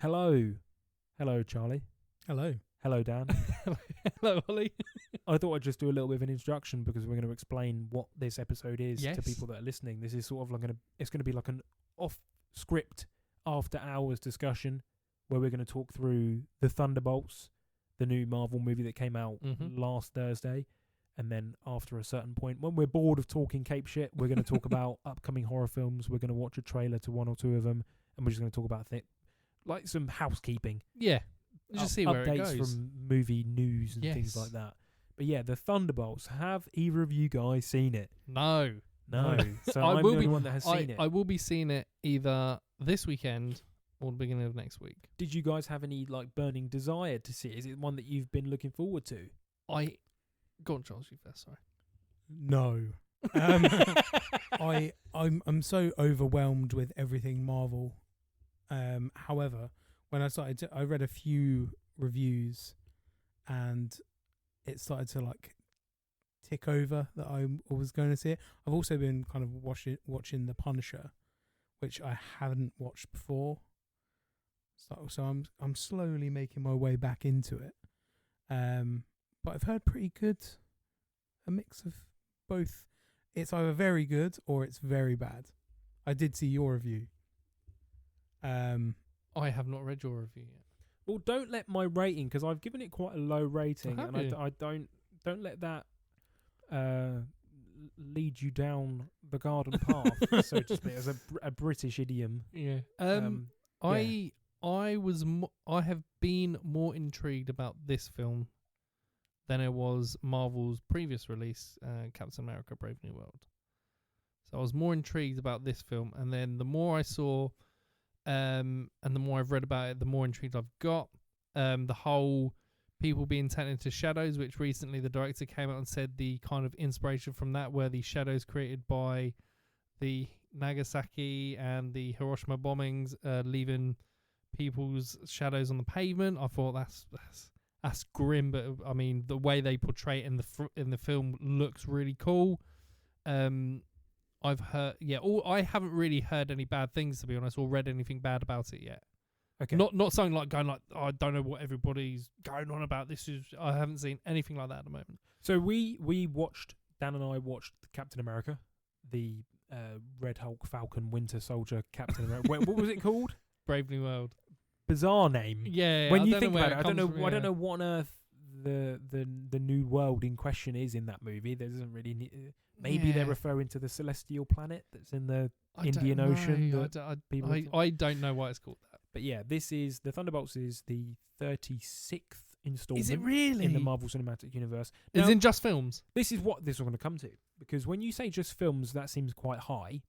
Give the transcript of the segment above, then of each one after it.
Hello. Hello, Charlie. Hello. Hello, Dan. Hello, Ollie. I thought I'd just do a little bit of an introduction because we're going to explain what this episode is to Yes. people that are listening. This is sort of like it's going to be like an off-script, after-hours discussion where we're going to talk through the Thunderbolts, the new Marvel movie that came out last Thursday. And then after a certain point, when we're bored of talking cape shit, we're going to talk about upcoming horror films. We're going to watch a trailer to one or two of them, and we're just going to talk about like some housekeeping. Yeah. Just see where it updates goes. from movie news and things like that. But yeah, the Thunderbolts. Have either of you guys seen it? No. No. So I I'm will the only be- one that has seen it. I will be seeing it either this weekend or the beginning of next week. Did you guys have any like burning desire to see it? Is it one that you've been looking forward to? Go on, Charles, you first, sorry. No. I'm so overwhelmed with everything Marvel. However, when I read a few reviews, and it started to like tick over that I was going to see it. I've also been kind of watching The Punisher, which I hadn't watched before. So I'm slowly making my way back into it. But I've heard pretty good, a mix of both. It's either very good or it's very bad. I did see your review. I have not read your review yet. Well, don't let my rating, because I've given it quite a low rating, Have and you? I don't let that lead you down the garden path, so to speak, as a British idiom. Yeah. Yeah. I have been more intrigued about this film than I was Marvel's previous release, Captain America: Brave New World. So I was more intrigued about this film, and then the more I saw, and the more I've read about it, the more intrigued I've got. The whole people being turned into shadows, which recently the director came out and said the kind of inspiration from that were the shadows created by the Nagasaki and the Hiroshima bombings, leaving people's shadows on the pavement. I thought that's grim, but I mean the way they portray it in the film looks really cool. I've heard, I haven't really heard any bad things, to be honest, or read anything bad about it yet. Okay. Not something like going like, I don't know what everybody's going on about. I haven't seen anything like that at the moment. So Dan and I watched Captain America, the Red Hulk, Falcon, Winter Soldier, Captain America. What was it called? Brave New World. Bizarre name. Yeah. When I you don't think know where about it, I don't comes from, know. I don't know what on earth the new world in question is in that movie. There doesn't really. Maybe they're referring to the celestial planet that's in the Indian Ocean. I don't know why it's called that. But yeah, the Thunderbolts is the 36th installment. Is it really? In the Marvel Cinematic Universe? Is Now, in just films? this is what this was going to come to, because when you say just films, that seems quite high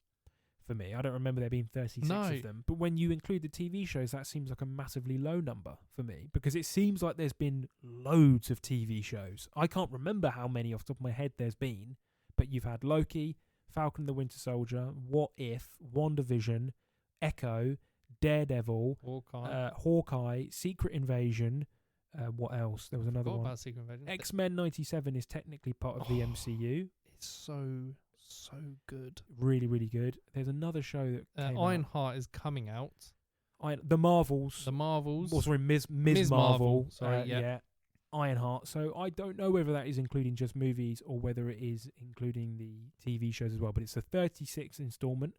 for me. I don't remember there being 36 of them. But when you include the TV shows, that seems like a massively low number for me, because it seems like there's been loads of TV shows. I can't remember how many off the top of my head there's been, but you've had Loki, Falcon the Winter Soldier, What If, WandaVision, Echo, Daredevil, Hawkeye, Secret Invasion. What else? There was another one. About Secret Invasion. X-Men 97 is technically part of the MCU. It's so good. Really, really good. There's another show that came Ironheart is coming out. The Marvels. Oh, sorry, Ms. Ms. Marvel. Sorry, yeah. Ironheart. So I don't know whether that is including just movies or whether it is including the TV shows as well. But it's the 36th installment.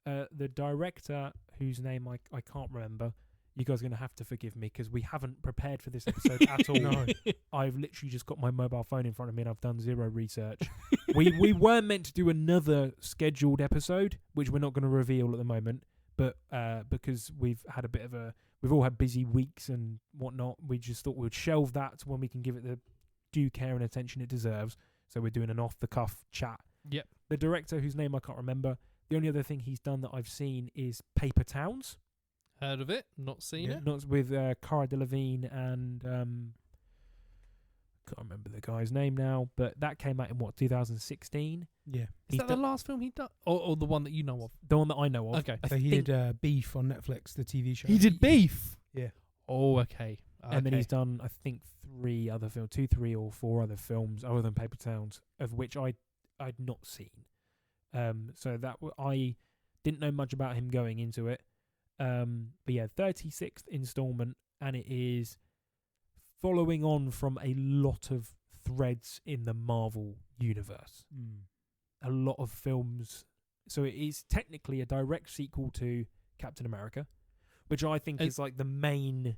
The director, whose name I can't remember, you guys are going to have to forgive me because we haven't prepared for this episode at all. No. I've literally just got my mobile phone in front of me and I've done zero research. we were meant to do another scheduled episode, which we're not going to reveal at the moment, but because we've all had busy weeks and whatnot, we just thought we would shelve that to when we can give it the due care and attention it deserves. So we're doing an off-the-cuff chat. Yep. The director, whose name I can't remember, the only other thing he's done that I've seen is Paper Towns. Heard of it? Not seen it? Not with Cara Delevingne and can't remember the guy's name now, but that came out in 2016. Yeah. Is that the last film he done? Or the one that you know of? The one that I know of. Okay. So he did Beef on Netflix, the TV show. He did Beef? Yeah. Oh, okay. And then he's done, I think, 3 or 4 other films other than Paper Towns, of which I'd not seen. So I didn't know much about him going into it. But yeah, 36th installment, and it is following on from a lot of threads in the Marvel universe. A lot of films. So it is technically a direct sequel to Captain America, which I think is like the main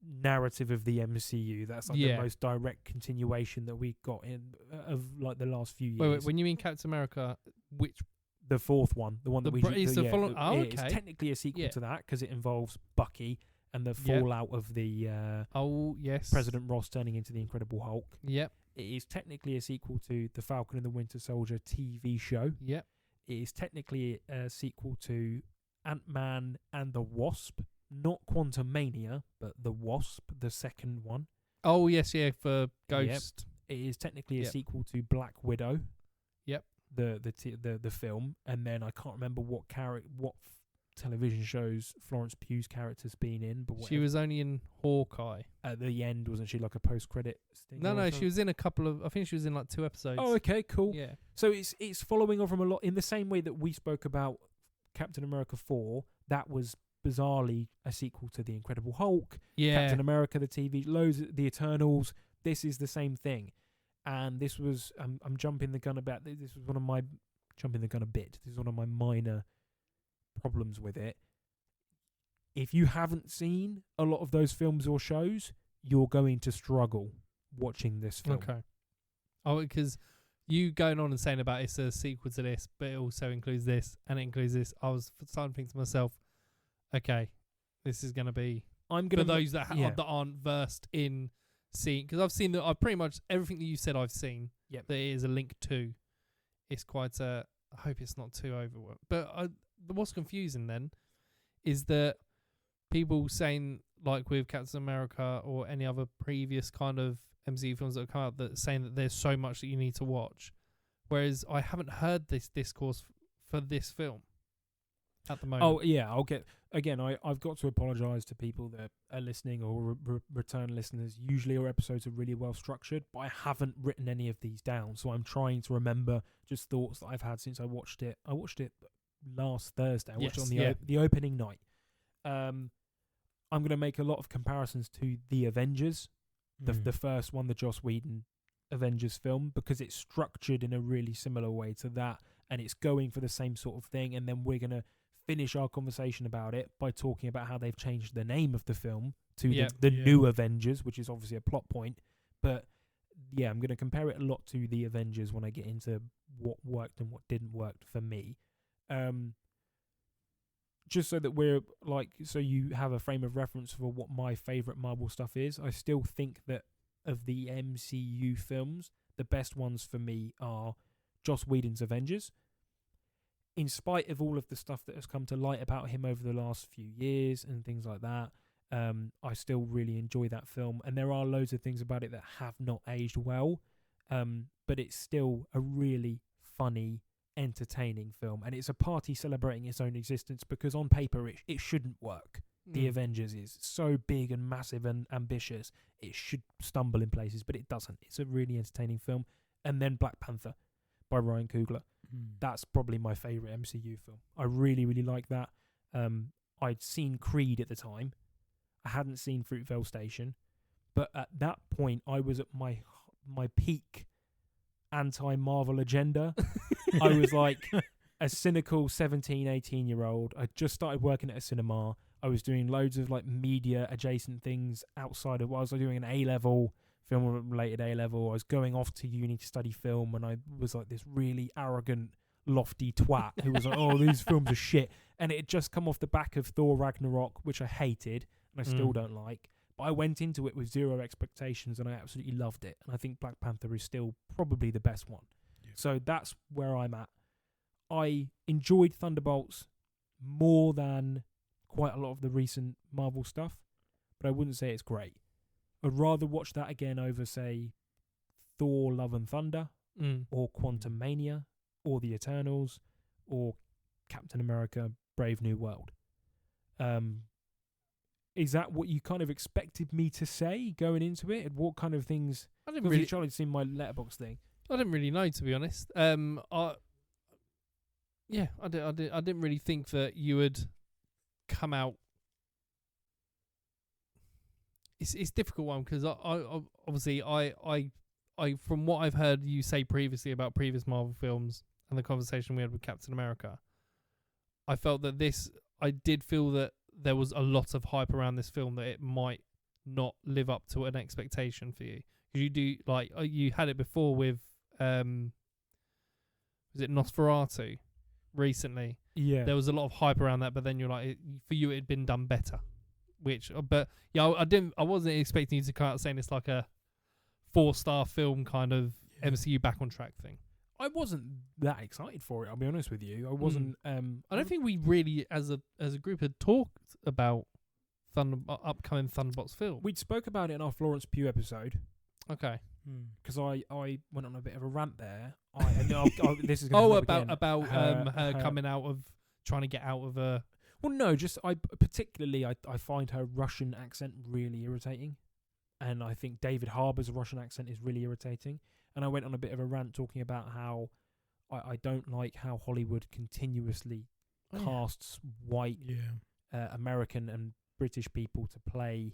narrative of the MCU. That's like the most direct continuation that we got in of like the last few years. Wait, when you mean Captain America, which the fourth one, the one that it's it's technically a sequel to that because it involves Bucky and the fallout of the President Ross turning into the Incredible Hulk. Yep. It is technically a sequel to the Falcon and the Winter Soldier TV show. Yep. It is technically a sequel to Ant-Man and the Wasp, not Quantumania, but the Wasp, the second one. Oh yes, for Ghost. Yep. It is technically a sequel to Black Widow. Yep. The film, and then I can't remember what television shows Florence Pugh's character's been in, but she was only in Hawkeye. At the end, wasn't she, like a post-credit thing? No, she was in a couple of. I think she was in like 2 episodes. Oh, okay, cool. Yeah. So it's following on from a lot in the same way that we spoke about Captain America 4. That was bizarrely a sequel to the Incredible Hulk. Yeah. Captain America, the TV, loads of the Eternals. This is the same thing, and this was. I'm jumping the gun about. This was one of my jumping the gun a bit. This is one of my minor problems with it. If you haven't seen a lot of those films or shows, you're going to struggle watching this film. Okay. Oh, because you going on and saying about it's a sequel to this, but it also includes this and it includes this. I was starting to think to myself, okay, this is going to be for those that aren't versed in seeing, because I've seen that. I've pretty much everything that you said I've seen. Yep. That it is a link to. It's quite a. I hope it's not too overworked, but what's confusing then is that people saying, like with Captain America or any other previous kind of MCU films that have come out, that saying that there's so much that you need to watch, whereas I haven't heard this discourse for this film at the moment. Oh yeah, I've got to apologise to people that are listening or return listeners. Usually our episodes are really well structured, but I haven't written any of these down, so I'm trying to remember just thoughts that I've had since I watched it. I watched it last Thursday. I watched it on the opening night. I'm going to make a lot of comparisons to the Avengers, the first one, the Joss Whedon Avengers film, because it's structured in a really similar way to that, and it's going for the same sort of thing. And then we're going to finish our conversation about it by talking about how they've changed the name of the film to the new Avengers, which is obviously a plot point. But yeah, I'm going to compare it a lot to the Avengers when I get into what worked and what didn't work for me. Just so that so you have a frame of reference for what my favourite Marvel stuff is. I still think that of the MCU films, the best ones for me are Joss Whedon's Avengers. In spite of all of the stuff that has come to light about him over the last few years and things like that, I still really enjoy that film. And there are loads of things about it that have not aged well, but it's still a really funny, entertaining film, and it's a party celebrating its own existence, because on paper it shouldn't work. The Avengers is so big and massive and ambitious, it should stumble in places, but it doesn't. It's a really entertaining film. And then Black Panther by Ryan Coogler. That's probably my favourite MCU film. I really, really like that. I'd seen Creed at the time. I hadn't seen Fruitvale Station, but at that point I was at my peak anti-Marvel agenda. I was like a cynical 17, 18-year-old. I just started working at a cinema. I was doing loads of like media adjacent things outside of what I was doing, an A-level, film-related A-level. I was going off to uni to study film, and I was like this really arrogant, lofty twat who was like, oh, these films are shit. And it had just come off the back of Thor Ragnarok, which I hated, and I still don't like. But I went into it with zero expectations, and I absolutely loved it. And I think Black Panther is still probably the best one. Yeah. So that's where I'm at. I enjoyed Thunderbolts more than quite a lot of the recent Marvel stuff, but I wouldn't say it's great. I'd rather watch that again over, say, Thor Love and Thunder, or Quantumania, or The Eternals, or Captain America Brave New World. Is that what you kind of expected me to say going into it? And what kind of things? I didn't really. Charlie's seen my letterbox thing. I didn't really know, to be honest. I didn't really think that you would come out. It's a difficult one because I obviously I from what I've heard you say previously about previous Marvel films and the conversation we had with Captain America, I felt that I did feel that there was a lot of hype around this film that it might not live up to an expectation for you. Because you do, like, you had it before with, was it Nosferatu recently? Yeah. There was a lot of hype around that, but then you're like, for you, it had been done better. But yeah, I wasn't expecting you to come out saying it's like a 4-star film kind of MCU back on track thing. I wasn't that excited for it, I'll be honest with you. I wasn't. I don't think we really, as a group, had talked about upcoming Thunderbolts film. We'd spoke about it in our Florence Pugh episode. Okay. Because I went on a bit of a rant there. This is about her coming out of trying to get out of a. Well, no, just I find her Russian accent really irritating, and I think David Harbour's Russian accent is really irritating. And I went on a bit of a rant talking about how I don't like how Hollywood continuously casts white American and British people to play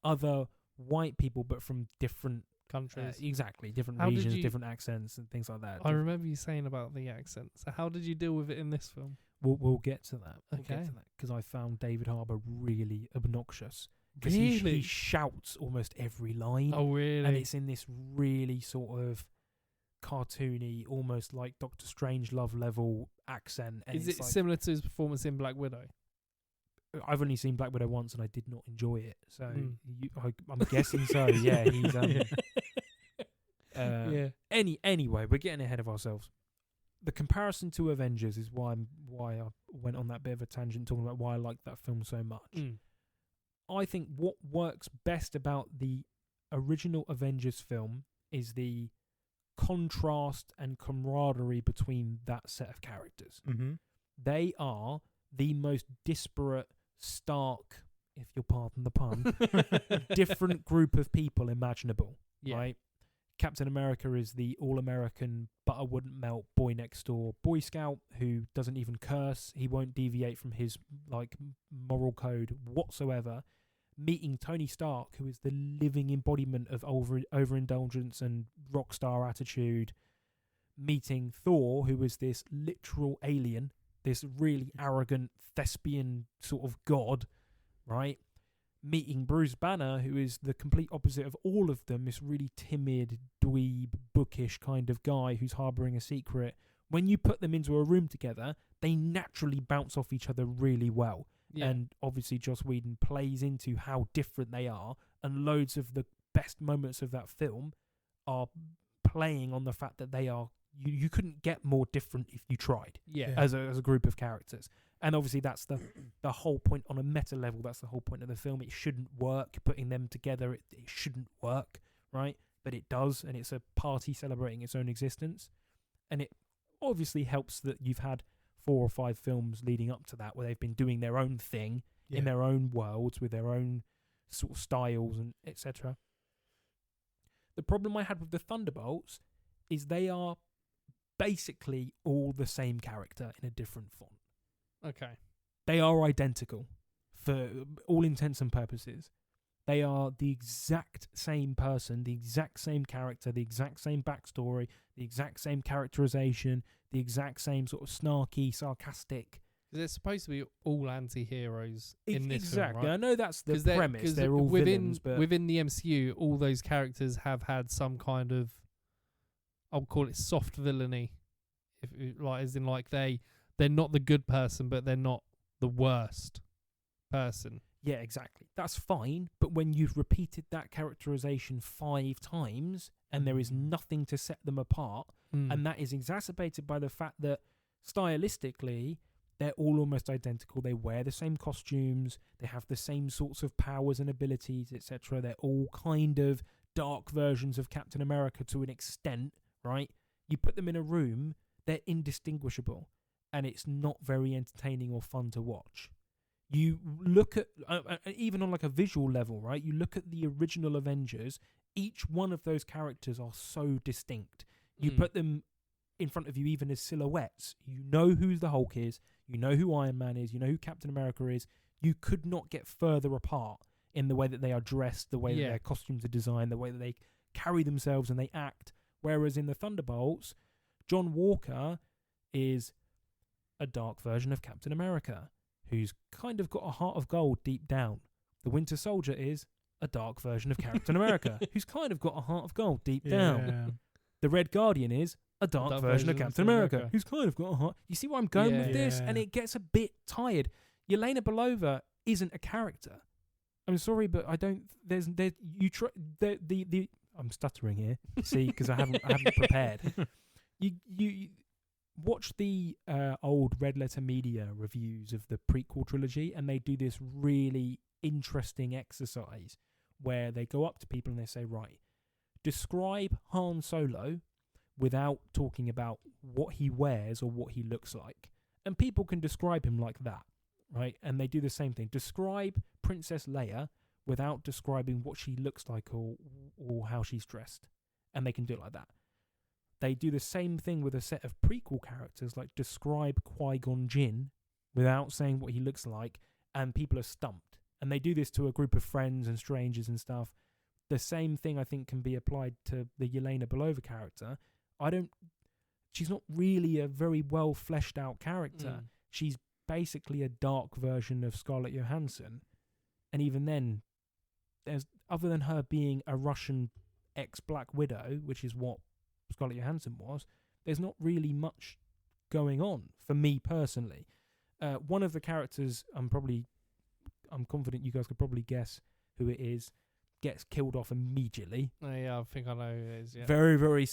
other white people, but from different countries. Exactly, different regions, different accents and things like that. I remember you saying about the accent. So how did you deal with it in this film? We'll get to that. Okay. Because I found David Harbour really obnoxious. Because really? he shouts almost every line. Oh, really? And it's in this really sort of cartoony, almost like Doctor Strangelove level accent. And is it similar to his performance in Black Widow? I've only seen Black Widow once and I did not enjoy it. So I'm guessing so. Yeah, he's Anyway, we're getting ahead of ourselves. The comparison to Avengers is why I went on that bit of a tangent talking about why I like that film so much. I think what works best about the original Avengers film is the contrast and camaraderie between that set of characters. Mm-hmm. They are the most disparate, stark, if you'll pardon the pun, different group of people imaginable, right? Captain America is the all-American, butter wouldn't melt boy next door Boy Scout who doesn't even curse. He won't deviate from his moral code whatsoever. Meeting Tony Stark, who is the living embodiment of overindulgence and rock star attitude. Meeting Thor, who is this literal alien, this really arrogant thespian sort of god, right? Meeting Bruce Banner, who is the complete opposite of all of them, this really timid, dweeb, bookish kind of guy who's harbouring a secret. When you put them into a room together, they naturally bounce off each other really well. Yeah. And obviously Joss Whedon plays into how different they are, and loads of the best moments of that film are playing on the fact that they are you couldn't get more different if you tried. As a group of characters. And obviously that's the whole point on a meta level. That's the whole point of the film. It shouldn't work. Putting them together, it shouldn't work, right? But it does, and it's a party celebrating its own existence. And it obviously helps that you've had 4 or 5 films leading up to that where they've been doing their own thing in their own worlds with their own sort of styles and etc. The problem I had with the Thunderbolts is they are basically all the same character in a different font. Okay. They are identical for all intents and purposes. They are the exact same person, the exact same character, the exact same backstory, the exact same characterization, the exact same sort of snarky, sarcastic. They're supposed to be all anti-heroes in this exactly. film, right? I know that's the premise. They're all villains, but within the MCU, all those characters have had some kind of, I'll call it soft villainy, they're not the good person, but they're not the worst person. Yeah, exactly. That's fine, but when you've repeated that characterization 5 times and there is nothing to set them apart, and that is exacerbated by the fact that stylistically they're all almost identical. They wear the same costumes, they have the same sorts of powers and abilities, etc. They're all kind of dark versions of Captain America to an extent, right? You put them in a room, they're indistinguishable, and it's not very entertaining or fun to watch. You look at, even on like a visual level, right? You look at the original Avengers, each one of those characters are so distinct. You put them in front of you even as silhouettes. You know who the Hulk is, you know who Iron Man is, you know who Captain America is. You could not get further apart in the way that they are dressed, the way that their costumes are designed, the way that they carry themselves and they act. Whereas in the Thunderbolts, John Walker is a dark version of Captain America, who's kind of got a heart of gold deep down. The Winter Soldier is a dark version of Captain America, who's kind of got a heart of gold deep down. The Red Guardian is a dark version of Captain America, who's kind of got a heart. You see where I'm going with this? And it gets a bit tired. Yelena Belova isn't a character. I'm sorry, but I don't. I'm stuttering here. See, because I haven't prepared. You watch the old Red Letter Media reviews of the prequel trilogy, and they do this really interesting exercise where they go up to people and they say, right, describe Han Solo without talking about what he wears or what he looks like. And people can describe him like that, right? And they do the same thing. Describe Princess Leia without describing what she looks like or how she's dressed. And they can do it like that. They do the same thing with a set of prequel characters, like describe Qui-Gon Jinn without saying what he looks like, and people are stumped. And they do this to a group of friends and strangers and stuff. The same thing, I think, can be applied to the Yelena Belova character. She's not really a very well fleshed out character. She's basically a dark version of Scarlett Johansson. And even then, other than her being a Russian ex-Black Widow, which is what Scarlett Johansson was, there's not really much going on for me personally. One of the characters, I'm confident you guys could probably guess who it is, gets killed off immediately. Yeah, I think I know who it is. Yeah. Very, very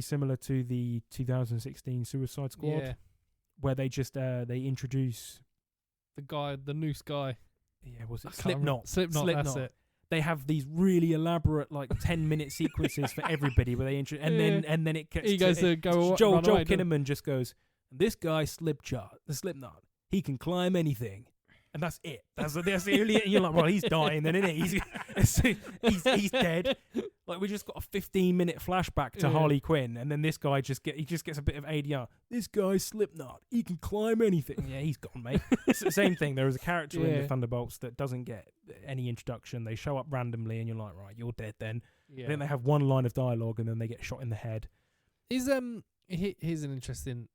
similar to the 2016 Suicide Squad, where they just they introduce the noose guy. Yeah, was it Slipknot? Slipknot, that's it. They have these really elaborate 10-minute sequences for everybody where they and then it gets Joel Kinnaman just goes, this guy Slipknot, he can climb anything. And that's it. That's the only. And you're like, well, he's dying then, isn't he? He's dead. Like, we just got a 15-minute flashback to Harley Quinn, and then this guy just gets a bit of ADR. This guy's Slipknot. He can climb anything. Yeah, he's gone, mate. It's the same thing. There is a character in the Thunderbolts that doesn't get any introduction. They show up randomly, and you're like, right, you're dead then. Yeah. Then they have one line of dialogue, and then they get shot in the head. Here's an interesting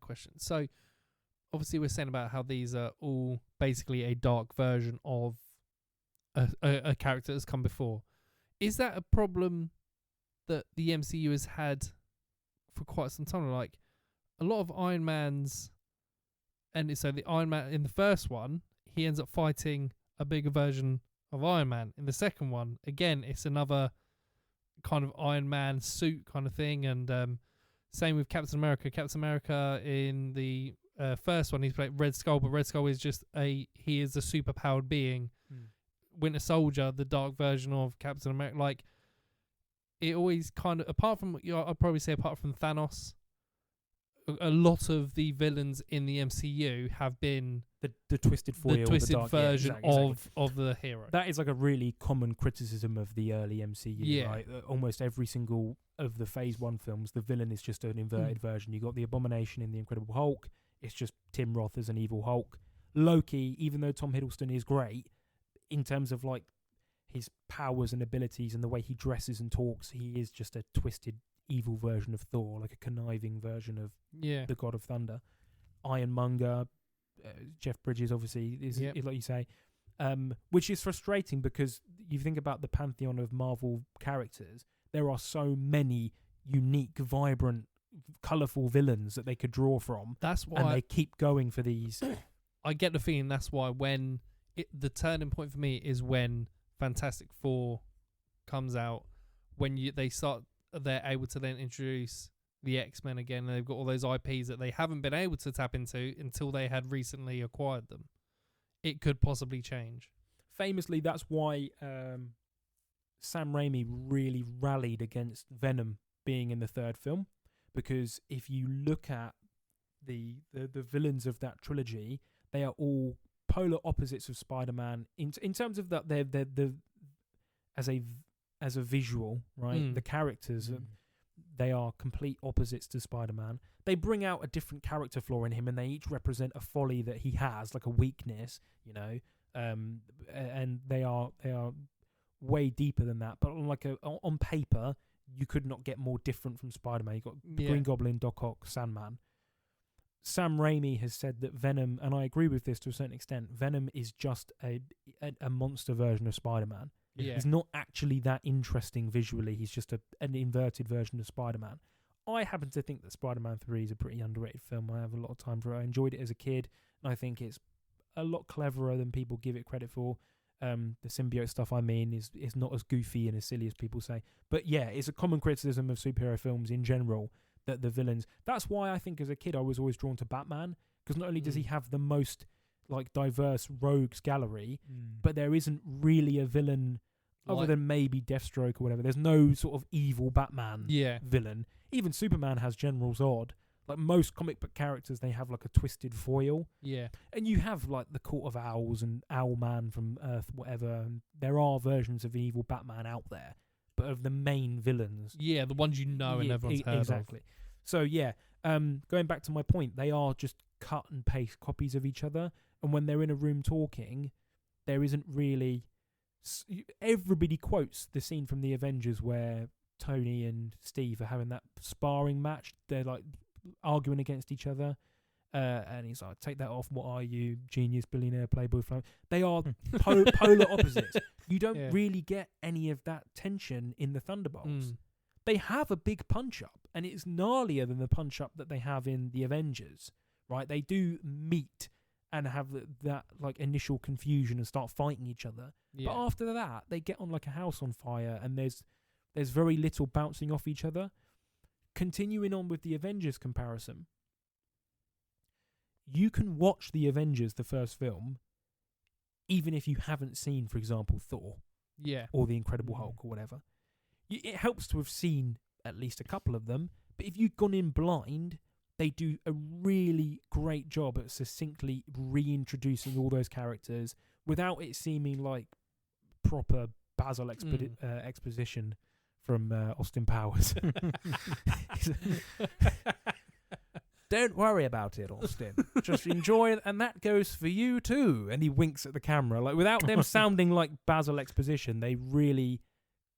question. So, obviously, we're saying about how these are all basically a dark version of a character that's come before. Is that a problem that the MCU has had for quite some time? Like, a lot of Iron Mans, and so the Iron Man in the first one, he ends up fighting a bigger version of Iron Man. In the second one, again, it's another kind of Iron Man suit kind of thing. And same with Captain America. Captain America in the first one, he's played Red Skull, but Red Skull is just he is a superpowered being. Winter Soldier, the dark version of Captain America, like, it always kind of, apart from Thanos, a lot of the villains in the MCU have been the twisted foil, the twisted version of the hero. That is like a really common criticism of the early MCU, right? Almost every single of the Phase 1 films, the villain is just an inverted version. You got the Abomination in the Incredible Hulk, it's just Tim Roth as an evil Hulk. Loki, even though Tom Hiddleston is great, in terms of like his powers and abilities and the way he dresses and talks, he is just a twisted evil version of Thor, like a conniving version of the God of Thunder. Ironmonger, Jeff Bridges obviously is like you say, which is frustrating because you think about the pantheon of Marvel characters, there are so many unique, vibrant, colourful villains that they could draw from. That's why, and they keep going for these. I get the feeling that's why when the turning point for me is when Fantastic Four comes out, when they're able to then introduce the X-Men again, and they've got all those IPs that they haven't been able to tap into until they had recently acquired them. It could possibly change. Famously, that's why Sam Raimi really rallied against Venom being in the third film, because if you look at the villains of that trilogy, they are all polar opposites of Spider-Man in terms of that they're as a visual, right? The characters they are complete opposites to Spider-Man. They bring out a different character flaw in him, and they each represent a folly that he has, like a weakness, and they are way deeper than that. But on paper, you could not get more different from Spider-Man. You got the Green Goblin, Doc Ock, Sandman. Sam Raimi has said that Venom, and I agree with this to a certain extent, Venom is just a monster version of Spider-Man. Yeah. He's not actually that interesting visually. He's just an inverted version of Spider-Man. I happen to think that Spider-Man 3 is a pretty underrated film. I have a lot of time for it. I enjoyed it as a kid, and I think it's a lot cleverer than people give it credit for. The symbiote stuff, is not as goofy and as silly as people say. But yeah, it's a common criticism of superhero films in general that the villains... That's why I think as a kid I was always drawn to Batman, because not only does he have the most diverse rogues gallery, but there isn't really a villain other than maybe Deathstroke or whatever. There's no sort of evil Batman villain. Even Superman has General Zod. Like most comic book characters, they have like a twisted foil. Yeah. And you have like the Court of Owls and Owlman from Earth, whatever. And there are versions of evil Batman out there, but of the main villains. Yeah, the ones and everyone's heard exactly. Of. So yeah, going back to my point, they are just cut and paste copies of each other. And when they're in a room talking, there isn't really... Everybody quotes the scene from the Avengers where Tony and Steve are having that sparring match. They're like arguing against each other, and he's like, "Take that off. What are you, genius, billionaire, playboy, flow?" They are polar opposites. You don't really get any of that tension in the Thunderbolts. They have a big punch up, and it's gnarlier than the punch up that they have in the Avengers. Right? They do meet and have that like initial confusion and start fighting each other. Yeah. But after that, they get on like a house on fire, and there's very little bouncing off each other. Continuing on with the Avengers comparison, you can watch the Avengers, the first film, even if you haven't seen, for example, Thor, or the Incredible Hulk or whatever. It helps to have seen at least a couple of them, but if you've gone in blind, they do a really great job at succinctly reintroducing all those characters without it seeming like proper Basil exposition from Austin Powers. Don't worry about it, Austin. Just enjoy it, and that goes for you too. And he winks at the camera. Like without them sounding like Basil exposition, they really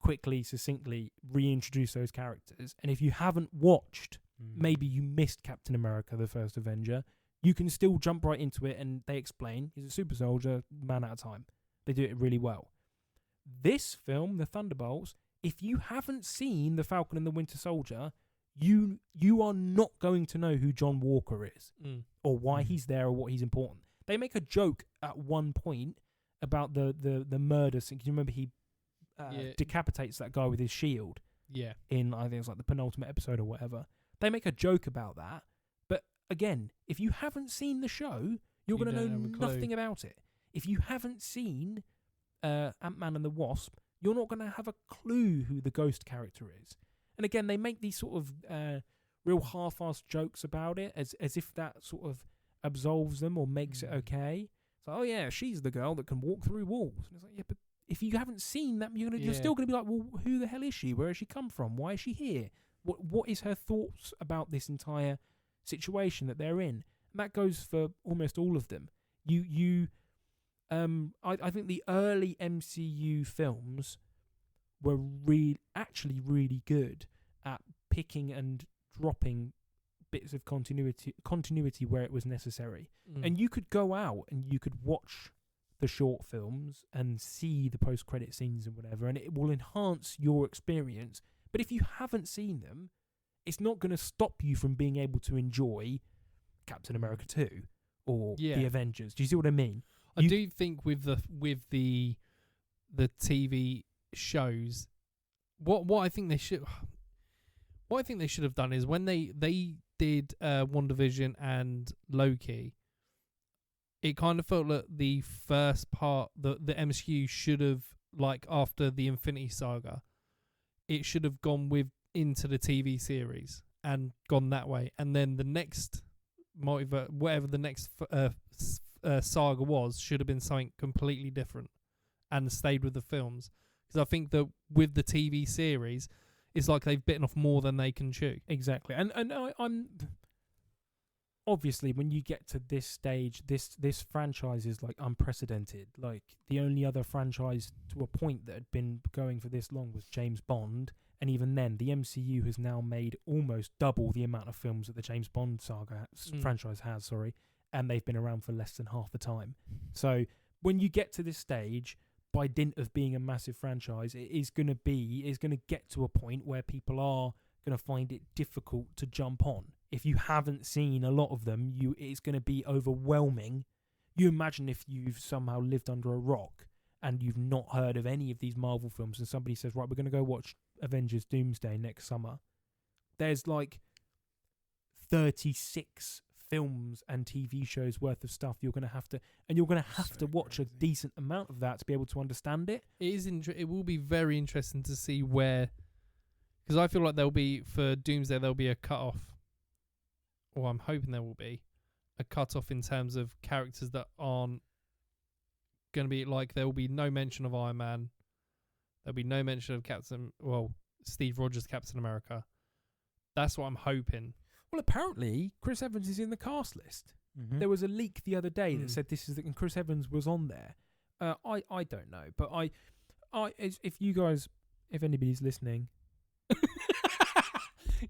quickly, succinctly reintroduce those characters. And if you haven't watched, maybe you missed Captain America, the first Avenger, you can still jump right into it, and they explain he's a super soldier, man at a time. They do it really well. This film, The Thunderbolts, if you haven't seen The Falcon and the Winter Soldier, you are not going to know who John Walker is or why he's there or what he's important. They make a joke at one point about the murder scene. Can you remember he decapitates that guy with his shield? Yeah. In, I think it's like the penultimate episode or whatever. They make a joke about that. But again, if you haven't seen the show, you're going to know nothing about it. If you haven't seen Ant-Man and the Wasp, you're not going to have a clue who the Ghost character is. And again, they make these sort of real half-assed jokes about it as if that sort of absolves them or makes it okay. It's like, oh yeah, she's the girl that can walk through walls. And it's like, yeah, but if you haven't seen that, you're still going to be like, well, who the hell is she? Where has she come from? Why is she here? What is her thoughts about this entire situation that they're in? And that goes for almost all of them. I think the early MCU films were actually really good at picking and dropping bits of continuity where it was necessary. And you could go out and you could watch the short films and see the post-credit scenes and whatever, and it will enhance your experience. But if you haven't seen them, it's not going to stop you from being able to enjoy Captain America 2 or the Avengers. Do you see what I mean? I do think with the TV shows, what I think they should have done is when they did WandaVision and Loki, it kind of felt like the first part, the MCU should have, like after the Infinity Saga, it should have gone into the TV series and gone that way, and then the next whatever the next saga was, should have been something completely different and stayed with the films. Because I think that with the TV series, it's like they've bitten off more than they can chew. Exactly. And I'm obviously, when you get to this stage, this franchise is like unprecedented. Like, the only other franchise to a point that had been going for this long was James Bond, and even then the MCU has now made almost double the amount of films that the James Bond saga franchise has, and they've been around for less than half the time. So when you get to this stage, by dint of being a massive franchise, it's going to get to a point where people are going to find it difficult to jump on. If you haven't seen a lot of them, it's going to be overwhelming. You imagine if you've somehow lived under a rock and you've not heard of any of these Marvel films, and somebody says, right, we're going to go watch Avengers Doomsday next summer. There's like 36 films and TV shows worth of stuff you're going to have to watch a decent amount of that to be able to understand it. It will be very interesting to see where, because I feel like for Doomsday there'll be a cut-off, or I'm hoping there will be a cut-off in terms of characters that aren't going to be, like, there will be no mention of Iron Man, there'll be no mention of Steve Rogers Captain America. That's what I'm hoping. Well, apparently Chris Evans is in the cast list. Mm-hmm. There was a leak the other day that said and Chris Evans was on there. I don't know, but if anybody's listening.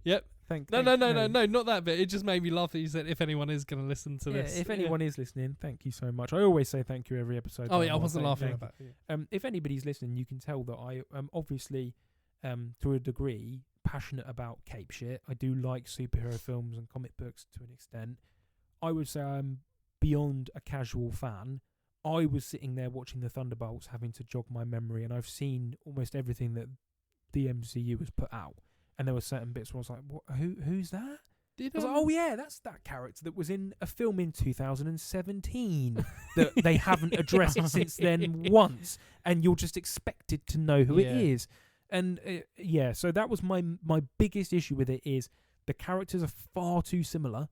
Yep. No, not that bit. It just made me laugh that you said if anyone is going to listen to this. If anyone is listening, thank you so much. I always say thank you every episode. Oh, yeah, I wasn't laughing about it. If anybody's listening, you can tell that I am obviously, to a degree, passionate about cape shit. I do like superhero films and comic books to an extent. I would say I'm beyond a casual fan. I was sitting there watching the Thunderbolts, having to jog my memory, and I've seen almost everything that the MCU has put out. And there were certain bits where I was like, what, who's that? I was like, oh yeah, that's that character that was in a film in 2017 that they haven't addressed since then once, and you're just expected to know who it is. And so that was my biggest issue with it, is the characters are far too similar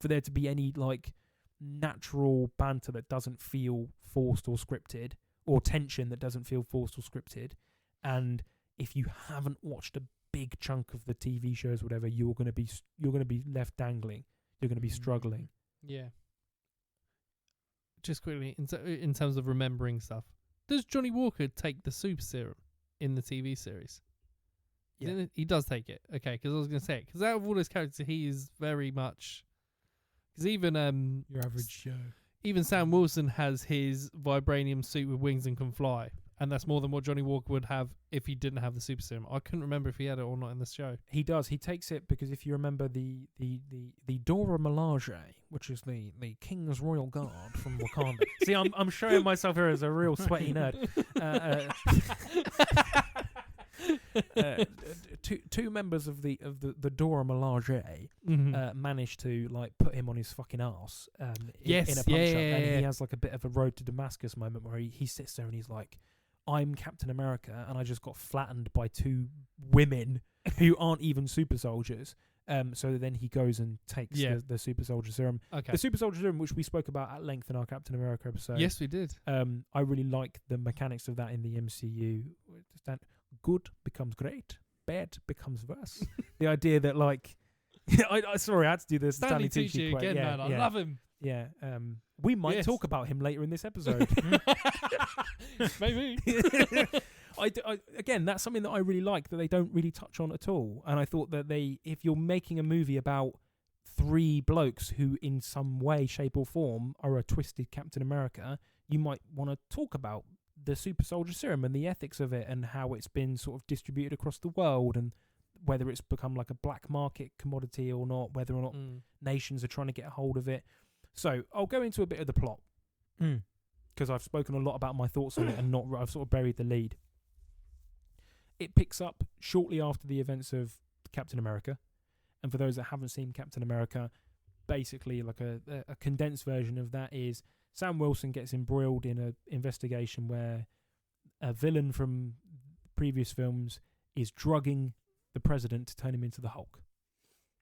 for there to be any like natural banter that doesn't feel forced or scripted, or tension that doesn't feel forced or scripted. And if you haven't watched a big chunk of the TV shows, whatever, you're going to be left dangling. You're going to be struggling. Yeah. Just quickly, in terms of remembering stuff, does Johnny Walker take the super serum in the TV series? Yeah, he does take it. Okay, because I was going to say it, because out of all those characters, he is very much. Because even your average Joe. Even Sam Wilson has his vibranium suit with wings and can fly. And that's more than what Johnny Walker would have if he didn't have the super serum. I couldn't remember if he had it or not in the show. He does. He takes it because if you remember the Dora Milaje, which is the King's Royal Guard from Wakanda. See, I'm showing myself here as a real sweaty nerd. Two members of the Dora Milaje managed to like put him on his fucking arse in a punch up, and he has like a bit of a Road to Damascus moment where he sits there and he's like, I'm Captain America and I just got flattened by two women who aren't even super soldiers. So then he goes and takes the super soldier serum. Okay. The super soldier serum, which we spoke about at length in our Captain America episode. Yes, we did. I really like the mechanics of that in the MCU. Good becomes great, bad becomes worse. The idea that like, I had to do this. Stanley Tucci again, man. I love him. Yeah. We might talk about him later in this episode. Maybe. Again, that's something that I really like that they don't really touch on at all. And I thought that if you're making a movie about three blokes who in some way, shape or form are a twisted Captain America, you might want to talk about the super soldier serum and the ethics of it and how it's been sort of distributed across the world and whether it's become like a black market commodity or not, whether or not nations are trying to get a hold of it. So I'll go into a bit of the plot because I've spoken a lot about my thoughts on it and I've sort of buried the lead. It picks up shortly after the events of Captain America. And for those that haven't seen Captain America, basically like a condensed version of that is Sam Wilson gets embroiled in an investigation where a villain from previous films is drugging the president to turn him into the Hulk.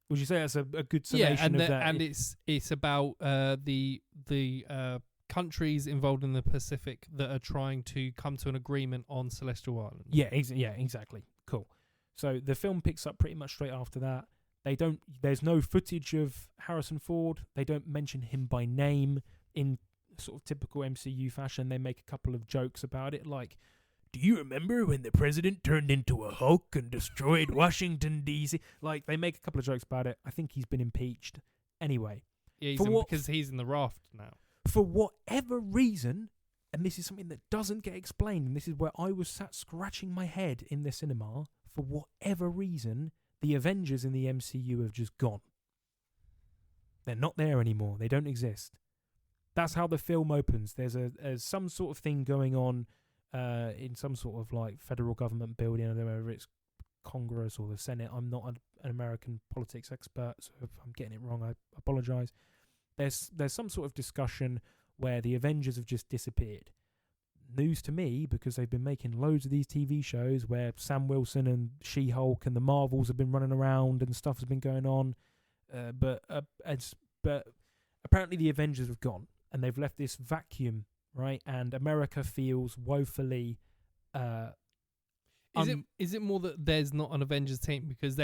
Would you say that's a good summation of that? And it's about the countries involved in the Pacific that are trying to come to an agreement on Celestial Island. Yeah, exactly. Cool. So the film picks up pretty much straight after that. There's no footage of Harrison Ford. They don't mention him by name in sort of typical MCU fashion. They make a couple of jokes about it, like, do you remember when the president turned into a Hulk and destroyed Washington, D.C.? Like, they make a couple of jokes about it. I think he's been impeached. Anyway. Yeah, because he's in the raft now. For whatever reason, and this is something that doesn't get explained, and this is where I was sat scratching my head in the cinema, for whatever reason, the Avengers in the MCU have just gone. They're not there anymore. They don't exist. That's how the film opens. There's some sort of thing going on in some sort of like federal government building. I don't know whether it's Congress or the Senate. I'm not an American politics expert, so if I'm getting it wrong, I apologise. There's some sort of discussion where the Avengers have just disappeared. News to me, because they've been making loads of these TV shows where Sam Wilson and She-Hulk and the Marvels have been running around and stuff has been going on. But apparently the Avengers have gone and they've left this vacuum, right? And America feels woefully. Is it more that there's not an Avengers team because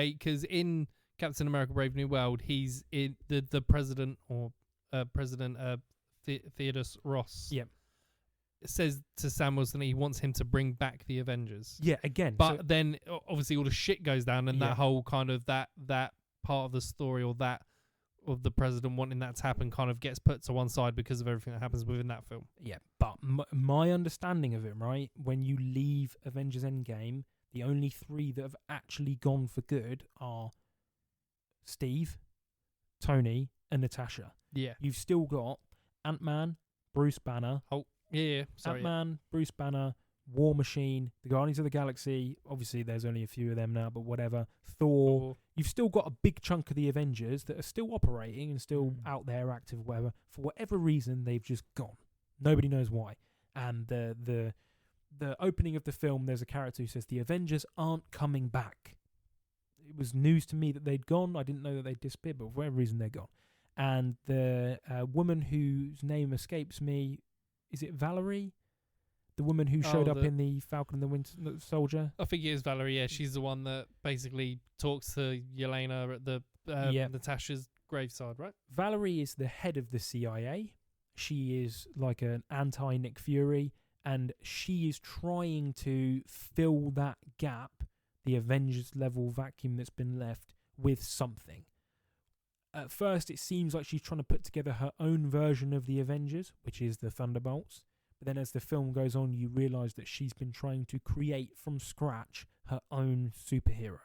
in Captain America: Brave New World he's in the president or President Theodore Ross. Yep. Says to Sam Wilson that he wants him to bring back the Avengers. Yeah, again. But then obviously all the shit goes down and that whole kind of that part of the story or that of the president wanting that to happen kind of gets put to one side because of everything that happens within that film. Yeah, but my understanding of it, right, when you leave Avengers Endgame, the only three that have actually gone for good are Steve, Tony, and Natasha. Yeah. You've still got Ant-Man, Bruce Banner. Yeah. Sorry. Ant-Man, Bruce Banner, War Machine, the Guardians of the Galaxy. Obviously, there's only a few of them now, but whatever. Thor. You've still got a big chunk of the Avengers that are still operating and still out there active, whatever. For whatever reason, they've just gone. Nobody knows why. And the opening of the film, there's a character who says the Avengers aren't coming back. It was news to me that they'd gone. I didn't know that they'd disappeared, but for whatever reason, they're gone. And the woman whose name escapes me, is it Valerie? The woman who showed up in the Falcon and the Winter Soldier? I think it is Valerie, yeah. She's the one that basically talks to Yelena at the Natasha's graveside, right? Valerie is the head of the CIA. She is like an anti-Nick Fury, and she is trying to fill that gap, the Avengers-level vacuum that's been left, with something. At first, it seems like she's trying to put together her own version of the Avengers, which is the Thunderbolts. But then as the film goes on, you realise that she's been trying to create from scratch her own superhero,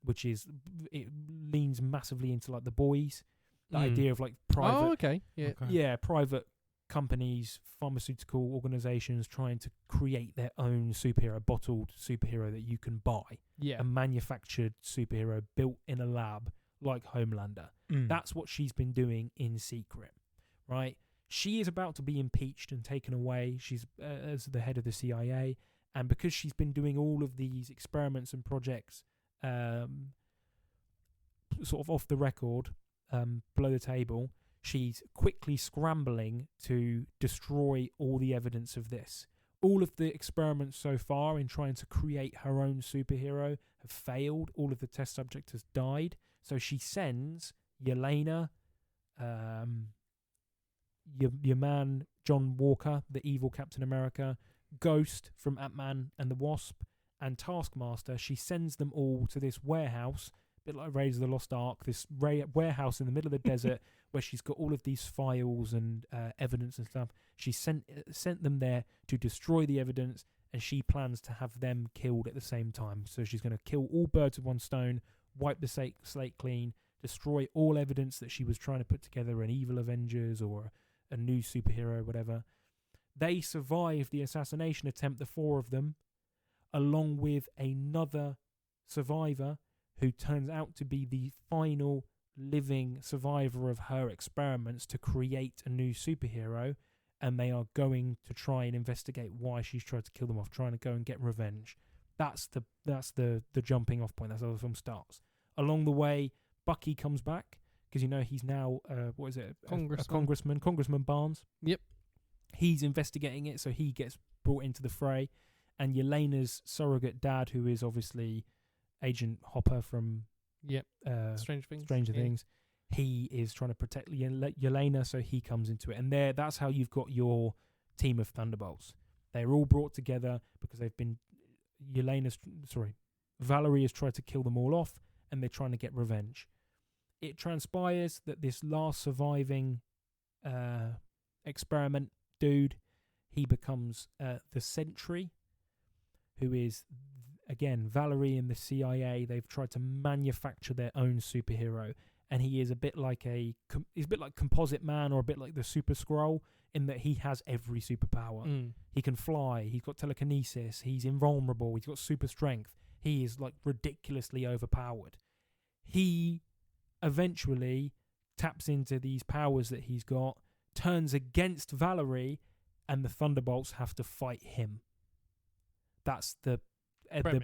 which is, it leans massively into like The Boys, the idea of like private... Oh, okay. Yeah, private companies, pharmaceutical organisations trying to create their own superhero, bottled superhero that you can buy. Yeah. A manufactured superhero built in a lab like Homelander. That's what she's been doing in secret, right? She is about to be impeached and taken away. She's as the head of the CIA, and because she's been doing all of these experiments and projects sort of off the record, below the table, she's quickly scrambling to destroy all the evidence of this. All of the experiments so far in trying to create her own superhero have failed. All of the test subjects has died. So she sends Yelena, your man John Walker, the evil Captain America, Ghost from Ant-Man and the Wasp, and Taskmaster. She sends them all to this warehouse, a bit like Raiders of the Lost Ark, this warehouse in the middle of the desert where she's got all of these files and evidence and stuff. She sent them there to destroy the evidence, and she plans to have them killed at the same time. So she's going to kill all birds with one stone, wipe the slate clean, destroy all evidence that she was trying to put together an evil Avengers or a new superhero, whatever. They survive the assassination attempt, the four of them, along with another survivor who turns out to be the final living survivor of her experiments to create a new superhero, and they are going to try and investigate why she's tried to kill them off, trying to go and get revenge. That's the jumping off point. That's how the film starts. Along the way, Bucky comes back because he's now Congressman Barnes. Yep. He's investigating it, so he gets brought into the fray, and Yelena's surrogate dad, who is obviously Agent Hopper from Stranger Things. Stranger Things. He is trying to protect Yelena, so he comes into it. And that's how you've got your team of Thunderbolts. They're all brought together because they've been... Valerie has tried to kill them all off, and they're trying to get revenge. It transpires that this last surviving experiment dude, he becomes the Sentry, who is, again, Valerie and the CIA. They've tried to manufacture their own superhero, and he is a bit like he's a bit like Composite Man, or a bit like the Super Skrull, in that he has every superpower. He can fly, he's got telekinesis, he's invulnerable, he's got super strength. He is like ridiculously overpowered. He eventually taps into these powers that he's got, turns against Valerie, and the Thunderbolts have to fight him. That's the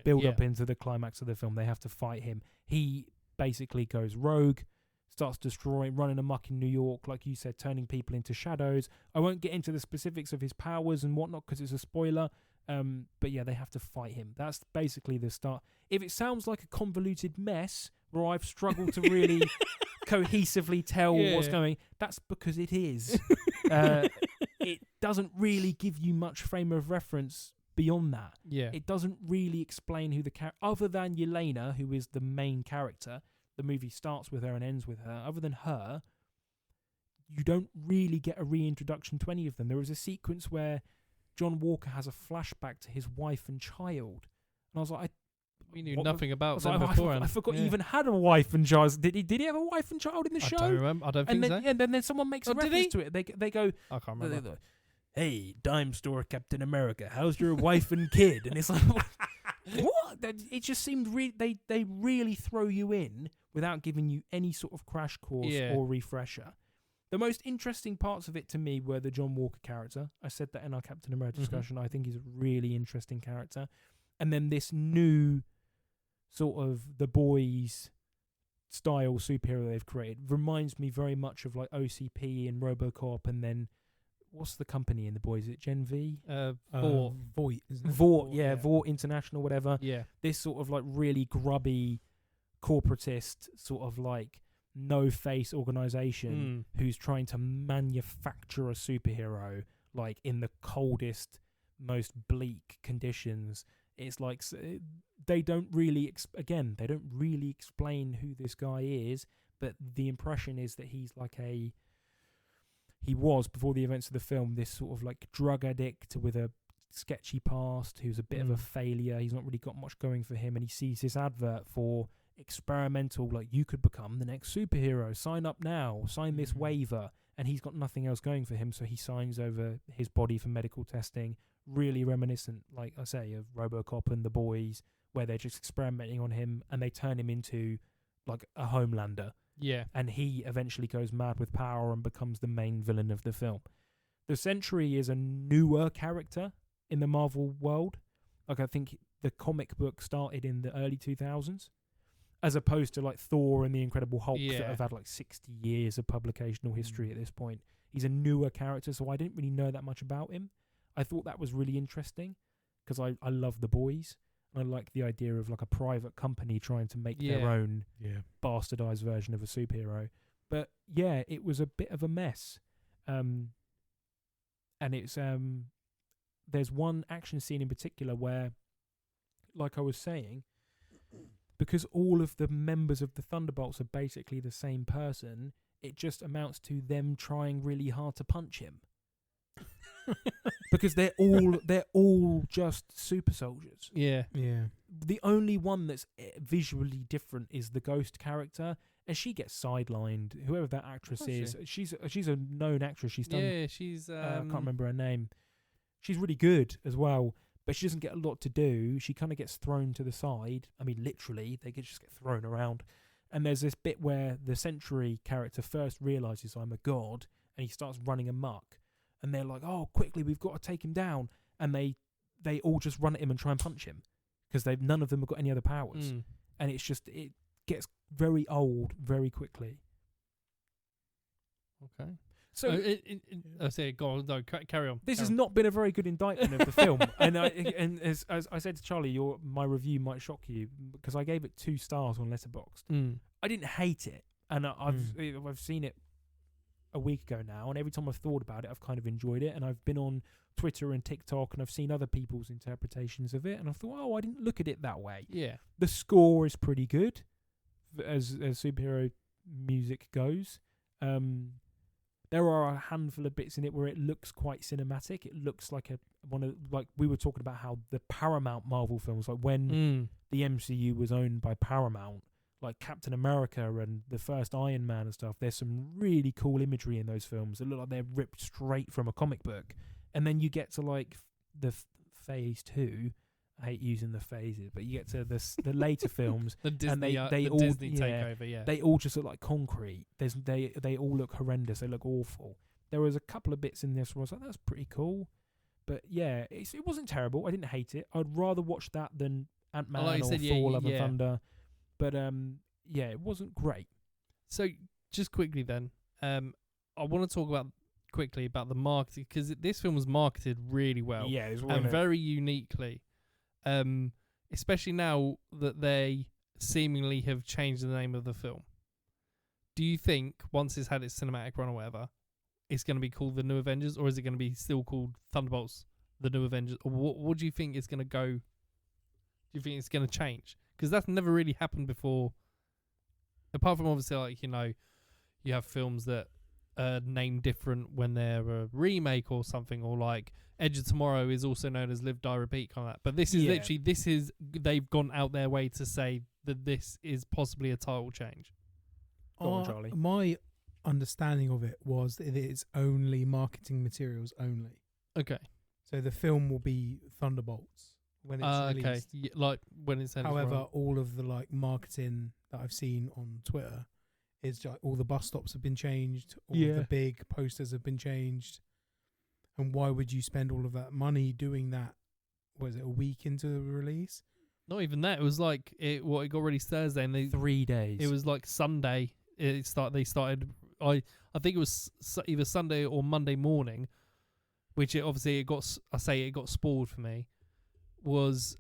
build up into the climax of the film. They have to fight him. He basically goes rogue, starts destroying, running amok in New York, like you said, turning people into shadows. I won't get into the specifics of his powers and whatnot because it's a spoiler. But yeah, they have to fight him. That's basically the start. If it sounds like a convoluted mess where I've struggled to really cohesively tell what's going, that's because it is. It doesn't really give you much frame of reference beyond that. Yeah. It doesn't really explain who the character, other than Yelena, who is the main character. The movie starts with her and ends with her. Other than her, you don't really get a reintroduction to any of them. There is a sequence where John Walker has a flashback to his wife and child. And I was like, we knew nothing about them beforehand. I forgot he even had a wife and child. Did he have a wife and child in the show? I don't remember. I don't think so. And then someone makes a reference to it. They go, I can't remember. Hey, dime store Captain America, how's your wife and kid? And it's like, what? It just seemed they really throw you in without giving you any sort of crash course or refresher. The most interesting parts of it to me were the John Walker character. I said that in our Captain America discussion. I think he's a really interesting character. And then this new sort of the boys style superhero they've created reminds me very much of like OCP and RoboCop, and then what's the company in the boys? Is it Gen V? Vought. Voight, isn't it? Vought, Vought International, whatever. Yeah. This sort of like really grubby corporatist sort of like no-face organization who's trying to manufacture a superhero like in the coldest, most bleak conditions. It's like they don't really explain who this guy is, but the impression is that he's like he was, before the events of the film, this sort of like drug addict with a sketchy past who's a bit of a failure. He's not really got much going for him, and he sees this advert for experimental, like, you could become the next superhero, sign up now, sign this waiver, and he's got nothing else going for him, so he signs over his body for medical testing. Really reminiscent, like I say, of RoboCop and The Boys, where they're just experimenting on him and they turn him into like a Homelander. Yeah. And he eventually goes mad with power and becomes the main villain of the film. The Sentry is a newer character in the Marvel world. Like, I think the comic book started in the early 2000s, as opposed to like Thor and the Incredible Hulk that have had like 60 years of publicational history at this point. He's a newer character, so I didn't really know that much about him. I thought that was really interesting because I love The Boys. I like the idea of like a private company trying to make their own bastardized version of a superhero. But yeah, it was a bit of a mess. And it's there's one action scene in particular where, like I was saying, because all of the members of the Thunderbolts are basically the same person, it just amounts to them trying really hard to punch him. Because they're all just super soldiers. Yeah. The only one that's visually different is the Ghost character, and she gets sidelined. Whoever that actress is, she's a known actress. She's done. Yeah, she's. I can't remember her name. She's really good as well, but she doesn't get a lot to do. She kind of gets thrown to the side. I mean, literally, they just get thrown around. And there's this bit where the Sentry character first realizes I'm a god, and he starts running amok. And they're like, oh, quickly, we've got to take him down. And they all just run at him and try and punch him because none of them have got any other powers. And it's just, it gets very old very quickly. Okay. So I say, go on, no, carry on. This has not been a very good indictment of the film, and as I said to Charlie, my review might shock you because I gave it 2 stars on Letterboxd. I didn't hate it, and I've seen it a week ago now, and every time I've thought about it, I've kind of enjoyed it, and I've been on Twitter and TikTok, and I've seen other people's interpretations of it, and I thought, I didn't look at it that way. Yeah, the score is pretty good as superhero music goes. There are a handful of bits in it where it looks quite cinematic. It looks like like we were talking about how the Paramount Marvel films, like when the MCU was owned by Paramount, like Captain America and the first Iron Man and stuff. There's some really cool imagery in those films that look like they're ripped straight from a comic book. And then you get to like the Phase 2. I hate using the phases, but you get to the later films, the Disney, and they all Disney takeover. Yeah, they all just look like concrete. They all look horrendous. They look awful. There was a couple of bits in this where I was like, that's pretty cool, but yeah, it wasn't terrible. I didn't hate it. I'd rather watch that than Ant-Man or Thor: Love and Thunder. But yeah, it wasn't great. So just quickly then, I want to talk quickly about the marketing, because this film was marketed really well, yeah, and very uniquely. Especially now that they seemingly have changed the name of the film. Do you think once it's had its cinematic run or whatever, it's going to be called The New Avengers, or is it going to be still called Thunderbolts: The New Avengers? Or what do you think it's going to go? Do you think it's going to change? Because that's never really happened before. Apart from obviously, like, you have films that are named different when they're a remake or something, or like Edge of Tomorrow is also known as Live, Die, Repeat, kind of that. But this is literally, they've gone out their way to say that this is possibly a title change. Go on, Charlie. My understanding of it was that it is only marketing materials only. Okay. So the film will be Thunderbolts when it's released. Okay. Like when it's However, all of the like marketing that I've seen on Twitter is like all the bus stops have been changed, all of the big posters have been changed. And why would you spend all of that money doing that? Was it a week into the release? Not even that. It was like it got released Thursday, and 3 days. It was like Sunday. They started. I think it was either Sunday or Monday morning, which it got spoiled for me. Was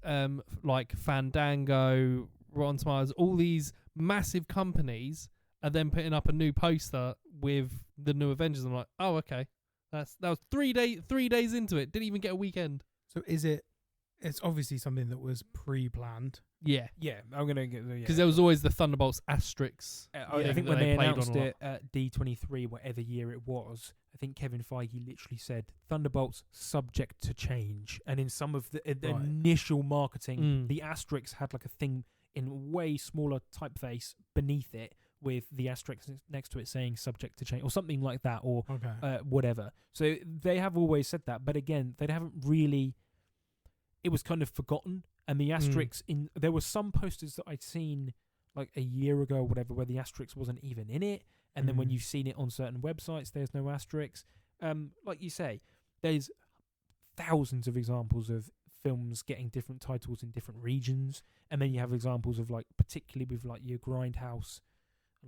like Fandango, Rotten Tomatoes, all these massive companies are then putting up a new poster with the New Avengers. I'm like, oh, okay. That was 3 days into it. Didn't even get a weekend. So it's obviously something that was pre-planned. Yeah. Yeah, I'm going to get... Because there was always the Thunderbolts asterisks. I think when they announced it at D23, whatever year it was, I think Kevin Feige literally said, Thunderbolts subject to change. And in some of the initial marketing, the asterisks had like a thing in way smaller typeface beneath it, with the asterisk next to it saying subject to change or something like that, or whatever. So they have always said that, but again, they haven't really... It was kind of forgotten, and the asterisks there were some posters that I'd seen like a year ago or whatever where the asterisk wasn't even in it, and then when you've seen it on certain websites, there's no asterisks. Like you say, there's thousands of examples of films getting different titles in different regions, and then you have examples of like, particularly with like your Grindhouse,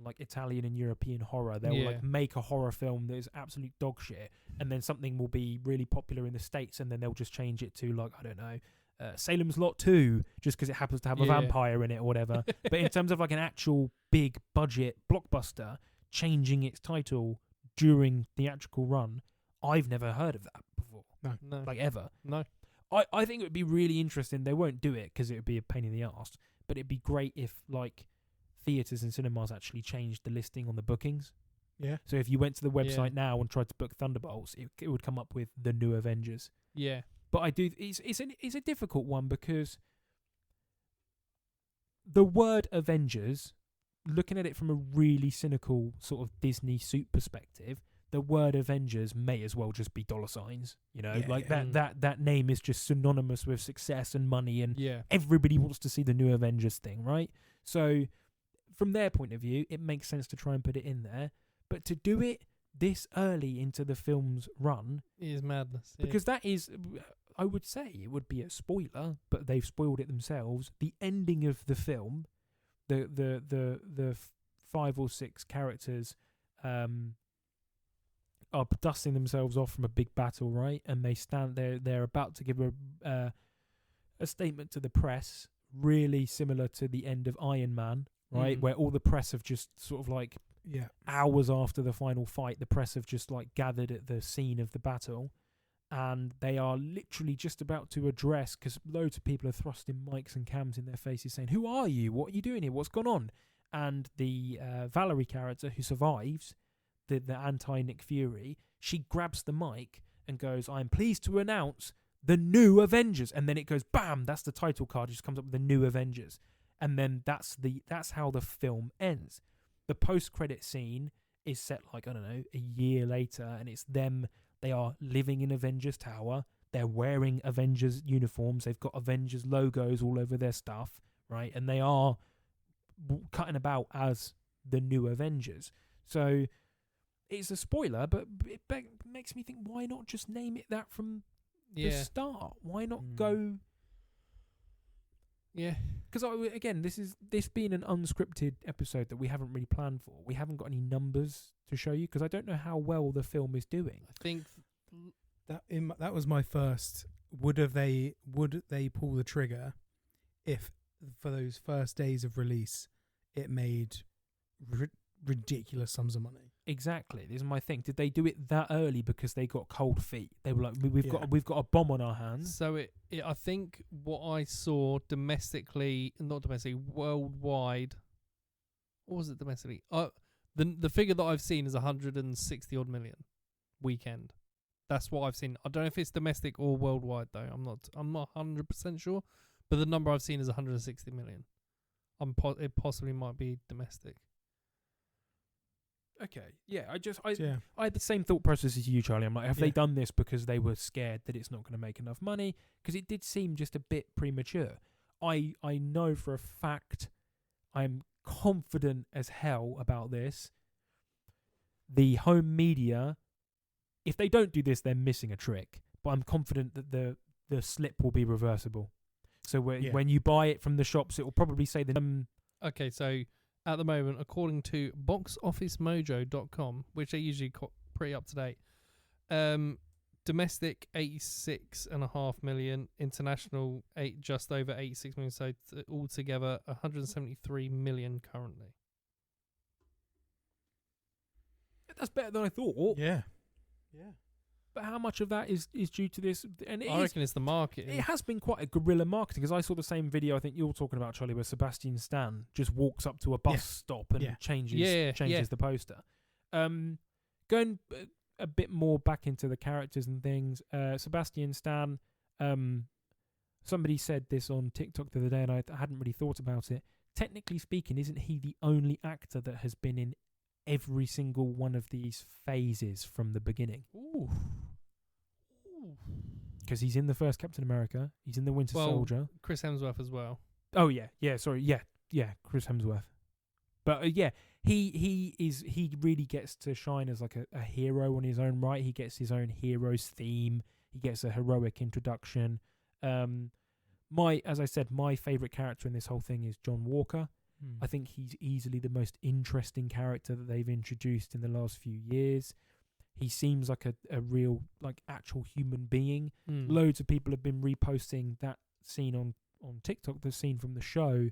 like Italian and European horror, they'll like make a horror film that is absolute dog shit, and then something will be really popular in the States, and then they'll just change it to like, I don't know, Salem's Lot 2, just because it happens to have a vampire in it or whatever. But in terms of like an actual big budget blockbuster changing its title during theatrical run, I've never heard of that before. No. Like ever. No. I think it would be really interesting. They won't do it because it would be a pain in the arse, but it'd be great if like theatres and cinemas actually changed the listing on the bookings. Yeah. So if you went to the website now and tried to book Thunderbolts, it would come up with the New Avengers. Yeah. But it's a difficult one, because the word Avengers, looking at it from a really cynical sort of Disney suit perspective, the word Avengers may as well just be dollar signs. That name is just synonymous with success and money, and everybody wants to see the New Avengers thing, right? So from their point of view, it makes sense to try and put it in there. But to do it this early into the film's run is madness. Because that is, I would say, it would be a spoiler, but they've spoiled it themselves. The ending of the film, the 5 or 6 characters are dusting themselves off from a big battle, right? And they stand there. They're about to give a statement to the press, really similar to the end of Iron Man, right? Where all the press have just sort of like hours after the final fight, the press have just like gathered at the scene of the battle, and they are literally just about to address, because loads of people are thrusting mics and cams in their faces saying, "Who are you? What are you doing here? What's gone on?" And the Valerie character who survives, the anti-Nick Fury, she grabs the mic and goes, "I am pleased to announce the New Avengers," and then it goes bam, that's the title card, it just comes up with the New Avengers, and then that's how the film ends. The post-credit scene is set like, I don't know, a year later, and it's them. They are living in Avengers Tower, they're wearing Avengers uniforms, they've got Avengers logos all over their stuff, right? And they are cutting about as the New Avengers. So it's a spoiler, but it makes me think, why not just name it that from the start? Why not go? Yeah, because again, this being an unscripted episode that we haven't really planned for. We haven't got any numbers to show you, because I don't know how well the film is doing. I think that was my first. Would they pull the trigger if for those first days of release it made ridiculous sums of money? Exactly. This is my thing. Did they do it that early because they got cold feet? They were like, we've got a bomb on our hands. So I think what I saw worldwide. What was it domestically? The figure that I've seen is 160 odd million weekend. That's what I've seen. I don't know if it's domestic or worldwide though. I'm not 100% sure, but the number I've seen is 160 million. It possibly might be domestic. Okay, yeah, I had the same thought process as you, Charlie. I'm like, have they done this because they were scared that it's not going to make enough money? Because it did seem just a bit premature. I know for a fact, I'm confident as hell about this. The home media, if they don't do this, they're missing a trick. But I'm confident that the slip will be reversible. So when you buy it from the shops, it will probably say the... Okay, so... At the moment, according to boxofficemojo.com, which are usually pretty up to date, domestic 86.5 million, international just over 86 million, so altogether 173 million currently. That's better than I thought. Yeah. But how much of that is due to this? And I reckon it's the marketing. It has been quite a guerrilla marketing, because I saw the same video I think you're talking about, Charlie, where Sebastian Stan just walks up to a bus stop and changes the poster. Going a bit more back into the characters and things, Sebastian Stan, somebody said this on TikTok the other day and I hadn't really thought about it. Technically speaking, isn't he the only actor that has been in every single one of these phases from the beginning? Ooh. Because he's in the first Captain America, he's in the Winter Soldier. Chris Hemsworth as well. Oh yeah, Chris Hemsworth. But he really gets to shine as like a hero on his own right. He gets his own hero's theme. He gets a heroic introduction. As I said, my favourite character in this whole thing is John Walker. I think he's easily the most interesting character that they've introduced in the last few years. He seems like a real, like, actual human being. Loads of people have been reposting that scene on TikTok, the scene from the show,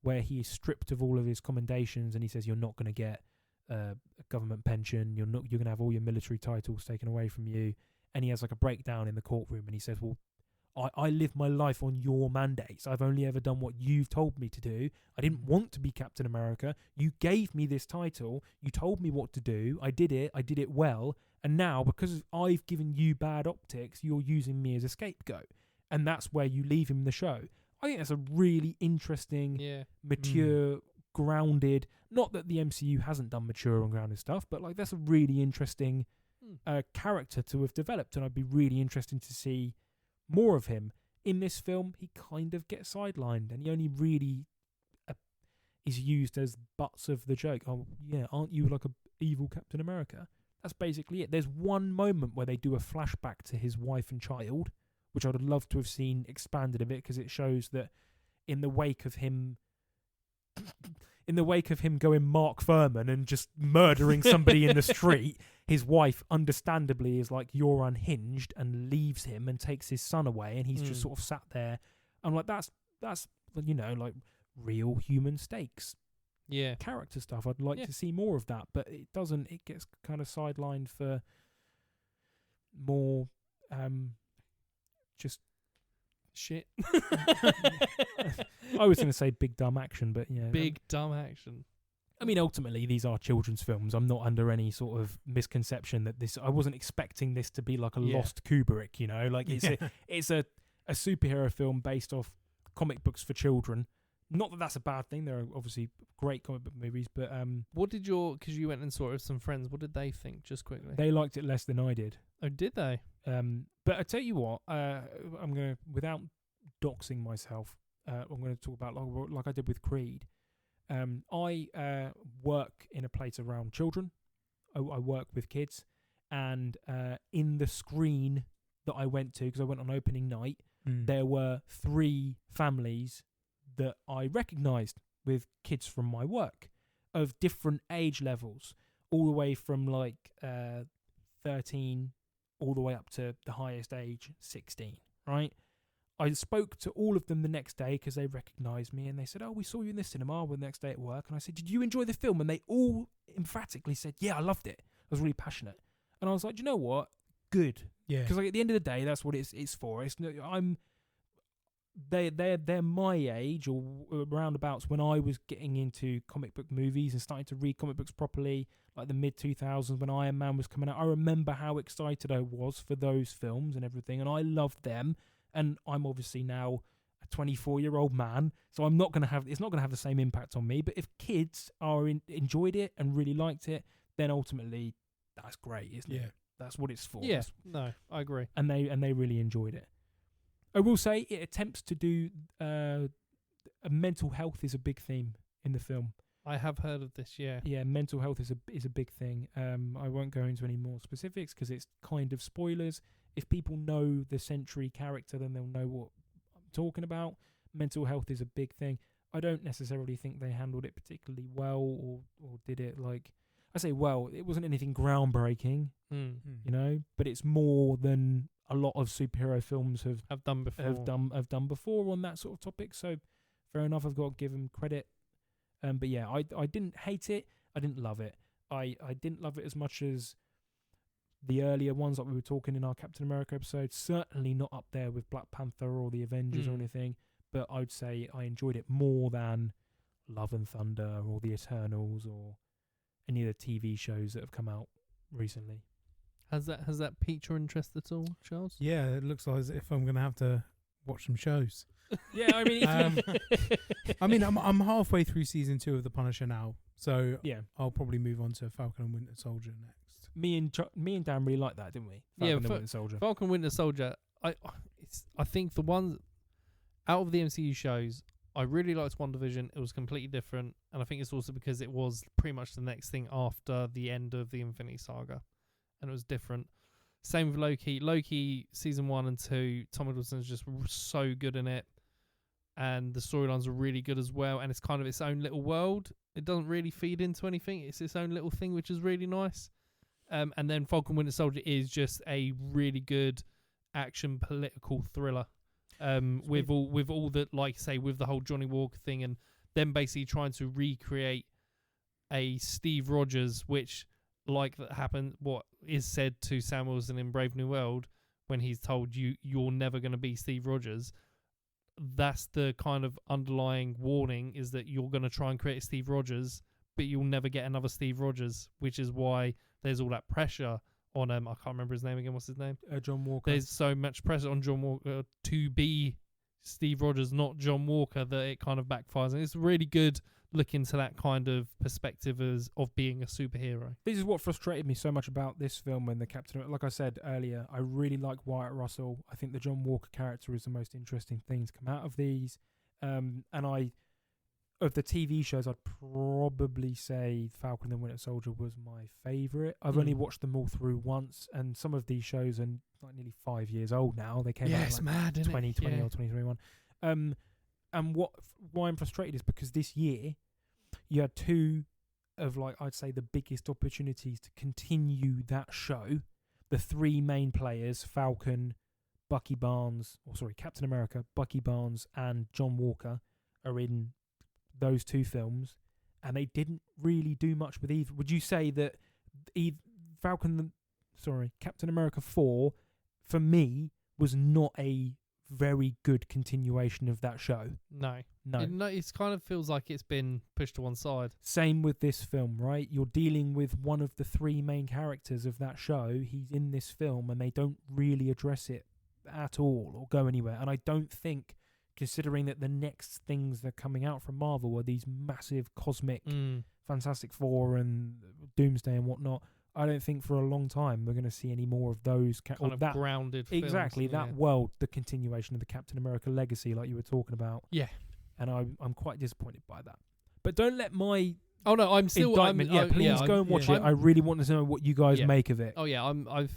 where he is stripped of all of his commendations and he says, "You're not going to get a government pension. You're going to have all your military titles taken away from you." And he has like a breakdown in the courtroom and he says, "Well, I live my life on your mandates. I've only ever done what you've told me to do. I didn't want to be Captain America. You gave me this title. You told me what to do. I did it well. And now, because I've given you bad optics, you're using me as a scapegoat." And that's where you leave him in the show. I think that's a really interesting, mature, grounded... Not that the MCU hasn't done mature and grounded stuff, but like that's a really interesting character to have developed. And I'd be really interested to see more of him. In this film, he kind of gets sidelined and he only really is used as butts of the joke. "Oh, yeah, aren't you like a evil Captain America?" That's basically it. There's one moment where they do a flashback to his wife and child, which I would love to have seen expanded a bit, because it shows that in the wake of him in the wake of him going Mark Furman and just murdering somebody in the street, his wife understandably is like, you're unhinged, and leaves him and takes his son away, and he's just sort of sat there. I'm like, that's like real human stakes. Yeah. Character stuff. I'd like to see more of that, but it doesn't. It gets kind of sidelined for more just shit. I was going to say big dumb action, but yeah. Big dumb action. I mean, ultimately, these are children's films. I'm not under any sort of misconception that this. I wasn't expecting this to be like a lost Kubrick, Like it's a superhero film based off comic books for children. Not that that's a bad thing. There are obviously great comic book movies, but what did because you went and saw it with some friends, what did they think, just quickly? They liked it less than I did. Oh, did they? But I tell you what, I'm going to, without doxing myself, I'm going to talk about like I did with Creed. I work in a place around children. I work with kids, and in the screen that I went to, because I went on opening night, there were 3 families that I recognised with kids from my work of different age levels, all the way from like 13 all the way up to the highest age, 16, right? I spoke to all of them the next day because they recognised me, and they said, oh, we saw you in the cinema the next day at work. And I said, did you enjoy the film? And they all emphatically said, yeah, I loved it. I was really passionate. And I was like, do you know what? Good. Yeah. Because like, at the end of the day, that's what it's for. They're my age, or roundabouts when I was getting into comic book movies and starting to read comic books properly, like the mid-2000s when Iron Man was coming out. I remember how excited I was for those films and everything, and I loved them. And I'm obviously now a 24-year-old man, so it's not going to have the same impact on me. But if kids enjoyed it and really liked it, then ultimately that's great, isn't it? That's what it's for. Yeah, no, I agree. And they really enjoyed it. I will say it attempts to do mental health is a big theme in the film. I have heard of this, yeah. Yeah, mental health is a big thing. I won't go into any more specifics because it's kind of spoilers. If people know the Sentry character, then they'll know what I'm talking about. Mental health is a big thing. I don't necessarily think they handled it particularly well, or did it like, I say well, it wasn't anything groundbreaking, but it's more than a lot of superhero films have done before on that sort of topic. So fair enough, I've got to give them credit. But yeah, I didn't hate it. I didn't love it. I didn't love it as much as the earlier ones, like we were talking in our Captain America episode. Certainly not up there with Black Panther or the Avengers or anything. But I'd say I enjoyed it more than Love and Thunder or the Eternals or any of the TV shows that have come out recently. Has that piqued your interest at all, Charles? Yeah, it looks like as if I'm going to have to watch some shows. Yeah, I mean, I'm halfway through season 2 of The Punisher now, so yeah, I'll probably move on to Falcon and Winter Soldier next. Me and Dan really liked that, didn't we? Falcon and Winter Soldier. Falcon and Winter Soldier. I think the ones out of the MCU shows, I really liked WandaVision. It was completely different, and I think it's also because it was pretty much the next thing after the end of the Infinity Saga, and it was different. Same with Loki. Loki season 1 and 2, Tom Hiddleston's just so good in it, and the storylines are really good as well. And it's kind of its own little world. It doesn't really feed into anything. It's its own little thing, which is really nice. And then Falcon Winter Soldier is just a really good action political thriller. With all that, like say, with the whole Johnny Walker thing, and them basically trying to recreate a Steve Rogers, which like that happened, what is said to Sam Wilson in Brave New World when he's told you're never going to be Steve Rogers. That's the kind of underlying warning, is that you're going to try and create a Steve Rogers, but you'll never get another Steve Rogers, which is why there's all that pressure on I can't remember his name again. What's his name? John Walker. There's so much pressure on John Walker to be Steve Rogers, not John Walker, that it kind of backfires. And it's really good looking to that kind of perspective of being a superhero. This is what frustrated me so much about this film when the Captain... Like I said earlier, I really like Wyatt Russell. I think the John Walker character is the most interesting thing to come out of these. Of the TV shows, I'd probably say Falcon and Winter Soldier was my favourite. I've only watched them all through once, and some of these shows are like nearly 5 years old now. They came out it's like mad, 2020 or 2021. And why I'm frustrated is because this year you had two of, like, I'd say the biggest opportunities to continue that show. The three main players, Falcon, Captain America, Bucky Barnes, and John Walker, are in those two films, and they didn't really do much with either. Would you say that Captain America 4, for me, was not a very good continuation of that show? No. It kind of feels like it's been pushed to one side. Same with this film, right? You're dealing with one of the three main characters of that show. He's in this film, and they don't really address it at all or go anywhere. And I don't think, considering that the next things that are coming out from Marvel are these massive cosmic Fantastic Four and Doomsday and whatnot, I don't think for a long time we're going to see any more of those kind of grounded films. Exactly, that world, the continuation of the Captain America legacy, like you were talking about. Yeah. And I'm quite disappointed by that. But don't let my indictment. Please go and watch it. I really want to know what you guys make of it. Oh yeah,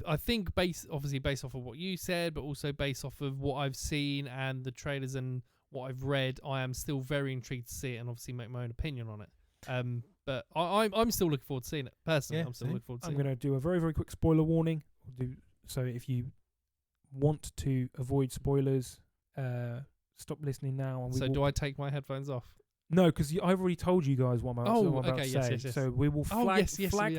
I think based off of what you said, but also based off of what I've seen and the trailers and what I've read, I am still very intrigued to see it and obviously make my own opinion on it. But I'm still looking forward to seeing it. Personally, I'm still looking forward to seeing it. I'm going to do a very, very quick spoiler warning. So if you want to avoid spoilers, stop listening now. And do I take my headphones off? No, because I've already told you guys what I'm about to say. Yes. So we will flag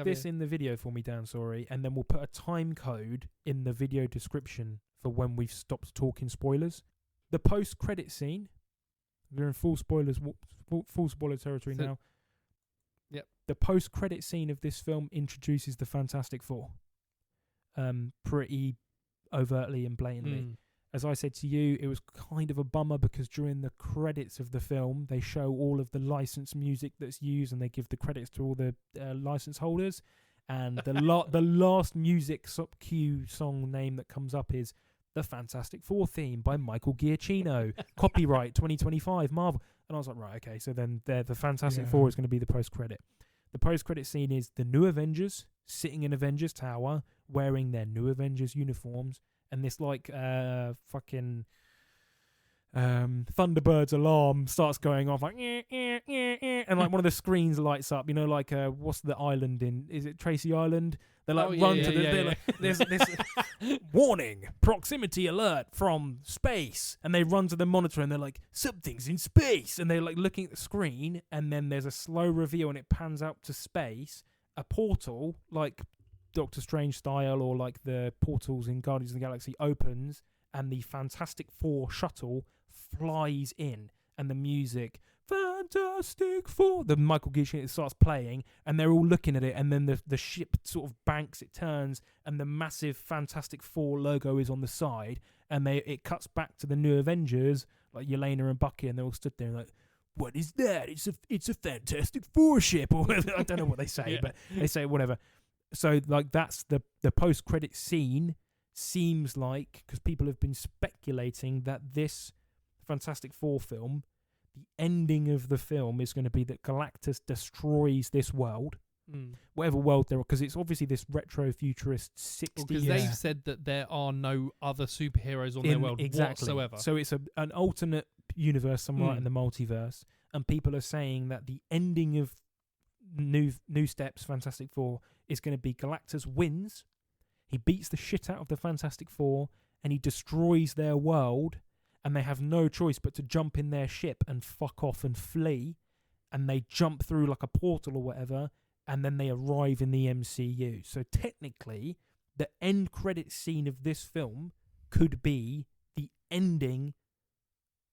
this in the video for me, Dan, and then we'll put a time code in the video description for when we've stopped talking spoilers. The post-credit scene, we're in full spoiler territory now. Yep. The post-credit scene of this film introduces the Fantastic Four pretty overtly and blatantly. As I said to you, it was kind of a bummer because during the credits of the film, they show all of the licensed music that's used and they give the credits to all the license holders. And the last music cue song name that comes up is The Fantastic Four Theme by Michael Giacchino. Copyright 2025 Marvel. And I was like, right, okay, so then the Fantastic Four is going to be the post-credit. The post-credit scene is the new Avengers sitting in Avengers Tower wearing their new Avengers uniforms. And this fucking Thunderbirds alarm starts going off like and like one of the screens lights up. You know, like what's the island in? Is it Tracy Island? They like there's this warning, proximity alert from space, and they run to the monitor and they're like, something's in space, and they're like looking at the screen, and then there's a slow reveal and it pans out to space, a portal like Doctor Strange style, or like the portals in Guardians of the Galaxy opens, and the Fantastic Four shuttle flies in, and the music, Fantastic Four, the Michael Giacchino, starts playing, and they're all looking at it, and then the ship sort of banks, it turns, and the massive Fantastic Four logo is on the side, and it cuts back to the new Avengers, like Yelena and Bucky, and they're all stood there like, what is that? It's a Fantastic Four ship, or whatever. I don't know what they say, but they say whatever. So, like, that's the post-credit scene. Seems like, because people have been speculating that this Fantastic Four film, the ending of the film is going to be that Galactus destroys this world, whatever world there are, because it's obviously this retro-futurist 60s. Because they've said that there are no other superheroes on their world whatsoever. So it's an alternate universe somewhere in the multiverse, and people are saying that the ending of New Steps Fantastic Four is going to be Galactus wins, he beats the shit out of the Fantastic Four, and he destroys their world, and they have no choice but to jump in their ship and fuck off and flee, and they jump through like a portal or whatever, and then they arrive in the MCU. So technically, the end credit scene of this film could be the ending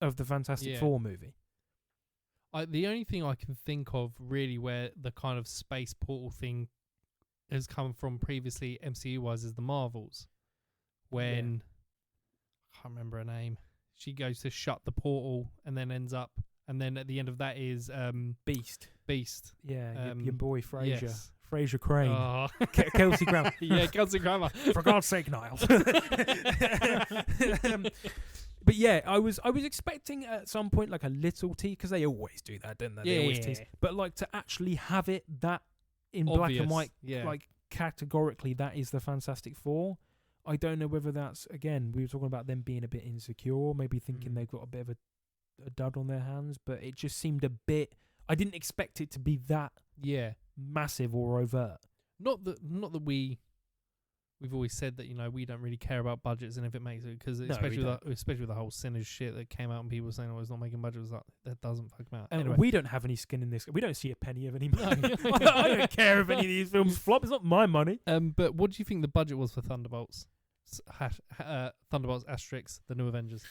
of the Fantastic Four movie. The only thing I can think of really where the kind of space portal thing has come from previously MCU-wise is the Marvels. When, I can't remember her name, she goes to shut the portal and then ends up, and then at the end of that is Beast. Yeah, your boy Fraser. Yes. Fraser Crane. Kelsey Grammer. Yeah, Kelsey Grammer. For God's sake, Niles. But yeah, I was expecting at some point like a little tease, because they always do that, don't they? They always tease. But like to actually have it that in black and white, like categorically that is the Fantastic Four. I don't know whether that's, again, we were talking about them being a bit insecure, maybe thinking they've got a bit of a dud on their hands, but it just seemed a bit, I didn't expect it to be that massive or overt. Not that we've always said that, you know, we don't really care about budgets and if it makes it, because especially with the whole Sinners shit that came out and people saying, "Oh, it's not making budgets," like that doesn't fuck out. And anyway. we don't have any skin in this. We don't see a penny of any money. I don't care if any of these films flop. It's not my money. But what do you think the budget was for Thunderbolts? Thunderbolts *, The New Avengers.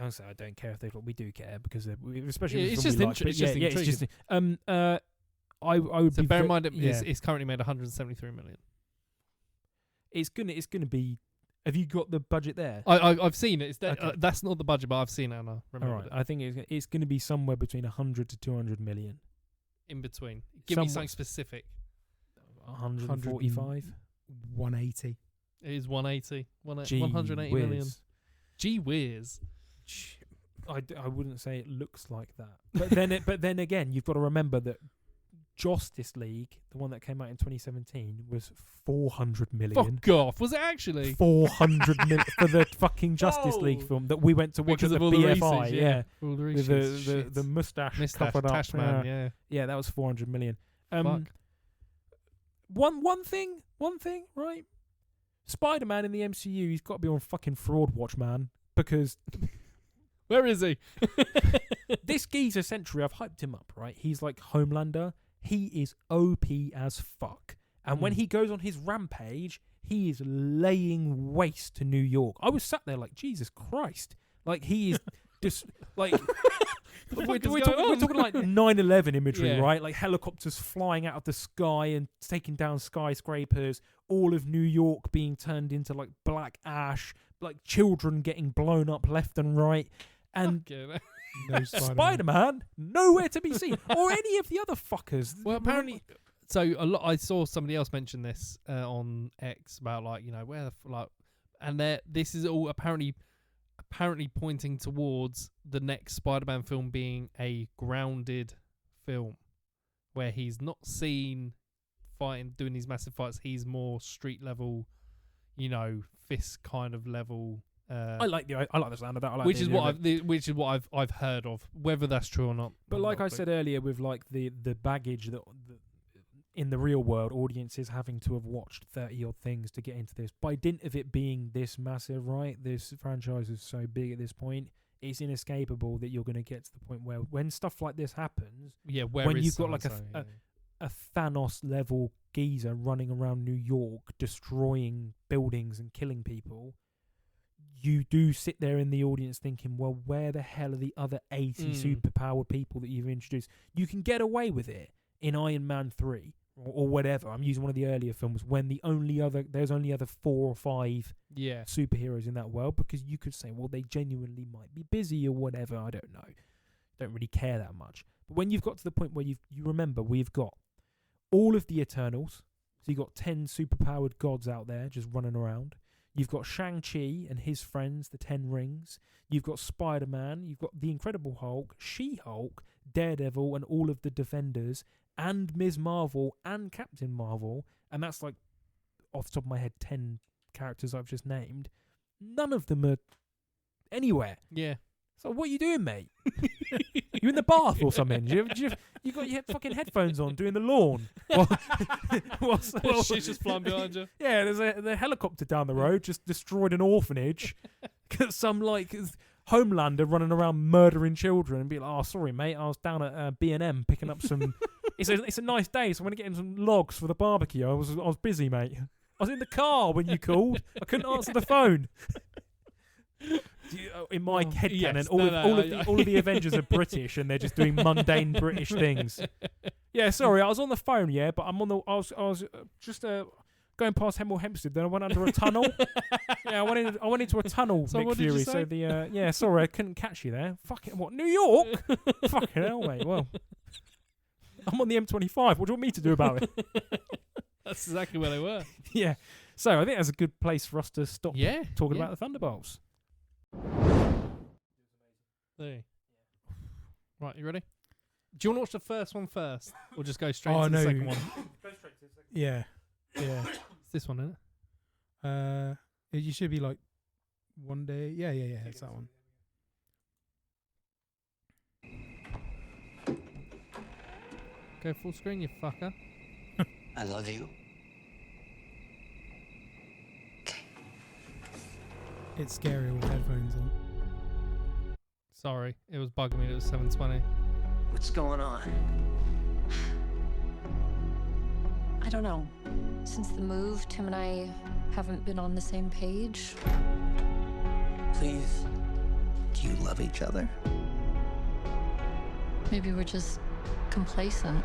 Honestly, I don't care if they flop. We do care because especially it's just intriguing. It's just I would so be bear in mind it's currently made 173 million. It's gonna be. Have you got the budget there? I've seen it. Okay. That's not the budget, but I've seen it and I remember it. I think it's going to be somewhere between 100 to 200 million. In between. Give me something specific. 145. 180. It is 180. 180 whiz. million. Gee whiz. I wouldn't say it looks like that. But then again, you've got to remember that Justice League, the one that came out in 2017, was 400 million. Fuck off. Was it actually? 400 million for the fucking Justice League film that we went to watch because at the of BFI. Reese's, yeah. All the With Reese's the mustache covered up. Tashman, yeah. Yeah, that was 400 million. Fuck. One thing, right? Spider-Man in the MCU, he's got to be on fucking fraud watch, man. Because where is he? this geezer Sentry, I've hyped him up, right? He's like Homelander. He is OP as fuck. And when he goes on his rampage, he is laying waste to New York. I was sat there like, Jesus Christ. Like, he is just, like, we're talking like 9/11 imagery, right? Like helicopters flying out of the sky and taking down skyscrapers, all of New York being turned into like black ash, like children getting blown up left and right. And no Spider-Man nowhere to be seen, or any of the other fuckers. Well, apparently, so a lot. I saw somebody else mention this on X about like, you know, where the and this is all apparently pointing towards the next Spider-Man film being a grounded film, where he's not seen fighting, doing these massive fights. He's more street level, you know, fist kind of level. I like the sound of that. Which is what I've heard of. Whether that's true or not. But like I said earlier, with like the baggage that in the real world, audiences having to have watched 30 odd things to get into this, by dint of it being this massive, right? This franchise is so big at this point, it's inescapable that you're going to get to the point where when stuff like this happens, when you've got like a Thanos level geezer running around New York destroying buildings and killing people, you do sit there in the audience thinking, well, where the hell are the other 80 superpowered people that you've introduced? You can get away with it in Iron Man 3 or whatever. I'm using one of the earlier films when there's only other 4 or 5 superheroes in that world, because you could say, well, they genuinely might be busy or whatever. I don't know. Don't really care that much. But when you've got to the point where you remember, we've got all of the Eternals. So you've got 10 superpowered gods out there just running around. You've got Shang-Chi and his friends, the 10 Rings. You've got Spider-Man. You've got the Incredible Hulk, She-Hulk, Daredevil, and all of the Defenders, and Ms. Marvel and Captain Marvel. And that's like, off the top of my head, 10 characters I've just named. None of them are anywhere. Yeah. So what are you doing, mate? You in the bath or something? You got your fucking headphones on doing the lawn. She's just flying behind you. Yeah, there's a helicopter down the road just destroyed an orphanage. Some like Homelander running around murdering children and be like, oh, sorry, mate, I was down at B&M picking up some... It's a nice day, so I'm going to get him some logs for the barbecue. I was busy, mate. I was in the car when you called. I couldn't answer the phone. In my head canon, all of the Avengers are British and they're just doing mundane British things. Yeah, sorry, I was on the phone, but I was just going past Hemel Hempstead, then I went under a tunnel. I went into a tunnel, so Nick Fury. So sorry, I couldn't catch you there. Fucking what? New York? Fucking hell, mate. Well, I'm on the M25. What do you want me to do about it? That's exactly where they were. Yeah. So I think that's a good place for us to stop talking about the Thunderbolts. There. Right, you ready? Do you want to watch the first one first, or just go straight to the second one? Go straight to the second. Yeah. It's this one, isn't it? You should be like one day. Yeah. It's that one. Go full screen, you fucker. I love you. It's scary with headphones on. Sorry, it was bugging me. It was 7:20. What's going on? I don't know. Since the move, Tim and I haven't been on the same page. Please. Do you love each other? Maybe we're just complacent.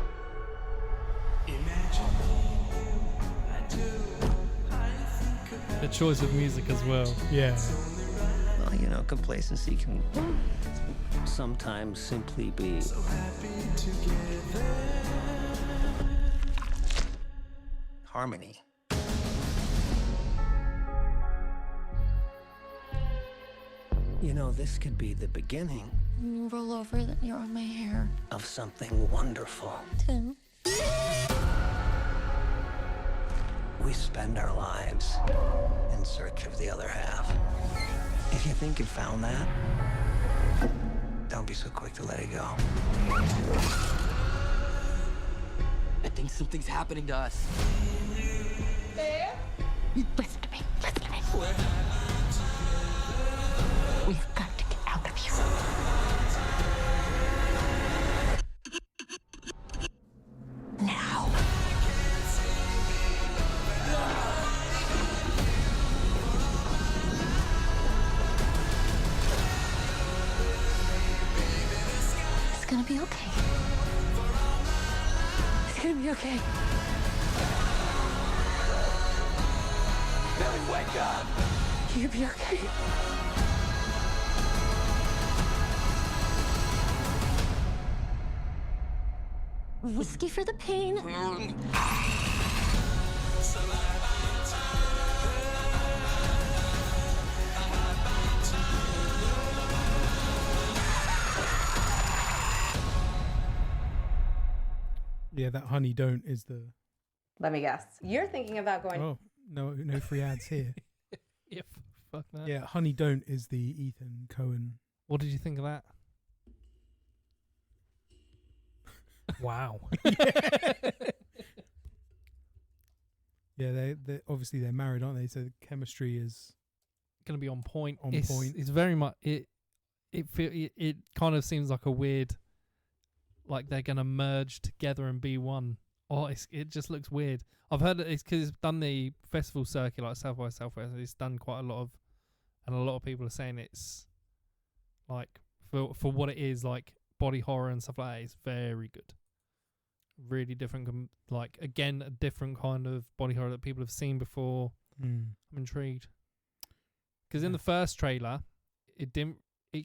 The choice of music as well. Yeah. Well, you know, complacency can sometimes simply be harmony. You know, this could be the beginning When you roll over, then you're on my hair. of something wonderful. Tim. We spend our lives in search of the other half. If you think you found that, don't be so quick to let it go. I think something's happening to us. Listen to me. Listen to me. We've got to get out of here. Now. It's gonna be okay. It's gonna be okay. Billy, wake up! You'll be okay. Whiskey for the pain. Yeah, that honey don't is the... Let me guess. You're thinking about going. Oh, no free ads here. Yep. Fuck that. Yeah, honey don't is the Ethan Cohen. What did you think of that? Wow. Yeah, they obviously they're married, aren't they? So the chemistry is Going to be on point. On it's, point. It's very much it kind of seems like a weird, like they're going to merge together and be one. Oh, it just looks weird. I've heard that it's because it's done the festival circuit, like South by Southwest. It's done quite a lot of, and a lot of people are saying it's like for what it is, like body horror and stuff like that. It's very good. Really different, like again a different kind of body horror that people have seen before. I'm intrigued because in the first trailer, it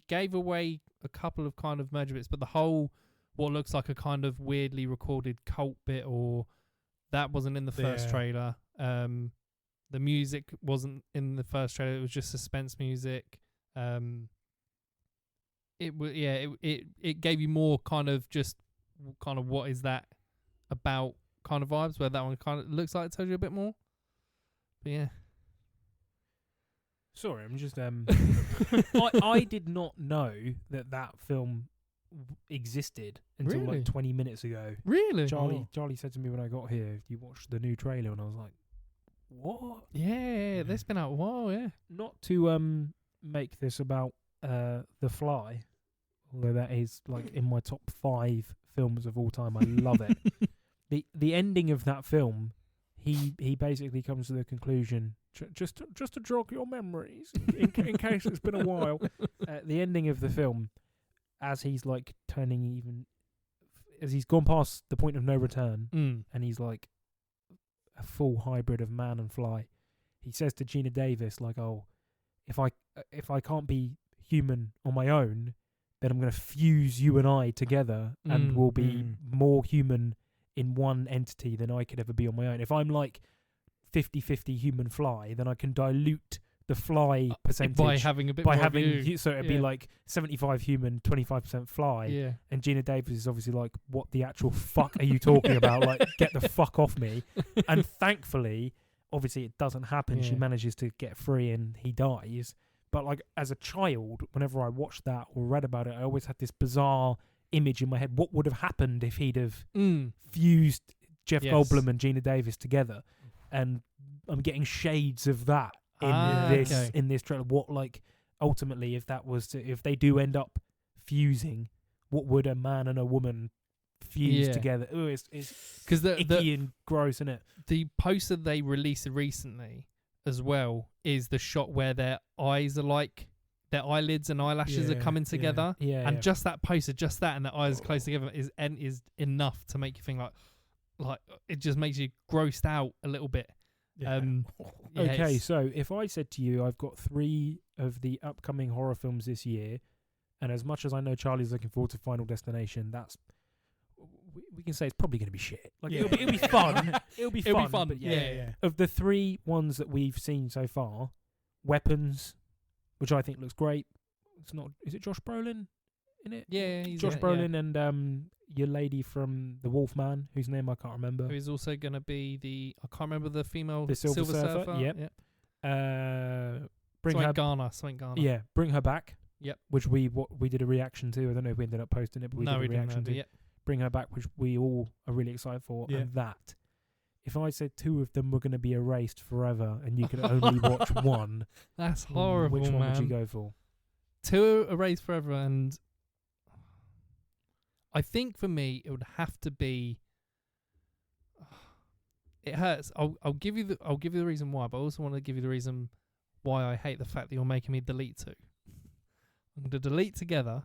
gave away a couple of kind of merger bits, but the whole what looks like a kind of weirdly recorded cult bit or that wasn't in the first trailer. The music wasn't in the first trailer. It was just suspense music. It gave you more kind of just kind of what is that about kind of vibes, where that one kind of looks like it tells you a bit more. But yeah. Sorry, I'm just I did not know that film existed until Really? like 20 minutes ago. Really? Charlie said to me when I got here, "You watched the new trailer," and I was like, "What?" Yeah, that's been out a while. Yeah. Not to make this about The Fly, although that is like in my top 5 films of all time. I love it. The ending of that film, he basically comes to the conclusion, just to jog your memories in case it's been a while. The ending of the film, as he's like as he's gone past the point of no return, and he's like a full hybrid of man and fly. He says to Gina Davis, like, "Oh, if I can't be human on my own, then I'm going to fuse you and I together, and we'll be more human in one entity than I could ever be on my own. If I'm like 50-50 human fly, then I can dilute the fly percentage by having a bit more of you. So it'd be like 75 human, 25% fly." Yeah. And Gina Davis is obviously like, "What the actual fuck are you talking about? Like, get the fuck off me." And thankfully, obviously it doesn't happen. She Yeah. manages to get free and he dies. But like as a child, whenever I watched that or read about it, I always had this bizarre image in my head. What would have happened if he'd have fused Jeff Goldblum and Gina Davis together? And I'm getting shades of that in this trailer. What, like, ultimately, if they do end up fusing, what would a man and a woman fuse together? Oh, it's because icky and gross, isn't it? The poster they released recently as well is the shot where their eyes are like their eyelids and eyelashes are coming together. And just that poster, just that, and their eyes close together is enough to make you think like it just makes you grossed out a little bit. Okay, so if I said to you, I've got 3 of the upcoming horror films this year, and as much as I know Charlie's looking forward to Final Destination, we can say it's probably going to be shit. Like it'll be fun. It'll be fun. But yeah. Of the 3 ones that we've seen so far, Weapons, which I think looks great. It's not. Is it Josh Brolin in it? Yeah, he's Josh Brolin and your lady from The Wolfman, whose name I can't remember. Who's also going to be I can't remember the female. The Silver Surfer. Yep. Bring her Garner. Yeah, Bring Her Back. Yep. Which we did a reaction to. I don't know if we ended up posting it, but we did a reaction to. Yep. Bring Her Back, which we all are really excited for. And that, if I said 2 of them were going to be erased forever and you could only watch one, that's horrible. Which one would you go for? 2 erased forever, and I think for me it would have to be. It hurts. I'll give you the reason why, but I also want to give you the reason why I hate the fact that you're making me delete 2. I'm going to delete Together,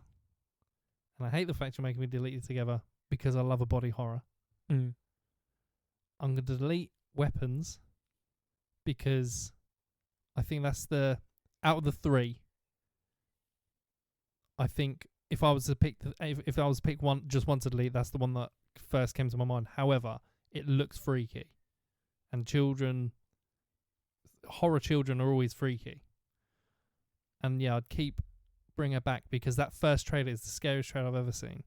and I hate the fact you're making me delete it Together because I love a body horror. I'm going to delete Weapons because I think that's out of the 3. I think if I was to pick one to delete, that's the one that first came to my mind. However, it looks freaky, and horror children are always freaky. And yeah, I'd keep Bring Her Back because that first trailer is the scariest trailer I've ever seen.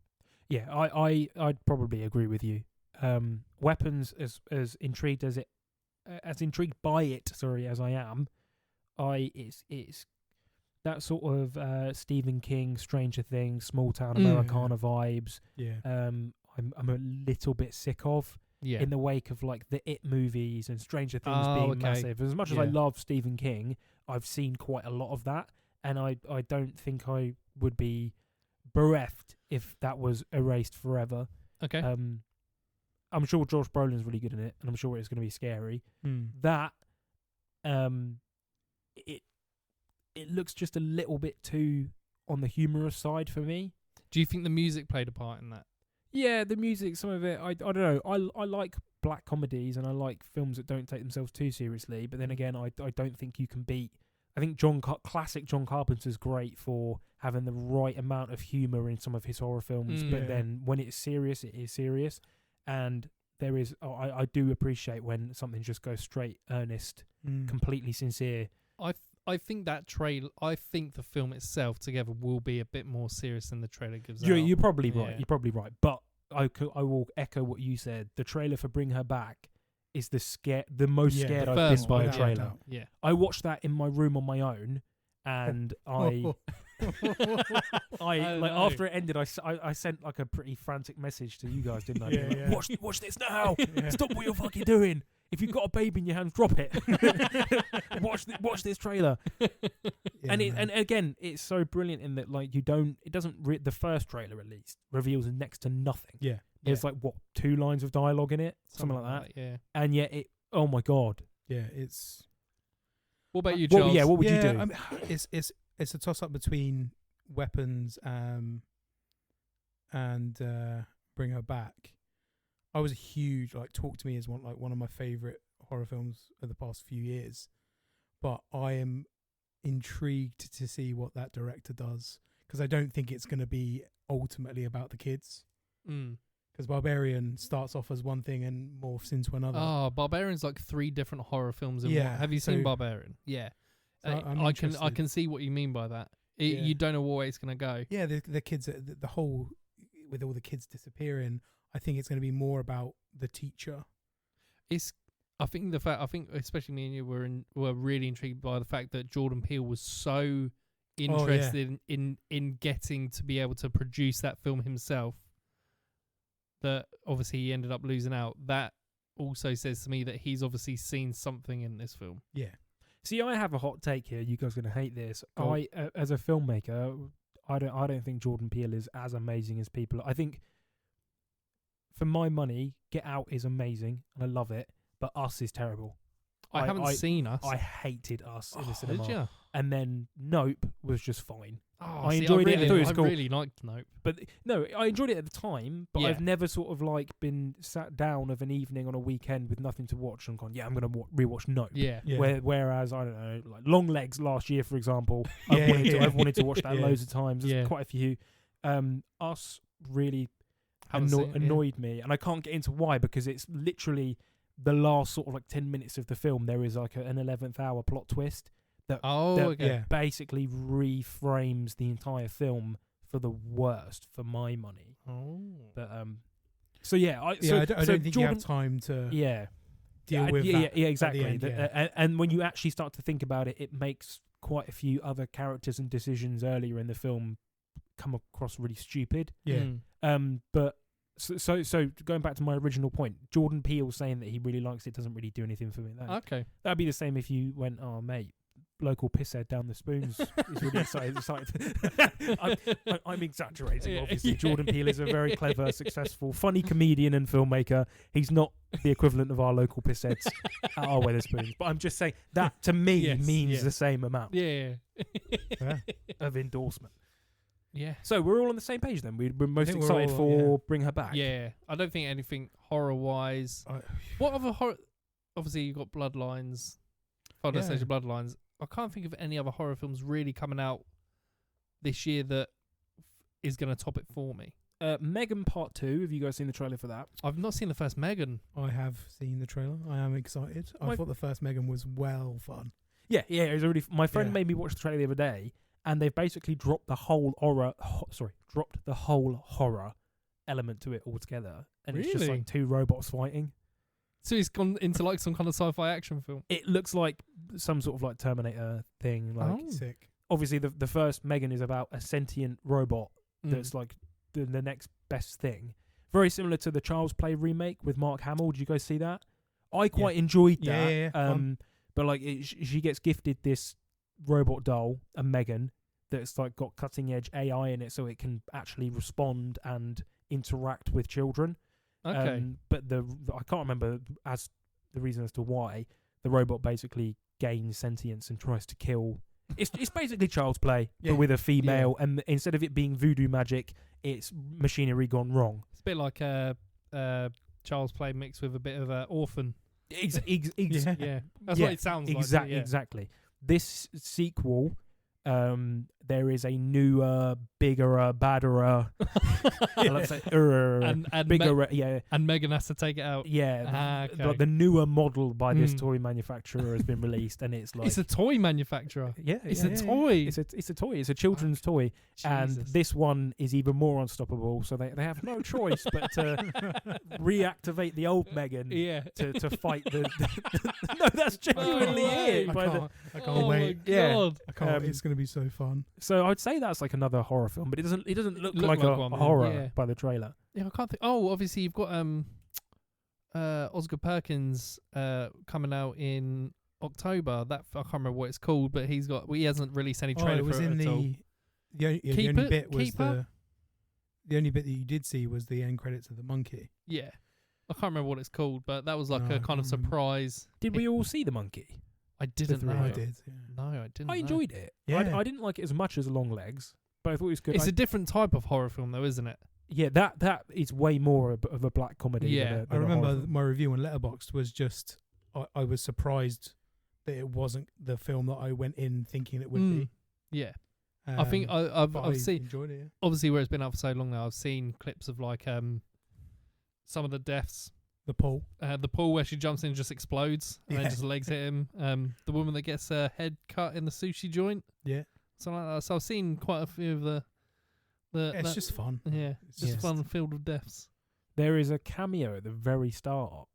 Yeah, I'd probably agree with you. Weapons, as intrigued as intrigued by it, as I am, it's that sort of Stephen King, Stranger Things, small town Americana vibes. Yeah. I'm a little bit sick of. Yeah. In the wake of like the It movies and Stranger Things being massive. As much as I love Stephen King, I've seen quite a lot of that, and I don't think I would be bereft if that was erased forever. Okay. I'm sure Josh Brolin's really good in it, and I'm sure it's going to be scary. That, it looks just a little bit too on the humorous side for me. Do you think the music played a part in that? Yeah, the music, some of it, I don't know. I like black comedies, and I like films that don't take themselves too seriously. But then again, I don't think you can beat. I think classic John Carpenter's great for having the right amount of humour in some of his horror films. But then when it's serious, it is serious. And there is, I do appreciate when something just goes straight earnest, completely sincere. I think the film itself together will be a bit more serious than the trailer gives out. You're probably right. You're probably right. But I will echo what you said. The trailer for Bring Her Back is the most scared I've been by a trailer. Yeah. I watched that in my room on my own, and after it ended, I sent like a pretty frantic message to you guys, didn't I? Watch this now! Stop what you're fucking doing! If you've got a baby in your hands, drop it. watch this trailer. And again, it's so brilliant in that like the first trailer at least reveals next to nothing. Yeah. There's like 2 lines of dialogue in it, something like that. Yeah. And yet oh my god. Yeah, it's. What about you, Charles? What would you do? I mean, it's a toss up between Weapons and Bring Her Back. I was a huge Talk to Me is one of my favourite horror films of the past few years, but I am intrigued to see what that director does, because I don't think it's going to be ultimately about the kids. Because Barbarian starts off as one thing and morphs into another. Oh, Barbarian's like 3 different horror films in one. Have you seen Barbarian? Yeah. I can see what you mean by that. You don't know what way it's going to go. Yeah, the kids, the whole, with all the kids disappearing, I think it's going to be more about the teacher. I think especially me and you were really intrigued by the fact that Jordan Peele was so interested in getting to be able to produce that film himself, that obviously he ended up losing out. That also says to me that he's obviously seen something in this film. Yeah. See, I have a hot take here. You guys are going to hate this. Oh. I, as a filmmaker, I don't think Jordan Peele is as amazing as people. I think, for my money, Get Out is amazing and I love it, but Us is terrible. I haven't seen Us. I hated Us in the cinema. Did you? And then Nope was just fine. Oh, I enjoyed it. I thought it was cool. I really liked Nope. But no, I enjoyed it at the time, but Yeah. I've never sort of like been sat down of an evening on a weekend with nothing to watch and gone, yeah, I'm going to rewatch Nope. Yeah. Yeah. Whereas, I don't know, like Long Legs last year, for example, Yeah, I've wanted to watch that Yeah. loads of times. There's Yeah. quite a few. Us really Haven't seen it, yeah. annoyed me, and I can't get into why, because it's literally the last sort of like 10 minutes of the film. There is like an 11th hour plot twist that Okay. Yeah. basically reframes the entire film for the worst, for my money. Oh. But so yeah, I don't think you Jordan, have time to yeah, deal with yeah, that. yeah, at exactly. the end, yeah. And when you actually start to think about it, it makes quite a few other characters and decisions earlier in the film come across really stupid. Yeah. But so going back to my original point, Jordan Peele saying that he really likes it doesn't really do anything for me. Okay. That'd be the same if you went, oh mate, local pisshead down the spoons is really excited. I'm exaggerating, obviously. Yeah. Jordan Peele is a very clever, successful, funny comedian and filmmaker. He's not the equivalent of our local pissheads at our Wetherspoons. But I'm just saying that to me Yes, means yeah. the same amount Yeah. of endorsement. Yeah. So we're all on the same page then. We're most think we're excited all, for yeah. Bring Her Back. Yeah. I don't think anything horror-wise. What other horror... Obviously, you've got Bloodlines, Final Yeah. Destination Bloodlines. I can't think of any other horror films really coming out this year that is going to top it for me. Megan Part 2. Have you guys seen the trailer for that? I've not seen the first Megan. I have seen the trailer. I am excited. I thought the first Megan was well fun. Yeah, it was already. My friend Yeah. made me watch the trailer the other day, and they've basically dropped the whole horror. Dropped the whole horror element to it altogether, and it's just Really? like two robots fighting. So he's gone into like some kind of sci-fi action film. It looks like some sort of like Terminator thing. Like Oh. Sick. obviously the first Megan is about a sentient robot Mm. that's like the next best thing. Very similar to the Child's Play remake with Mark Hamill. Did you guys see that? I quite enjoyed Yeah, that. yeah, fun. But like she gets gifted this robot doll, a Megan, that's like got cutting edge AI in it, so it can actually respond and interact with children. Okay. But I can't remember as the reason as to why the robot basically gains sentience and tries to kill. It's basically Child's Play, Yeah. but with a female, and instead of it being voodoo magic, it's machinery gone wrong. It's a bit like Child's Play mixed with a bit of Orphan. Yeah. Yeah. That's Yeah, what it sounds exactly, like. Yeah. exactly. This sequel, there is a newer, bigger, badder, let's say, And bigger, yeah, and Megan has to take it out. yeah. Okay. Like the newer model by this Mm. toy manufacturer has been released, and it's like It's a toy manufacturer. yeah, It's yeah, a yeah, toy. yeah. It's a toy. It's a children's toy, and Jesus. this one is even more unstoppable. So they have no choice but to reactivate the old Megan Yeah. to fight the. No, that's genuinely No way. it. I by the- can't, I can't Oh wait. my Yeah. god. I can't. It's going to be so fun. So I'd say that's like another horror film, but it doesn't look Look like like a one, horror yeah. by the trailer. Yeah, I can't think. Oh, obviously you've got Oscar Perkins coming out in October. That I can't remember what it's called, but he hasn't released any trailer it was for it in at all. the only bit was Keeper? the only bit that you did see was the end credits of the monkey. Yeah, I can't remember what it's called, but that was like No, a I kind of can't remember. surprise. Did we all see the monkey? I didn't The three know. I did. Yeah. No, I didn't. I know. enjoyed it. Yeah. I didn't like it as much as Long Legs, but I thought it was good. It's a different type of horror film, though, isn't it? Yeah, that is way more of a black comedy. Yeah. than a, I than a remember horror film. my review on Letterboxd was just I was surprised that it wasn't the film that I went in thinking it would be. Yeah, I think I've I seen. enjoyed it. Yeah. Obviously, where it's been out for so long now, I've seen clips of like some of the deaths. The pool. The pool where she jumps in and just explodes, and Yeah. then just legs hit him. The woman that gets her head cut in the sushi joint, Yeah. something like that. So I've seen quite a few of the. It's just fun. Yeah, It's just just- fun filled with deaths. There is a cameo at the very start.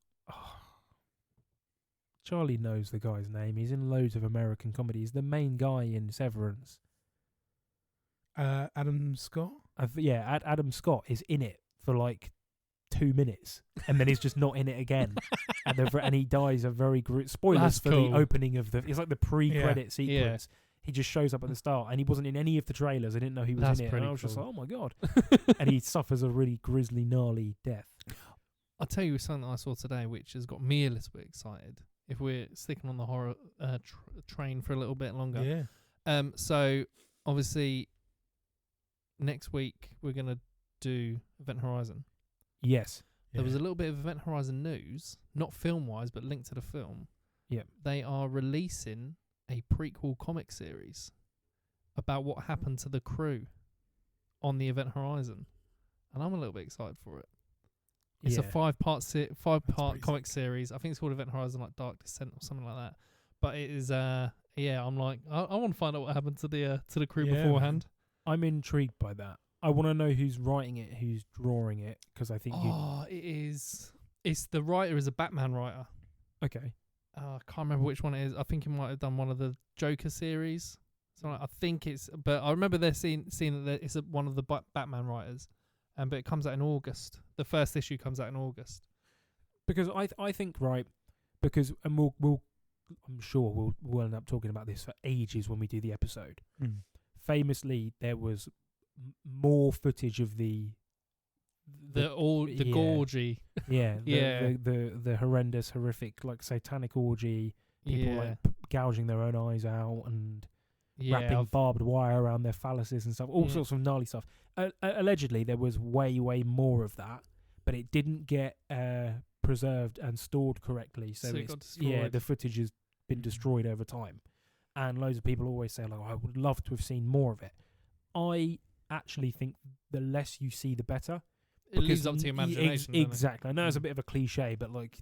Charlie knows the guy's name. He's in loads of American comedies. The main guy in Severance. Adam Scott. Adam Scott is in it for like 2 minutes, and then he's just not in it again, and he dies a very spoilers That's for cool. the opening of it's like the pre-credit sequence. Yeah. He just shows up at the start, and he wasn't in any of the trailers. I didn't know he was That's in it, and pretty I was just cool. like, oh my god! And he suffers a really grisly, gnarly death. I'll tell you something that I saw today, which has got me a little bit excited. If we're sticking on the horror train for a little bit longer, Yeah. So obviously next week we're gonna do Event Horizon. Yes. There was a little bit of Event Horizon news, not film-wise, but linked to the film. Yep. They are releasing a prequel comic series about what happened to the crew on the Event Horizon, and I'm a little bit excited for it. It's a 5-part comic series. I think it's called Event Horizon, like Dark Descent or something like that. But it is, I'm like, I want to find out what happened to the crew beforehand. I'm intrigued by that. I want to know who's writing it, who's drawing it, because I think it is. It's the writer is a Batman writer. Okay. I can't remember which one it is. I think he might have done one of the Joker series. So I think it's, but I remember they're seeing that it's one of the Batman writers, but it comes out in August. The first issue comes out in August. Because I think because and I'm sure we'll end up talking about this for ages when we do the episode. Famously, there was more footage of the gorgy. Yeah, the horrendous, horrific, like satanic orgy. People like gouging their own eyes out and wrapping barbed wire around their phalluses and stuff. All sorts of gnarly stuff. Allegedly, there was way more of that, but it didn't get preserved and stored correctly. So it got destroyed. the footage has been destroyed over time. And loads of people always say, like, I would love to have seen more of it. I actually think the less you see, the better. It leaves up to your imagination. Exactly. I know it's a bit of a cliche, but like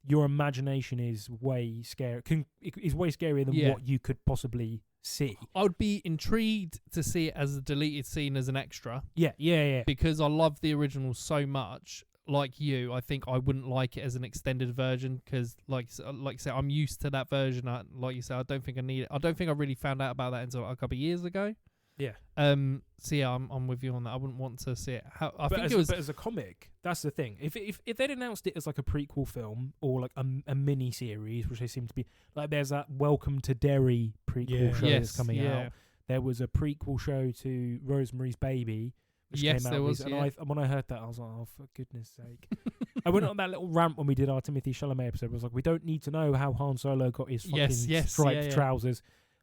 your imagination is way scary. Is way scarier than what you could possibly see. I would be intrigued to see it as a deleted scene as an extra. Yeah. Because I love the original so much. Like you, I think I wouldn't like it as an extended version because, like I said, I'm used to that version. Like you said, I don't think I need it. I don't think I really found out about that until a couple of years ago. Yeah. So yeah, I'm with you on that. I wouldn't want to see it. But as a comic, that's the thing. If they'd announced it as like a prequel film or like a mini series, which they seem to be, like there's that Welcome to Derry prequel show that's coming out. There was a prequel show to Rosemary's Baby. Yes, came out there was. And when I heard that, I was like, oh, for goodness sake. I went on that little rant when we did our Timothy Chalamet episode. I was like, we don't need to know how Han Solo got his fucking striped trousers.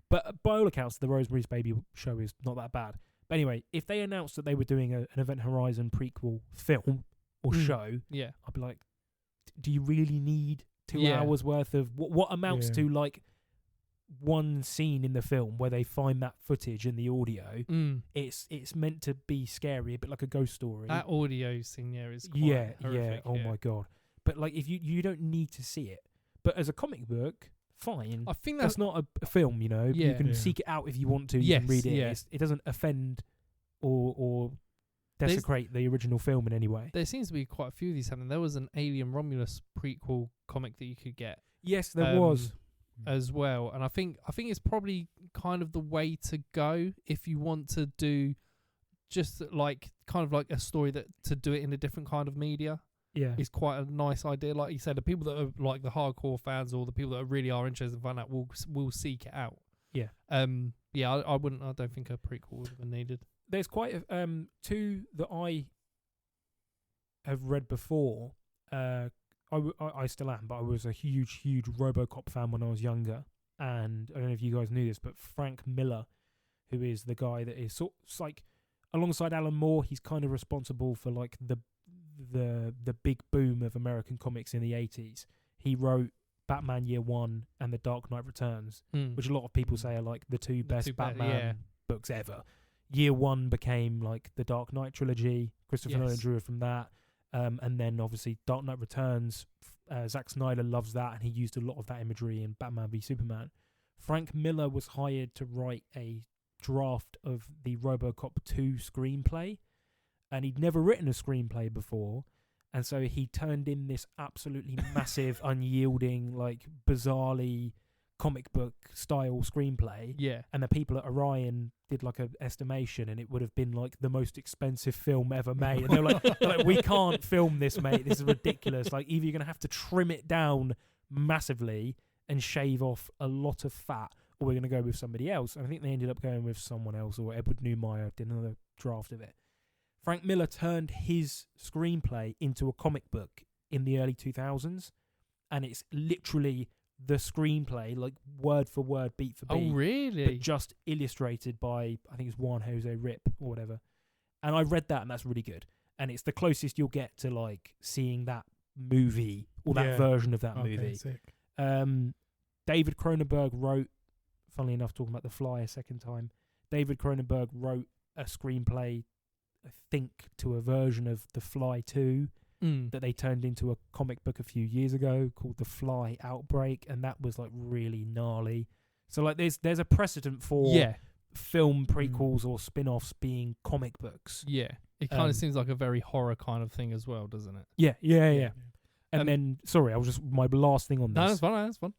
But by all accounts, the Rosemary's Baby show is not that bad. But anyway, if they announced that they were doing an Event Horizon prequel film or show, I'd be like, do you really need 2 hours worth of what amounts to like one scene in the film where they find that footage and the audio? It's meant to be scary, a bit like a ghost story. That audio scene is quite horrific, my god. But like, if you don't need to see it, but as a comic book, fine. I think that's not a film, you know. You can seek it out if you want to. You can read it. It doesn't offend or desecrate the original film in any way. There seems to be quite a few of these happening. There was an Alien Romulus prequel comic that you could get. Yes, there was as well, and I think it's probably kind of the way to go if you want to do just like kind of like a story that to do it in a different kind of media. Yeah, is quite a nice idea. Like you said, the people that are like the hardcore fans or the people that really are interested in finding out will seek it out. Yeah. I wouldn't. I don't think a prequel would have been needed. There's quite two that I have read before. I still am, but I was a huge RoboCop fan when I was younger, and I don't know if you guys knew this, but Frank Miller, who is the guy that is like alongside Alan Moore, he's kind of responsible for like the big boom of American comics in the 80s. He wrote Batman Year One and The Dark Knight Returns, which a lot of people say are like the two best Batman books ever. Year One became like the Dark Knight trilogy. Christopher Nolan drew it from that. And then obviously Dark Knight Returns, Zack Snyder loves that, and he used a lot of that imagery in Batman v Superman. Frank Miller was hired to write a draft of the RoboCop 2 screenplay, and he'd never written a screenplay before, and so he turned in this absolutely massive, unyielding, like bizarrely comic book style screenplay, Yeah. and the people at Orion did like an estimation, and it would have been like the most expensive film ever made. And they're like, we can't film this, mate. This is ridiculous. Like, either you're gonna have to trim it down massively and shave off a lot of fat, or we're gonna go with somebody else. And I think they ended up going with someone else, or Edward Newmeyer did another draft of it. Frank Miller turned his screenplay into a comic book in the early 2000s, and it's literally the screenplay, like word for word, beat for beat. Oh, really? But just illustrated by, I think it's Juan Jose Rip or whatever. And I read that, and that's really good. And it's the closest you'll get to like seeing that movie or that version of that movie. Sick. David Cronenberg wrote, funnily enough, talking about The Fly a second time, David Cronenberg wrote a screenplay, I think, to a version of The Fly 2 that they turned into a comic book a few years ago called The Fly Outbreak, and that was like really gnarly. So like there's a precedent for film prequels or spin-offs being comic books. Yeah. It kind of seems like a very horror kind of thing as well, doesn't it? Yeah. And then, sorry, I was just, my last thing on this. No, that's fine.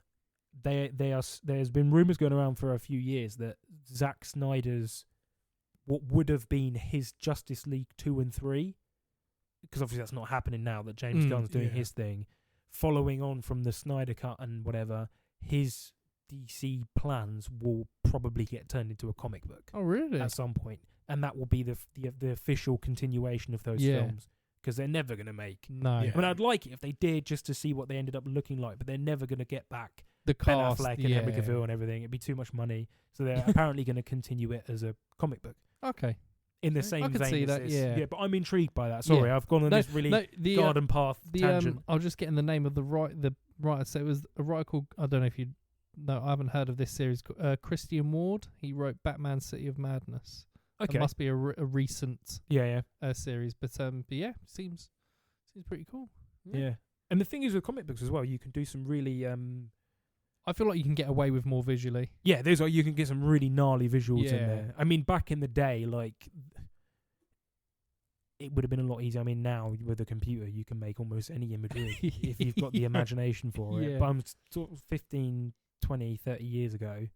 There's been rumours going around for a few years that Zack Snyder's, what would have been his Justice League 2 and 3, because obviously that's not happening now that James Gunn's doing his thing, following on from the Snyder Cut and whatever, his DC plans will probably get turned into a comic book. Oh, really? At some point. And that will be the official continuation of those films. Because they're never going to make... No. I mean, I'd like it if they did, just to see what they ended up looking like, but they're never going to get back the Ben cast, Affleck and Henry Cavill and everything. It'd be too much money. So they're apparently going to continue it as a comic book. Okay. In the same I could vein see as that, this. yeah. But I'm intrigued by that. Sorry, I've gone on this really garden path tangent. I was just getting the name of the writer. So it was a writer called, I don't know if you know, I haven't heard of this series. Christian Ward. He wrote Batman City of Madness. Okay. It must be a recent series. But yeah, seems pretty cool. Yeah. And the thing is with comic books as well, you can do some really... I feel like you can get away with more visually. Yeah, you can get some really gnarly visuals in there. I mean, back in the day, like, it would have been a lot easier. I mean, now with a computer, you can make almost any imagery if you've got the imagination for it. But I'm sort of 15, 20, 30 years ago,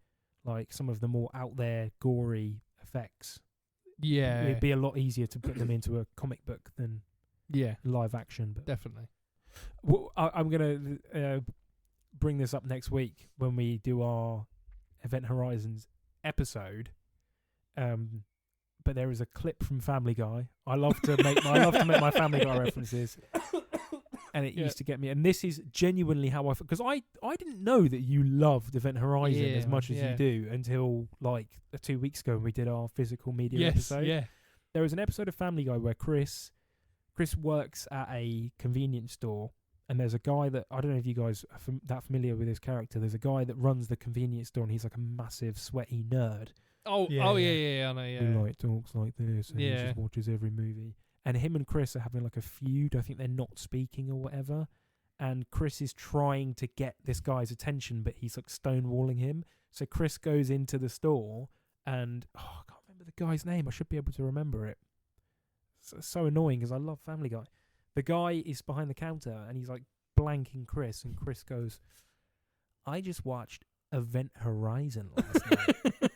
like, some of the more out there, gory effects. Yeah. It'd be a lot easier to put them into a comic book than live action. But definitely. Well, I'm going to... bring this up next week when we do our Event Horizons episode. But there is a clip from Family Guy. I love to make my Family Guy references, and it used to get me. And this is genuinely how I feel, because I didn't know that you loved Event Horizon as much as you do until like 2 weeks ago when we did our physical media episode. Yeah, there was an episode of Family Guy where Chris works at a convenience store. And there's a guy that, I don't know if you guys are that familiar with his character. There's a guy that runs the convenience store, and he's like a massive, sweaty nerd. I know, yeah. Who like talks like this, and he just watches every movie. And him and Chris are having like a feud. I think they're not speaking or whatever. And Chris is trying to get this guy's attention, but he's like stonewalling him. So Chris goes into the store, and I can't remember the guy's name. I should be able to remember it. It's so annoying because I love Family Guy. The guy is behind the counter and he's like blanking Chris, and Chris goes, I just watched Event Horizon last night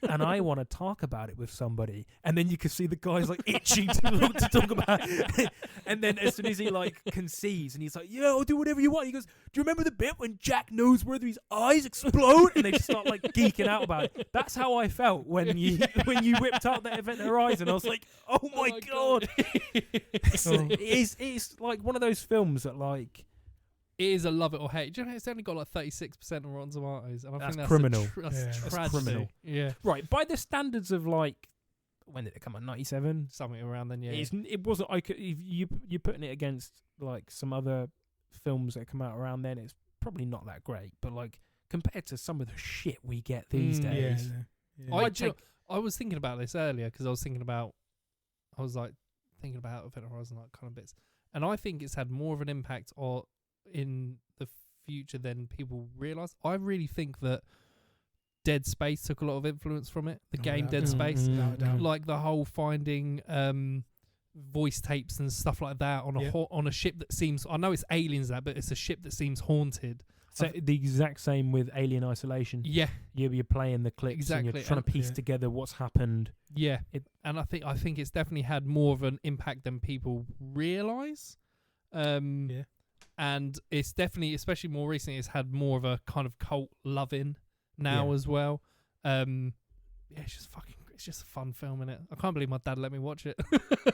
and I want to talk about it with somebody. And then you can see the guy's like itching to talk about it. And then as soon as he like concedes and he's like, yeah, I'll do whatever you want, he goes, do you remember the bit when Jack knows whether his eyes explode? And they just start like geeking out about it. That's how I felt when you whipped out that Event Horizon. I was like, oh my God. It's like one of those films that like, it is a love it or hate. Do you know it's only got like 36% on Rotten Tomatoes, and I think that's criminal. That's That's criminal. Yeah, right. By the standards of like, when did it come out? 97, something around then. Yeah, it wasn't. If you're putting it against like some other films that come out around then, it's probably not that great. But like compared to some of the shit we get these days, I was thinking about this earlier because I was thinking about Event Horizon, like kind of bits, and I think it's had more of an impact in the future than people realise. I really think that Dead Space took a lot of influence from it. The game Dead Space, like the whole finding voice tapes and stuff like that on a ship that seems. I know it's aliens but it's a ship that seems haunted. So the exact same with Alien Isolation. Yeah, You're playing the clips and you're trying to piece together what's happened. Yeah, and I think it's definitely had more of an impact than people realise. And it's definitely, especially more recently, it's had more of a kind of cult loving now as well. It's just a fun film, innit? I can't believe my dad let me watch it.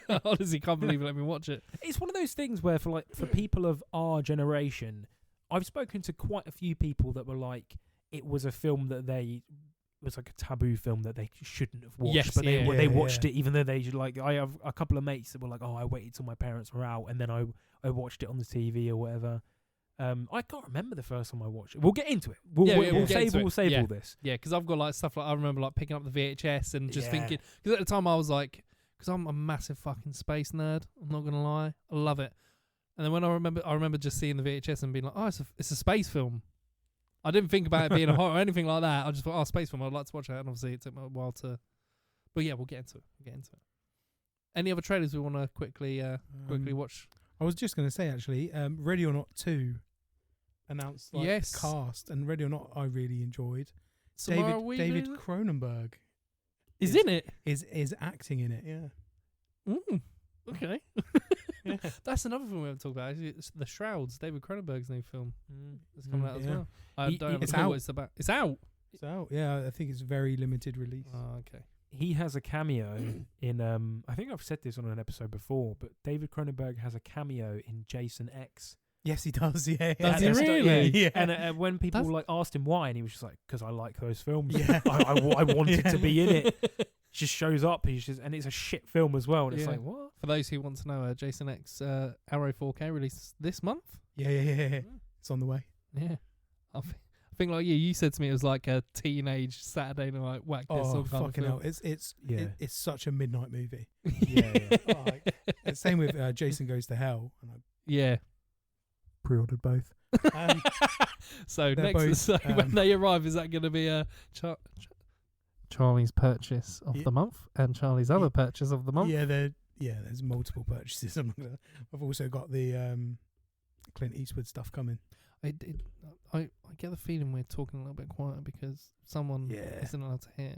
I honestly can't believe he let me watch it. It's one of those things where for people of our generation, I've spoken to quite a few people that were like, it was a film that it was like a taboo film that they shouldn't have watched, but they watched it even though they like. I have a couple of mates that were like, "Oh, I waited till my parents were out and then I watched it on the TV or whatever." I can't remember the first time I watched it. We'll get into it. We'll save all this. Yeah, because I've got like stuff like I remember like picking up the VHS and just thinking, because at the time I was like, because I'm a massive fucking space nerd. I'm not gonna lie, I love it. And then when I remember just seeing the VHS and being like, oh, it's a space film. I didn't think about it being a horror or anything like that. I just thought, oh, space film, I'd like to watch it. And obviously it took me a while to... But yeah, we'll get into it. Any other trailers we want to quickly watch? I was just going to say, actually, Ready or Not 2 announced cast. And Ready or Not I really enjoyed. David Cronenberg is in it? Is acting in it, yeah. Okay. That's another film we haven't talked about. Actually, it's The Shrouds, David Cronenberg's new film. It's coming out as well. I don't have a clue what it's about. It's out. It's out. Yeah, I think it's very limited release. Oh, okay. He has a cameo in. I think I've said this on an episode before, but David Cronenberg has a cameo in Jason X. Yes, he does. Yeah. Does he really? Yeah. And when people asked him why, and he was just like, "Because I like those films. Yeah. I wanted to be in it." Just shows up, and it's a shit film as well. And it's like, what? For those who want to know, Jason X Arrow 4K released this month. Yeah. It's on the way. Yeah, I think like you said to me, it was like a teenage Saturday night whack this. Oh fucking hell! It's such a midnight movie. Yeah. Same with Jason Goes to Hell. And I pre-ordered both. So next, when they arrive, is that going to be a Charlie's purchase of the month and Charlie's other purchase of the month? Yeah, there's multiple purchases. I've also got the Clint Eastwood stuff coming. I get the feeling we're talking a little bit quieter because someone isn't allowed to hear.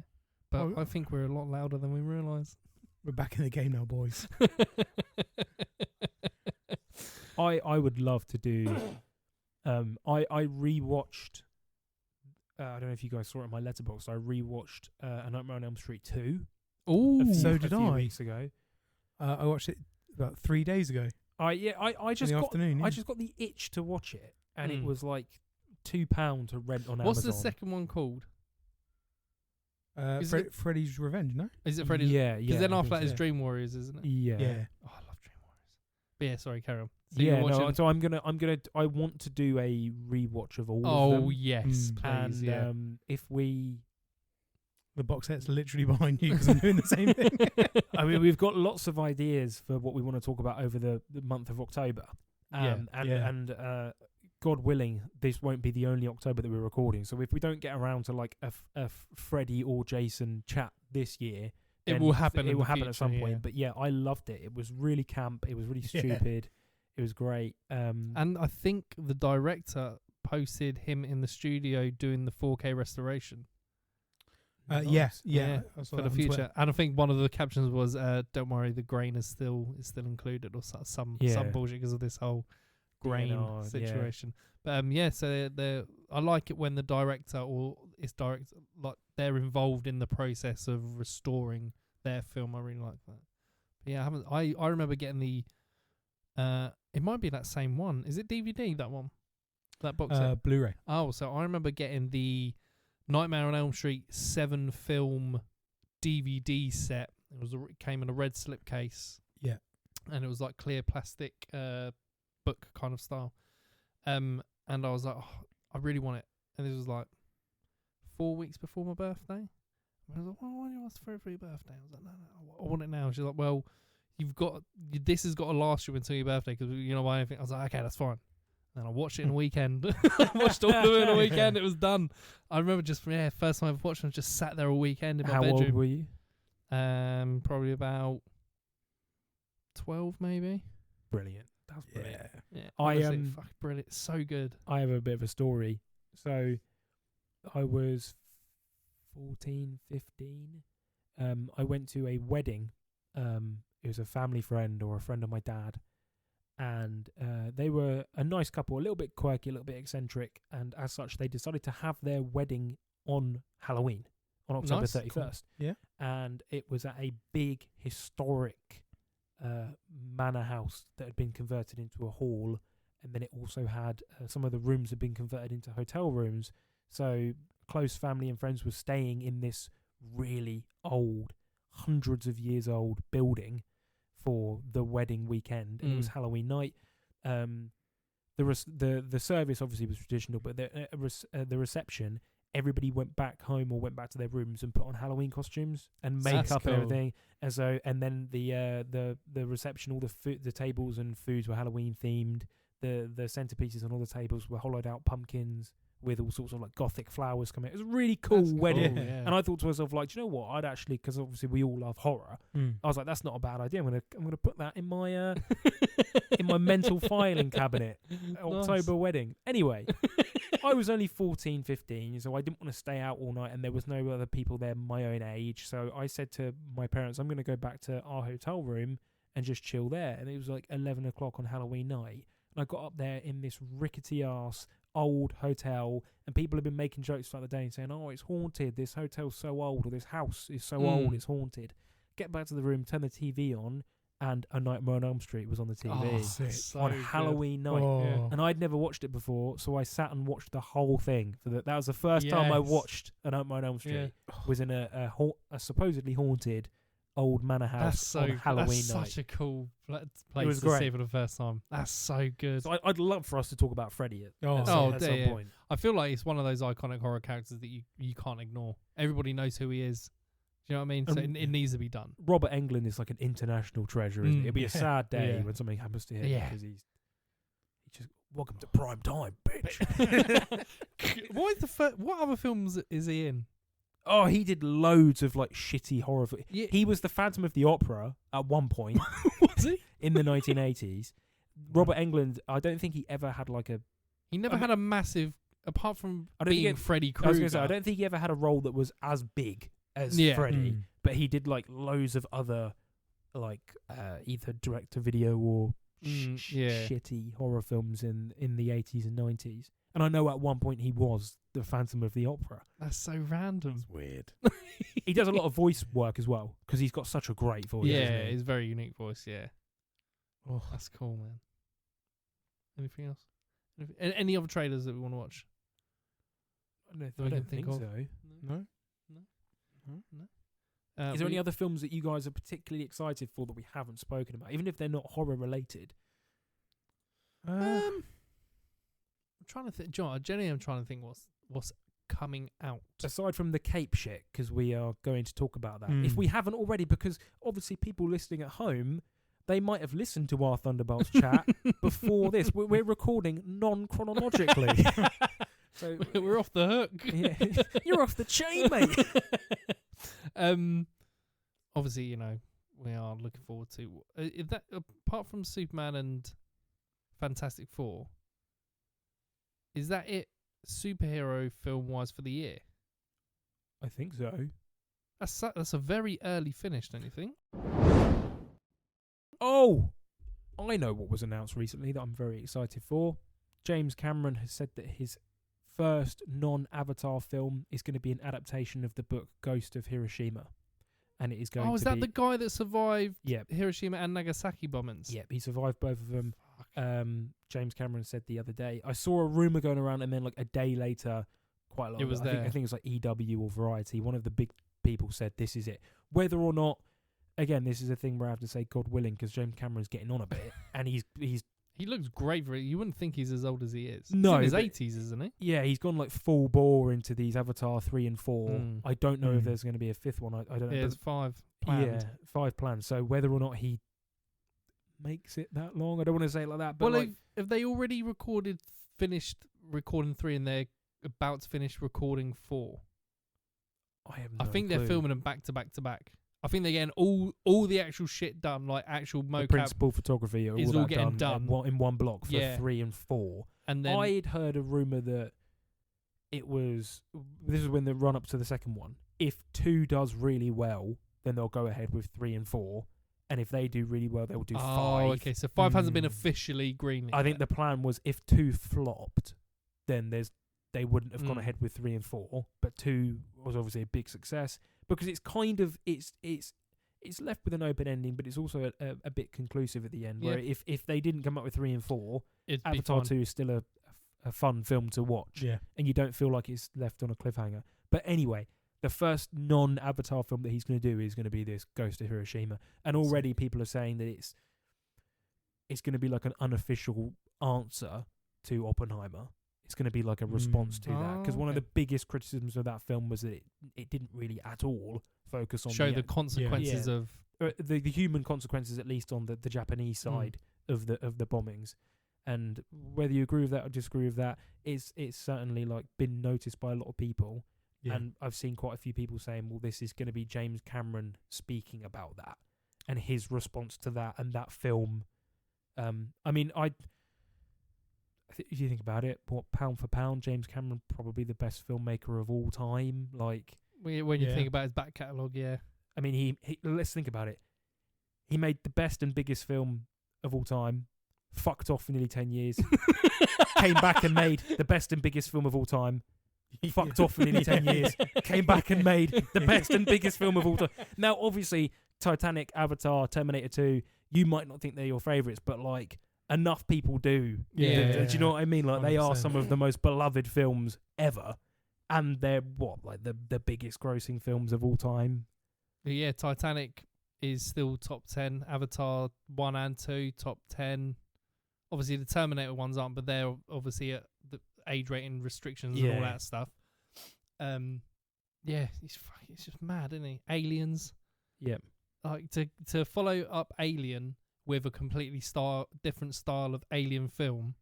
But I think we're a lot louder than we realise. We're back in the game now, boys. I would love to do. I rewatched. I don't know if you guys saw it on my letterbox. I rewatched A Nightmare on Elm Street 2. Oh, so did a few I. Weeks ago. I watched it about 3 days ago. I just got I just got the itch to watch it, and it was like £2 to rent on Amazon. What's the second one called? Freddy's Revenge, no? Is it Freddy's? Yeah. Because then after that is Dream Warriors, isn't it? Yeah. Oh, I love Dream Warriors. But yeah, sorry, carry on. So so I want to do a rewatch of all of them. Oh yes, please. And if the box set's literally behind you because I'm doing the same thing. I mean, we've got lots of ideas for what we want to talk about over the month of October. And God willing, this won't be the only October that we're recording. So if we don't get around to like a Freddy or Jason chat this year, it will happen. It will happen at some point. But yeah, I loved it. It was really camp. It was really stupid. It was great. And I think the director posted him in the studio doing the 4K restoration. Yes, for the future. And I think one of the captions was, "Don't worry, the grain is still included," or some bullshit because of this whole grain situation. But so I like it when the director or its director like they're involved in the process of restoring their film. I really like that. But yeah, I remember getting the. It might be that same one. Is it DVD, that one? That box set? Blu-ray. Oh, so I remember getting the Nightmare on Elm Street 7 film DVD set. It came in a red slipcase. Yeah. And it was like clear plastic book kind of style. And I was like, oh, I really want it. And this was like 4 weeks before my birthday. And I was like, well, why do you ask for it for your birthday? I was like, no, I want it now. She's like, well, this has got to last you until your birthday because you know why anything. I was like, okay, that's fine. And I watched it in a weekend. I watched all of it in a weekend. It was done. I remember first time I've watched it, I just sat there all weekend in my bedroom. How old were you? Probably about 12 maybe. Brilliant. That's brilliant. Yeah, I honestly, fucking brilliant. It's so good. I have a bit of a story. So I was 14, 15. I went to a wedding. It was a family friend or a friend of my dad. And they were a nice couple, a little bit quirky, a little bit eccentric. And as such, they decided to have their wedding on Halloween, on October 31st. Cool. Yeah. And it was at a big, historic manor house that had been converted into a hall. And then it also had some of the rooms had been converted into hotel rooms. So close family and friends were staying in this really old, hundreds of years old building for the wedding weekend. And it was Halloween night. The service obviously was traditional, but the reception, everybody went back home or went back to their rooms and put on Halloween costumes and makeup and everything. And then the reception, all the tables and foods were Halloween themed. The centerpieces on all the tables were hollowed out pumpkins with all sorts of like gothic flowers coming out. It was a really cool wedding. Cool, yeah. And I thought to myself, like, do you know what? I'd actually, because obviously we all love horror. I was like, that's not a bad idea. I'm gonna put that in my in my mental filing cabinet. October wedding. Anyway, I was only 14, 15, so I didn't want to stay out all night, and there was no other people there my own age. So I said to my parents, I'm going to go back to our hotel room and just chill there. And it was like 11 o'clock on Halloween night. And I got up there in this rickety ass old hotel, and people have been making jokes throughout the day and saying, oh, it's haunted, this hotel's so old, or this house is so old, it's haunted. Get back to the room, turn the TV on, and A Nightmare on Elm Street was on the TV on Halloween night. And I'd never watched it before, so I sat and watched the whole thing. That was the first time I watched A Nightmare on Elm Street. Was in a supposedly haunted old manor house on Halloween night. That's such a cool place to see for the first time. That's so good. So I'd love for us to talk about Freddy at some point. I feel like it's one of those iconic horror characters that you can't ignore. Everybody knows who he is. Do you know what I mean? So it needs to be done. Robert Englund is like an international treasure, isn't it? It'll be a sad day when something happens to him because he's just welcome to prime time, bitch. What other films is he in? Oh, he did loads of like shitty horror. Yeah. He was the Phantom of the Opera at one point. Was he? In the 1980s. Robert Englund, I don't think he ever had like a... He never had a massive... Apart from being Freddy Krueger. I don't think he ever had a role that was as big as Freddy. But he did like loads of other like either direct-to-video or shitty horror films in the 80s and 90s. And I know at one point he was the Phantom of the Opera. That's so random. That's weird. He does a lot of voice work as well because he's got such a great voice. Yeah, it's a very unique voice. Yeah. Oh, that's cool, man. Anything else? Any other trailers that we want to watch? I don't think so. No. Is there any other films that you guys are particularly excited for that we haven't spoken about, even if they're not horror related? I'm trying to think. John, Jenny, I'm trying to think what's coming out aside from the Cape shit, because we are going to talk about that if we haven't already, because obviously people listening at home, they might have listened to our Thunderbolts chat before this. We're recording non-chronologically. So we're off the hook. Yeah. You're off the chain, mate. Obviously, you know, we are looking forward to if that. Apart from Superman and Fantastic Four, is that it superhero film wise for the year? I think so. That's a very early finish, don't you think? Oh, I know what was announced recently that I'm very excited for. James Cameron has said that his first non-Avatar film is going to be an adaptation of the book Ghost of Hiroshima. And it is going to be... Oh, is that the guy that survived Yep. Hiroshima and Nagasaki bombings? Yep, he survived both of them. James Cameron said the other day. I saw a rumour going around, and then like a day later, quite a lot. It was I think it was like EW or Variety. One of the big people said this is it. Whether or not, again, this is a thing where I have to say God willing, because James Cameron's getting on a bit, and he looks great for it. You wouldn't think he's as old as he is. No, he's in his 80s, isn't he? Yeah, he's gone like full bore into these Avatar 3 and 4. I don't know if there's going to be a fifth one. I don't know. There's 5 planned. Yeah, 5 planned. So whether or not he makes it that long, I don't want to say it like that. But well, have they already finished recording 3 and they're about to finish recording 4? I have no I think clue. they're filming them back to back to back. I think they're getting all the actual shit done, like actual The mocap. principal photography is all all that getting done in one block for 3 and 4. And then I'd heard a rumour that it was... This is when the run-up to the second one. If 2 does really well, then they'll go ahead with 3 and 4. And if they do really well, they'll do 5. Oh, okay. So 5 hasn't been officially greenlit. I think the plan was if 2 flopped, then they wouldn't have gone ahead with 3 and 4. But 2 was obviously a big success because it's kind of... It's left with an open ending, but it's also a bit conclusive at the end. Where if they didn't come up with 3 and 4, Avatar 2 is still a fun film to watch. Yeah. And you don't feel like it's left on a cliffhanger. But anyway, the first non-Avatar film that he's going to do is going to be this Ghost of Hiroshima. And already people are saying that it's going to be like an unofficial answer to Oppenheimer. It's going to be like a response to that. Because one of the biggest criticisms of that film was that it didn't really at all focus on the consequences of the human consequences, at least on the Japanese side of the bombings. And whether you agree with that or disagree with that, it's certainly like been noticed by a lot of people. Yeah. And I've seen quite a few people saying, well, this is going to be James Cameron speaking about that and his response to that and that film. I mean, if you think about it, pound for pound, James Cameron probably the best filmmaker of all time. Like when you think about his back catalogue, I mean, he let's think about it. He made the best and biggest film of all time, fucked off for nearly 10 years, came back and made the best and biggest film of all time, fucked off for nearly 10 years, came back and made the best and biggest film of all time. Now, obviously, Titanic, Avatar, Terminator 2, you might not think they're your favourites, but like enough people do. Do you know what I mean? Like 100%. They are some of the most beloved films ever, and they're the biggest grossing films of all time. But yeah, Titanic is still top 10. Avatar 1 and 2 top 10. Obviously, the Terminator ones aren't, but they're obviously at the age rating restrictions and all that stuff. It's just mad, isn't he? Aliens. Yep. Like to follow up Alien with a completely different style of Alien film,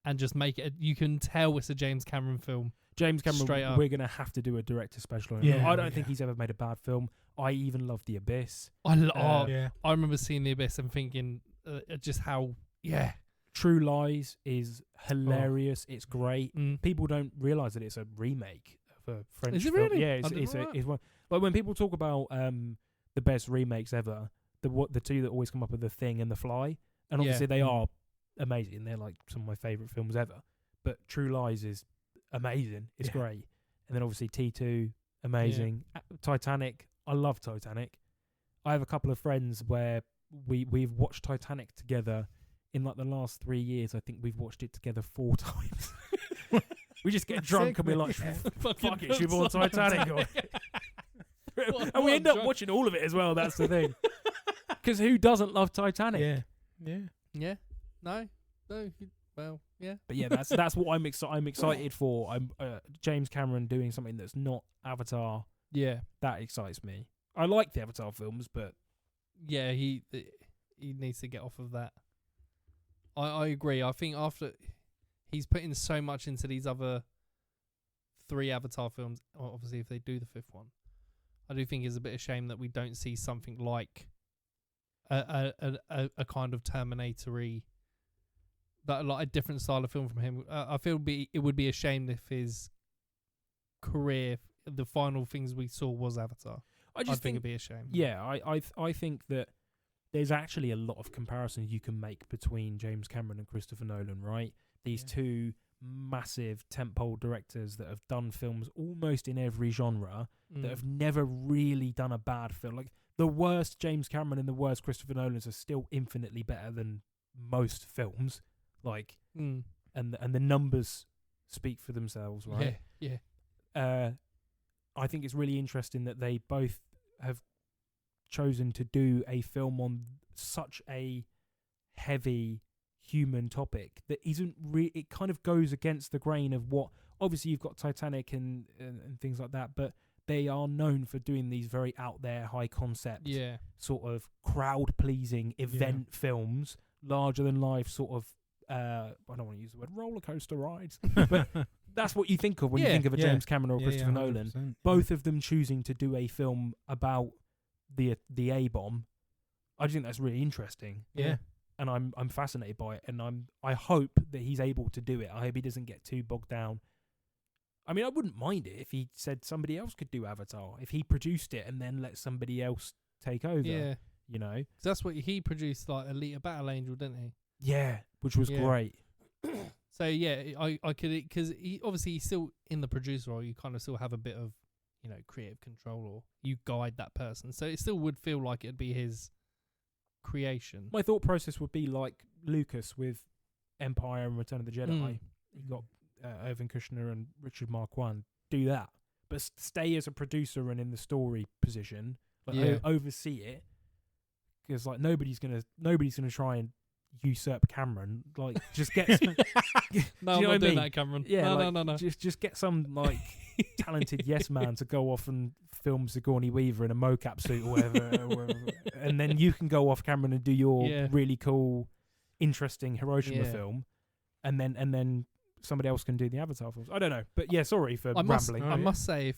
and just make it. You can tell it's a James Cameron film. James Cameron, we're gonna have to do a director special on him. I don't think he's ever made a bad film. I even love The Abyss. I remember seeing The Abyss and thinking just how True Lies is hilarious. It's great. People don't realise that it's a remake of a French Is it film. really? Yeah, it's one. Like when people talk about the best remakes ever, the two that always come up are The Thing and The Fly, and obviously they are amazing. They're like some of my favourite films ever. But True Lies is amazing. It's great. And then obviously T2, amazing. Titanic, I love Titanic. I have a couple of friends where we've watched Titanic together. In like the last 3 years, I think we've watched it together 4 times. We just get drunk and we're like, fuck it, should we watch Titanic? And we end up watching all of it as well, that's the thing. Because who doesn't love Titanic? Yeah. No. Well, yeah. But yeah, that's what I'm excited for. I'm James Cameron doing something that's not Avatar. Yeah. That excites me. I like the Avatar films, but... Yeah, he needs to get off of that. I agree. I think after he's putting so much into these other 3 Avatar films, obviously if they do the 5th one, I do think it's a bit of shame that we don't see something like a kind of Terminator-y, like a different style of film from him. I feel it would be a shame if his career, the final things we saw was Avatar. I think it'd be a shame. Yeah, I think that there's actually a lot of comparisons you can make between James Cameron and Christopher Nolan, right? These two massive tentpole directors that have done films almost in every genre that have never really done a bad film. Like the worst James Cameron and the worst Christopher Nolan's are still infinitely better than most films. Like, and the numbers speak for themselves, right? Yeah. I think it's really interesting that they both have chosen to do a film on such a heavy human topic that isn't it kind of goes against the grain of what obviously you've got Titanic and things like that, but they are known for doing these very out there high concept sort of crowd pleasing event films, larger than life sort of I don't want to use the word roller coaster rides, but that's what you think of when you think of a James Cameron or Christopher Nolan. Both of them choosing to do a film about the A bomb. I just think that's really interesting. Yeah. And I'm fascinated by it, and I hope that he's able to do it. I hope he doesn't get too bogged down. I mean, I wouldn't mind it if he said somebody else could do Avatar, if he produced it and then let somebody else take over. Yeah. You know? 'Cause that's what he produced, like Alita Battle Angel, didn't he? Yeah, which was great. So yeah, I could, because he obviously he's still in the producer role. You kind of still have a bit of, creative control, or you guide that person. So it still would feel like it'd be his creation. My thought process would be like Lucas with Empire and Return of the Jedi. You got Irvin Kushner and Richard Marquand. Do that, but stay as a producer and in the story position. Like oversee it, because like nobody's gonna try and usurp Cameron. Like just get. No, I'm not doing that, Cameron. Yeah, no. Just get some like talented yes man to go off and film Sigourney Weaver in a mocap suit or whatever, and then you can go off Cameron and do your really cool, interesting Hiroshima film, and then somebody else can do the Avatar films. I don't know, but yeah, sorry for rambling. I must say, if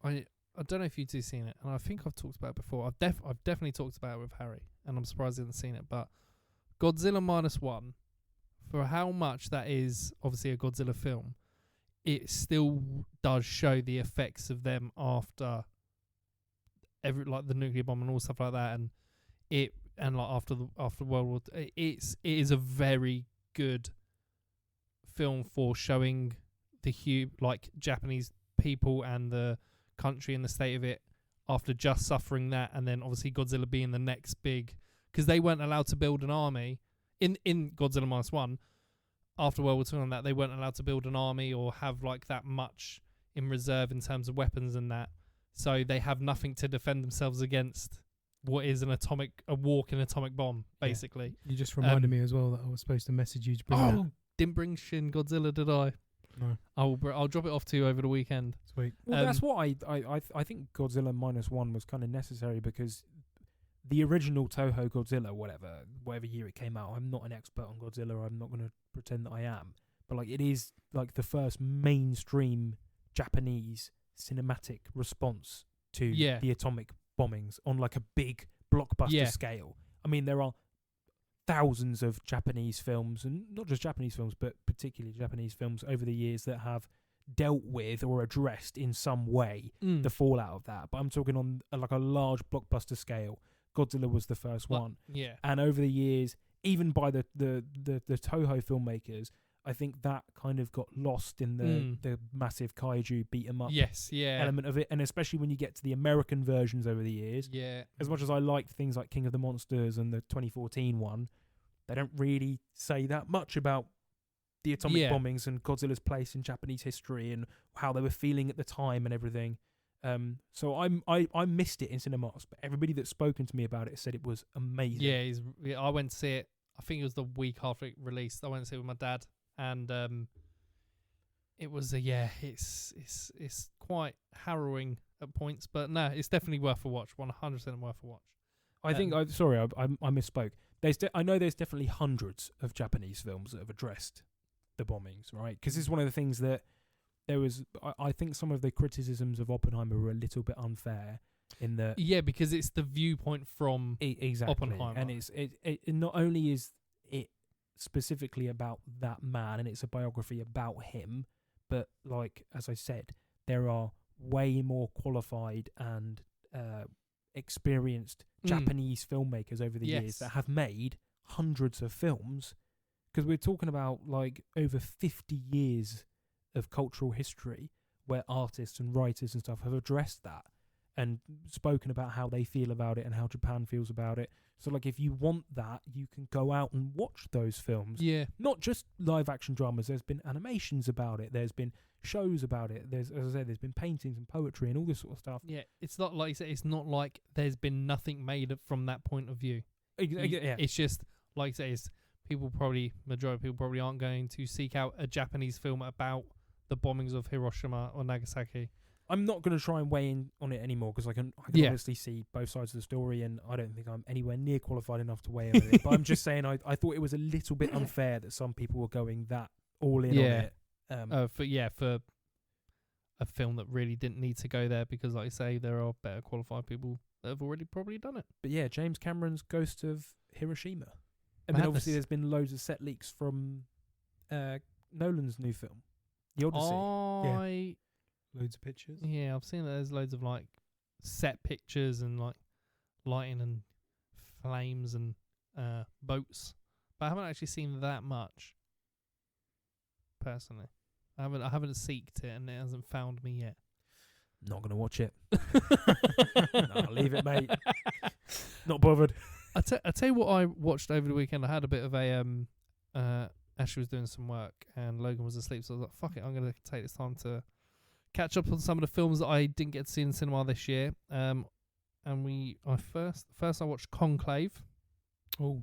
I don't know if you two seen it, and I think I've talked about it before. I've definitely talked about it with Harry, and I'm surprised he hasn't seen it. But Godzilla -1, for how much that is obviously a Godzilla film, it still does show the effects of them after the nuclear bomb and all stuff like that, and like after World War it is a very good film for showing the Japanese people and the country and the state of it after just suffering that, and then obviously Godzilla being the next big, because they weren't allowed to build an army in Godzilla -1 after World War II and that. They weren't allowed to build an army or have like that much in reserve in terms of weapons and that, so they have nothing to defend themselves against what is a walking atomic bomb, basically. You just reminded me as well that I was supposed to message you to bring that. Didn't bring Shin Godzilla, did I? No. I'll drop it off to you over the weekend. Sweet. Well, that's what I think Godzilla -1 was kind of necessary, because the original Toho Godzilla, whatever year it came out, I'm not an expert on Godzilla. I'm not going to pretend that I am, but like it is like the first mainstream Japanese cinematic response to the atomic bombings on like a big blockbuster scale. I mean, there are thousands of Japanese films, and not just Japanese films, but particularly Japanese films over the years that have dealt with or addressed in some way the fallout of that. But I'm talking on like a large blockbuster scale. Godzilla was the first one. Yeah. And over the years, even by the Toho filmmakers, I think that kind of got lost in the massive kaiju beat 'em up element of it, and especially when you get to the American versions over the years. Yeah. As much as I liked things like King of the Monsters and the 2014 one, they don't really say that much about the atomic bombings and Godzilla's place in Japanese history and how they were feeling at the time and everything. So I missed it in cinemas, but everybody that's spoken to me about it said it was amazing. Yeah, I went to see it. I think it was the week after it released. I went to see it with my dad, and it was it's quite harrowing at points, but no, it's definitely worth a watch. 100% worth a watch. I think I misspoke. I know there's definitely hundreds of Japanese films that have addressed the bombings, right? Because it's one of the things that there was. I think some of the criticisms of Oppenheimer were a little bit unfair in that. Yeah, because it's the viewpoint from exactly. Oppenheimer, and it not only is it specifically about that man and it's a biography about him, but like as I said, there are way more qualified and experienced Japanese filmmakers over the years that have made hundreds of films, because we're talking about like over 50 years of cultural history where artists and writers and stuff have addressed that and spoken about how they feel about it and how Japan feels about it. So like if you want that, you can go out and watch those films. Yeah. Not just live action dramas. There's been animations about it. There's been shows about it. There's, as I said, there's been paintings and poetry and all this sort of stuff. Yeah. It's not like you said, it's not like there's been nothing made from that point of view. Yeah. It's just like you say, it's majority of people probably aren't going to seek out a Japanese film about the bombings of Hiroshima or Nagasaki. I'm not going to try and weigh in on it anymore, because I can obviously see both sides of the story, and I don't think I'm anywhere near qualified enough to weigh in on it. But I'm just saying I thought it was a little bit unfair that some people were going that all in on it. For a film that really didn't need to go there, because like I say, there are better qualified people that have already probably done it. But yeah, James Cameron's Ghost of Hiroshima. And then obviously there's been loads of set leaks from Nolan's new film, The Odyssey. Loads of pictures. Yeah, I've seen that there's loads of like set pictures and like lighting and flames and boats. But I haven't actually seen that much. Personally. I haven't seeked it and it hasn't found me yet. Not gonna watch it. No, leave it, mate. Not bothered. I tell you what I watched over the weekend. I had a bit of a Ashley was doing some work and Logan was asleep, so I was like, fuck it, I'm gonna take this time to catch up on some of the films that I didn't get to see in the cinema this year. And first I watched Conclave. Oh.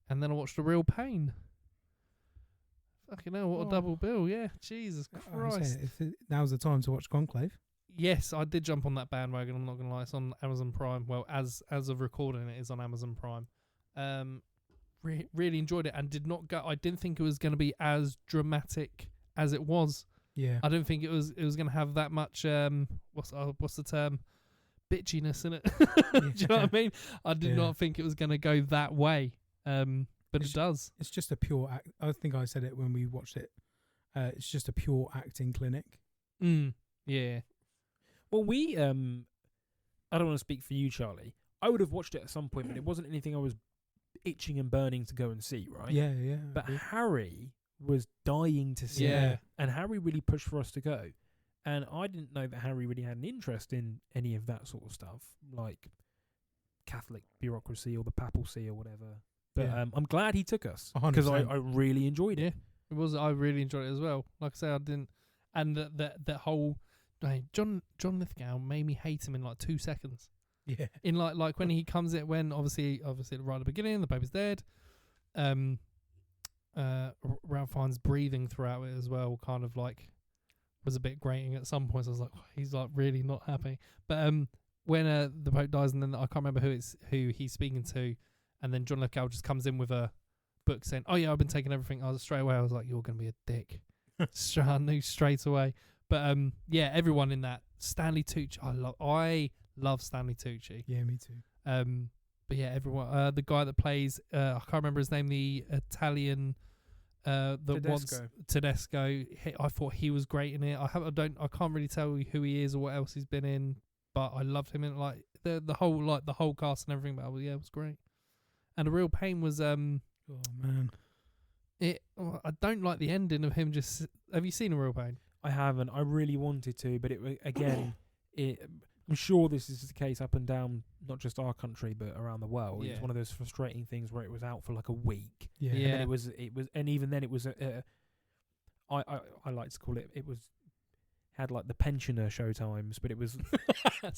And then I watched A Real Pain. Fucking hell, what a double bill, yeah. Jesus Christ. Now's the time to watch Conclave. Yes, I did jump on that bandwagon, I'm not going to lie. It's on Amazon Prime. Well, as of recording it is on Amazon Prime. Really enjoyed it and I didn't think it was going to be as dramatic as it was. Yeah. I didn't think it was going to have that much, what's the term? Bitchiness in it. Do you know what I mean? I did not think it was going to go that way. But it does. It's just a pure act. I think I said it when we watched it. It's just a pure acting clinic. Yeah. Well, I don't want to speak for you, Charlie. I would have watched it at some point, but it wasn't anything I was itching and burning to go and see, right? Yeah. But Harry was dying to see it. And Harry really pushed for us to go. And I didn't know that Harry really had an interest in any of that sort of stuff, like Catholic bureaucracy or the papacy or whatever. But I'm glad he took us because I really enjoyed it. It was. I really enjoyed it as well. Like I say, I didn't, and that whole John Lithgow made me hate him in like 2 seconds. Yeah. In like when he comes in, when obviously right at the beginning, the baby's dead. Ralph Fiennes breathing throughout it as well, kind of like was a bit grating at some points. I was like, he's like really not happy. But when the Pope dies, and then I can't remember who he's speaking to. And then John Lithgow just comes in with a book saying, "Oh yeah, I've been taking everything." I was like, "You're gonna be a dick." I knew straight away. But yeah, everyone in that. Stanley Tucci, I love Stanley Tucci. Yeah, me too. But yeah, everyone. The guy that plays, I can't remember his name. The Italian, Tedesco. I thought he was great in it. I can't really tell you who he is or what else he's been in, but I loved him in like the whole cast and everything. But it was great. And A Real Pain was oh man, I don't like the ending of him just. Have you seen A Real Pain? I haven't. I really wanted to, but I'm sure this is the case up and down, not just our country but around the world. Yeah. It's one of those frustrating things where it was out for like a week. Yeah. And then it was, and even then it was I like to call it. It was had like the pensioner show times, but it was.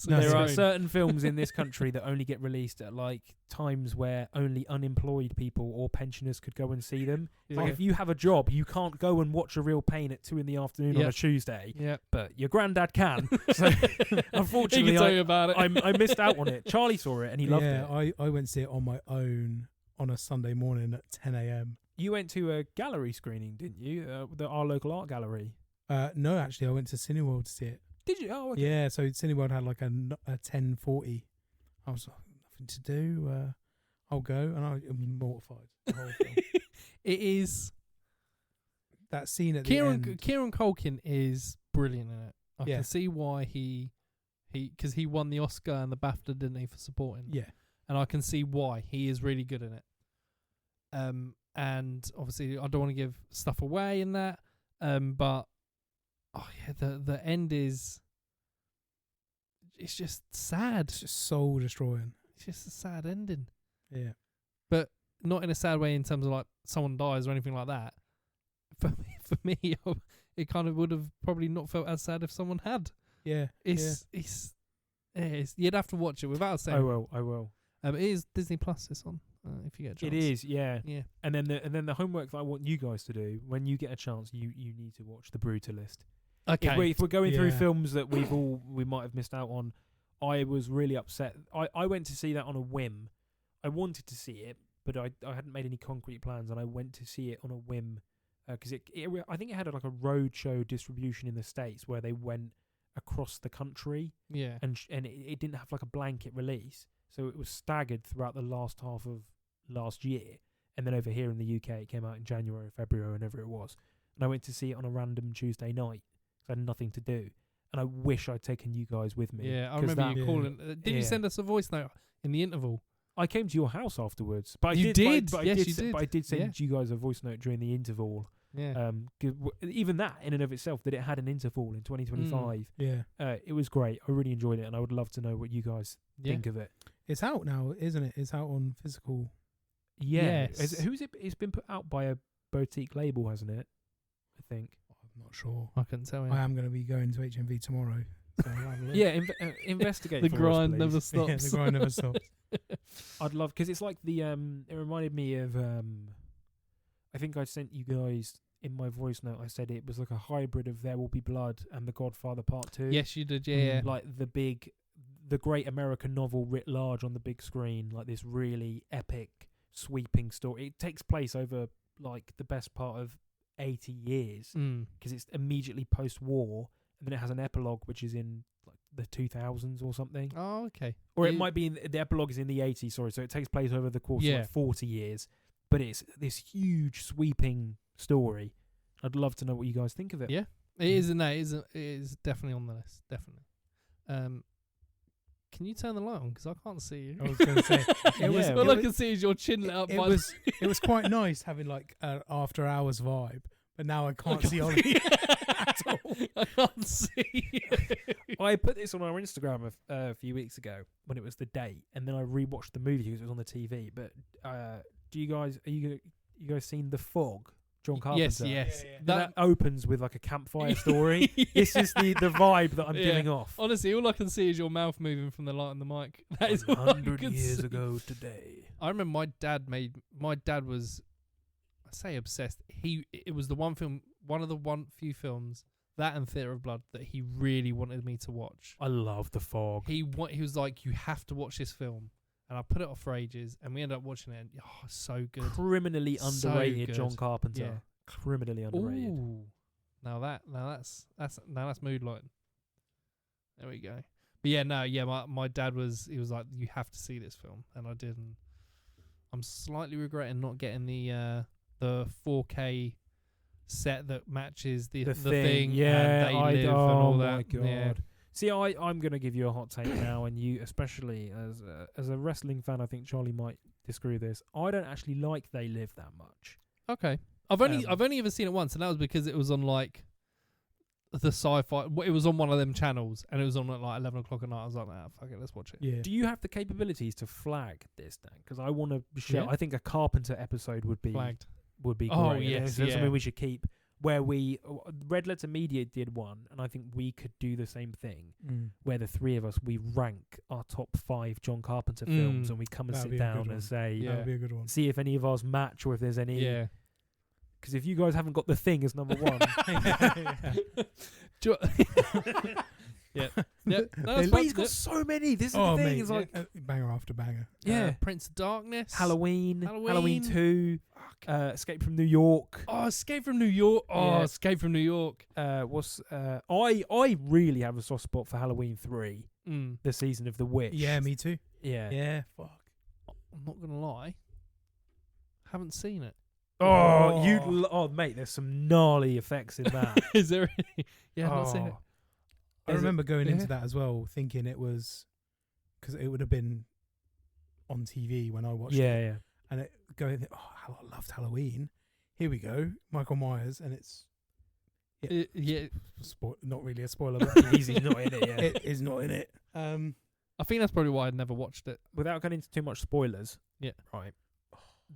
There are certain films in this country that only get released at like times where only unemployed people or pensioners could go and see them. Yeah. Like if you have a job, you can't go and watch A Real Pain at 2 PM on a Tuesday. Yeah, but your granddad can. So unfortunately, he can tell you about it. I missed out on it. Charlie saw it and he loved it. I went to see it on my own on a Sunday morning at 10 AM. You went to a gallery screening, didn't you? Our local art gallery. No, actually, I went to Cineworld to see it. Did you? Oh, okay. Yeah, so Cineworld had like a 10:40. I was like, nothing to do. I'll go, and I was mortified. The whole film. It is that scene at the end. Kieran Culkin is brilliant in it. I can see why because he won the Oscar and the BAFTA, didn't he, for supporting? Yeah, and I can see why he is really good in it. And obviously, I don't want to give stuff away in that. But oh yeah, the end is. It's just sad. It's just soul destroying. It's just a sad ending. Yeah. But not in a sad way in terms of like someone dies or anything like that. For me, it kind of would have probably not felt as sad if someone had. Yeah. It's you'd have to watch it without saying. I will. It is Disney Plus. It's on if you get a chance. It is, yeah. Yeah. And then the homework that I want you guys to do when you get a chance, you need to watch The Brutalist. Okay. If we're going through films that we might have missed out on, I was really upset. I went to see that on a whim. I wanted to see it, but I hadn't made any concrete plans, and I went to see it on a whim because I think it had like a roadshow distribution in the States where they went across the country, Yeah. and it didn't have like a blanket release, so it was staggered throughout the last half of last year, and then over here in the UK it came out in January, February, whenever it was, and I went to see it on a random Tuesday night. I had nothing to do, and I wish I'd taken you guys with me. Yeah, I 'cause remember that- you calling. Did you send us a voice note in the interval? I came to your house afterwards, but You I did? But Yes, I you did. did. But I did send Yeah. you guys a voice note during the interval. Yeah. Even that in and of itself, that it had an interval in 2025. Yeah. It was great. I really enjoyed it, and I would love to know what you guys think of it. It's out now, isn't it? It's out on physical. Yeah. Yes. Who's it? It's been put out by a boutique label, hasn't it? I think. I'm not sure. I couldn't tell you. I am going to be going to HMV tomorrow. So I'll have a look. Yeah. Investigate. The for us, grind please. never stops. Yeah, the grind never stops. I'd love, because it's like the it reminded me of I think I sent you guys in my voice note. I said it was like a hybrid of There Will Be Blood and The Godfather Part 2. Yes, you did. Yeah. Like the great American novel writ large on the big screen, like this really epic, sweeping story. It takes place over like the best part of 80 years, because it's immediately post-war, and then it has an epilogue which is in like the 2000s or something. Oh, okay. Or it might be the epilogue is in the 80s, sorry. So it takes place over the course of like 40 years. But it's this huge, sweeping story. I'd love to know what you guys think of it. Yeah. It is, and it is definitely on the list. Definitely. Can you turn the light on? Because I can't see you. I was going to say All I can see is your chin lit up. It was quite nice having like an after hours vibe, but now I can't see Ollie at all. I can't see you. I put this on our Instagram a few weeks ago when it was the date, and then I rewatched the movie because it was on the TV. But are you guys seen The Fog? John Carpenter. Yes. That opens with like a campfire story. This is the vibe that I'm giving off. Honestly, all I can see is your mouth moving from the light on the mic. That is 100 years ago today. I remember my dad was, I say obsessed. It was one of the few films, that and Theatre of Blood, that he really wanted me to watch. I love The Fog. He was like, you have to watch this film. And I put it off for ages, and we ended up watching it. And, so good. Criminally So underrated, good. John Carpenter. Yeah. Criminally underrated. Ooh. Now that's mood lighting. There we go. But my dad he was like, you have to see this film, and I did. And I'm slightly regretting not getting the 4K set that matches the thing. Yeah, and They Live and all that. My God. Yeah. See, I'm going to give you a hot take now, and you, especially as a wrestling fan, I think Charlie might disagree with this. I don't actually like They Live that much. Okay. I've only ever seen it once, and that was because it was on like the sci-fi. It was on one of them channels, and it was on at like 11 o'clock at night. I was like, fuck it, let's watch it. Yeah. Do you have the capabilities to flag this, Dan? Because I want to share. Yeah. I think a Carpenter episode would be Flagged. great. Oh, yes, That's yeah. something we should keep. Where Red Letter Media did one, and I think we could do the same thing. Where the three of us, we rank our top 5 John Carpenter films, and we come and That'd sit be a down good and one. say, That would be a good one. see if any of ours match or if there's any. Yeah. Because if you guys haven't got The Thing as number 1, Yeah. No, that's but he's fun. got so many. This is the Oh, thing. mate, It's like banger after banger. Prince of Darkness. Halloween 2, Escape from New York. Oh, Escape from New York. Oh, Yeah. Escape from New York. I really have a soft spot for Halloween 3, the season of the witch. Yeah, me too. Yeah. Yeah, fuck. I'm not gonna lie. Haven't seen it. Oh, mate, there's some gnarly effects in that. Is there any? Yeah, I've not seen it. I remember going into that as well, thinking it was because it would have been on TV when I watched it. Yeah. And it going, I loved Halloween. Here we go, Michael Myers, and it's not really a spoiler, but He's not in it. Yeah. it is not in it. I think that's probably why I'd never watched it. Without going into too much spoilers. Yeah. Right.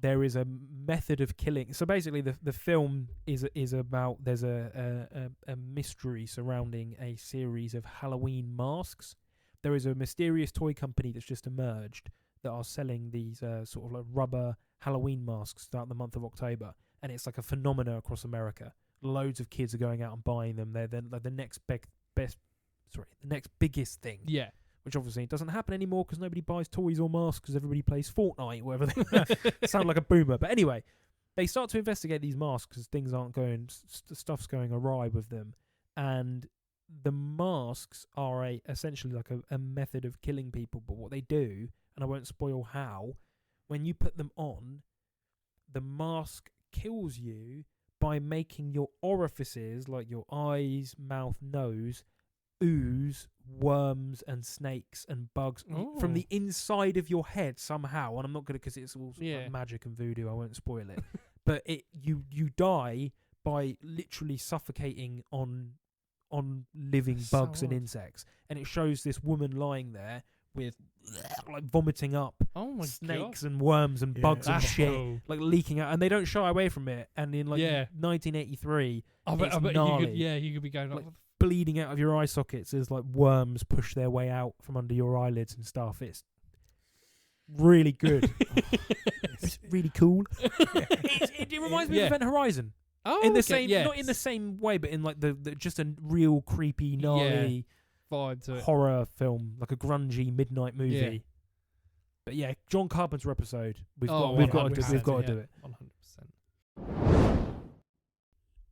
There is a method of killing. So basically, the film is about there's a mystery surrounding a series of Halloween masks. There is a mysterious toy company that's just emerged that are selling these sort of like rubber Halloween masks throughout the month of October, and it's like a phenomena across America. Loads of kids are going out and buying them. They're like the next biggest thing. Yeah. Which obviously doesn't happen anymore because nobody buys toys or masks because everybody plays Fortnite, whatever. They sound like a boomer. But anyway, they start to investigate these masks because things aren't going, stuff's going awry with them. And the masks are essentially like a method of killing people. But what they do, and I won't spoil how, when you put them on, the mask kills you by making your orifices, like your eyes, mouth, nose, ooze worms and snakes and bugs from the inside of your head somehow. And I'm not gonna, because it's all like magic and voodoo, I won't spoil it. But you die by literally suffocating on living bugs and insects. And it shows this woman lying there with like vomiting up snakes and worms and bugs and shit, like leaking out, and they don't shy away from it. And in 1983, I bet you could be going like bleeding out of your eye sockets as like worms push their way out from under your eyelids and stuff. It's really good. It's really cool. It reminds me of Event Horizon. In the same, not in the same way, but in like the just a real creepy, gnarly vibe to it. Horror film, like a grungy midnight movie. Yeah. But yeah, John Carpenter episode. We've got to do it. 100%.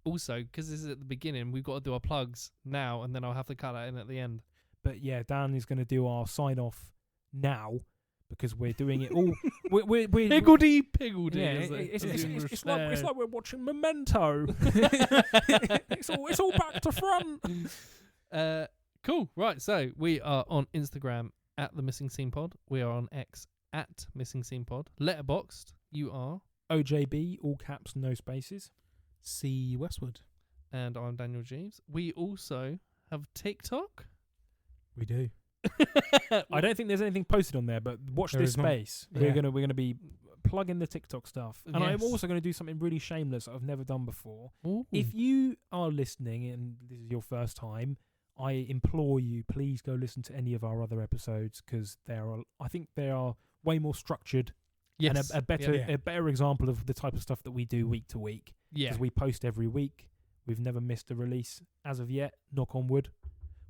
Also, because this is at the beginning, we've got to do our plugs now, and then I'll have to cut that in at the end. But yeah, Dan is going to do our sign off now because we're doing it all. we're higgledy-piggledy. Yeah, it's like we're watching Memento. it's all back to front. Cool. Right. So we are on Instagram at The Missing Scene Pod. We are on X at Missing Scene Pod. Letterboxd, you are OJB, all caps, no spaces. C Westwood. And I'm Daniel Jeeves. We also have TikTok. We do. I don't think there's anything posted on there, but watch this space. We're gonna be plugging the TikTok stuff, and I'm also going to do something really shameless that I've never done before. Ooh. If you are listening and this is your first time, I implore you, please go listen to any of our other episodes, because I think they are way more structured. Yes. And a better example of the type of stuff that we do week to week. Yeah. Because we post every week. We've never missed a release as of yet. Knock on wood.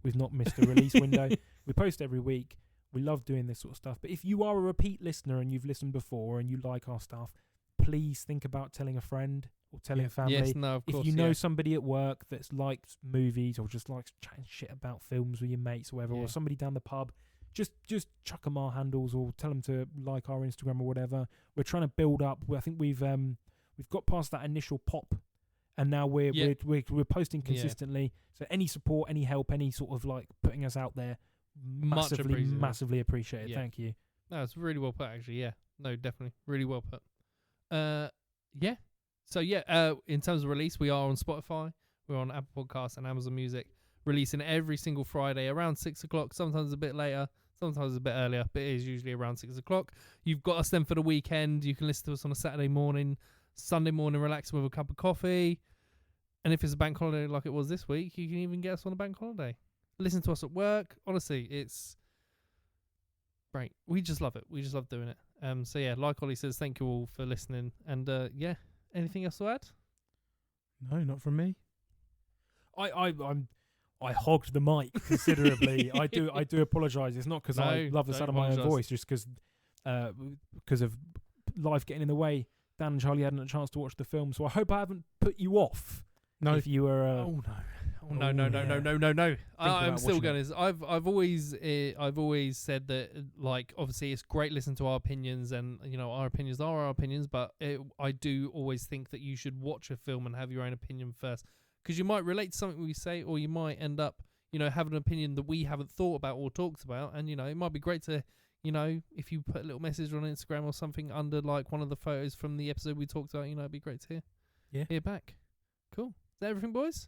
We've not missed a release window. We post every week. We love doing this sort of stuff. But if you are a repeat listener and you've listened before and you like our stuff, please think about telling a friend or telling family. Yes, no, of course, if you know somebody at work that's likes movies or just likes chatting shit about films with your mates or whatever, or somebody down the pub, just chuck them our handles or tell them to like our Instagram or whatever. We're trying to build up. I think we've got past that initial pop, and now we're posting consistently. So any support, any help, any sort of like putting us out there, massively appreciated. Thank you. No, it's really well put, actually. Yeah, no, definitely really well put. Yeah. So in terms of release, we are on Spotify, we're on Apple Podcasts and Amazon Music, releasing every single Friday around 6 o'clock. Sometimes a bit later, sometimes a bit earlier, but it is usually around 6 o'clock. You've got us then for the weekend. You can listen to us on a Saturday morning, Sunday morning, relaxing with a cup of coffee. And if it's a bank holiday like it was this week, you can even get us on a bank holiday. Listen to us at work. Honestly, it's great. We just love it. We just love doing it. So yeah, like Ollie says, thank you all for listening. And anything else to add? No, not from me. I hogged the mic considerably. I do apologise. It's not because I love the sound of my own voice, just because of life getting in the way. Dan and Charlie hadn't a chance to watch the film, so I hope I haven't put you off. No, if you were. No. I'm still going. I've always said that, like, obviously it's great listening to our opinions, and our opinions are our opinions, but I do always think that you should watch a film and have your own opinion first, because you might relate to something we say, or you might end up having an opinion that we haven't thought about or talked about, and it might be great to if you put a little message on Instagram or something under like one of the photos from the episode we talked about, it'd be great to hear back. Cool. Is that everything, boys?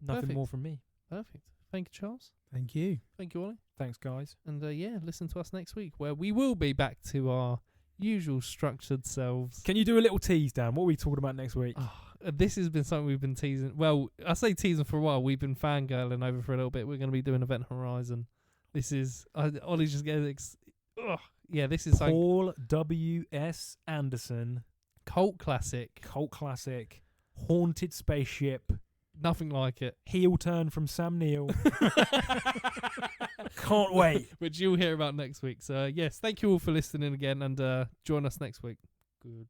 Nothing more from me. Perfect. Thank you, Charles. Thank you. Thank you, Ollie. Thanks, guys. And listen to us next week, where we will be back to our usual structured selves. Can you do a little tease, Dan? What are we talking about next week? This has been something we've been teasing. Well, I say teasing for a while. We've been fangirling over for a little bit. We're going to be doing Event Horizon. This is Ollie's just getting this is Paul W.S. Anderson. Cult classic. Haunted spaceship. Nothing like it. Heel turn from Sam Neill. Can't wait. Which you'll hear about next week. So yes, thank you all for listening again, and join us next week. Good.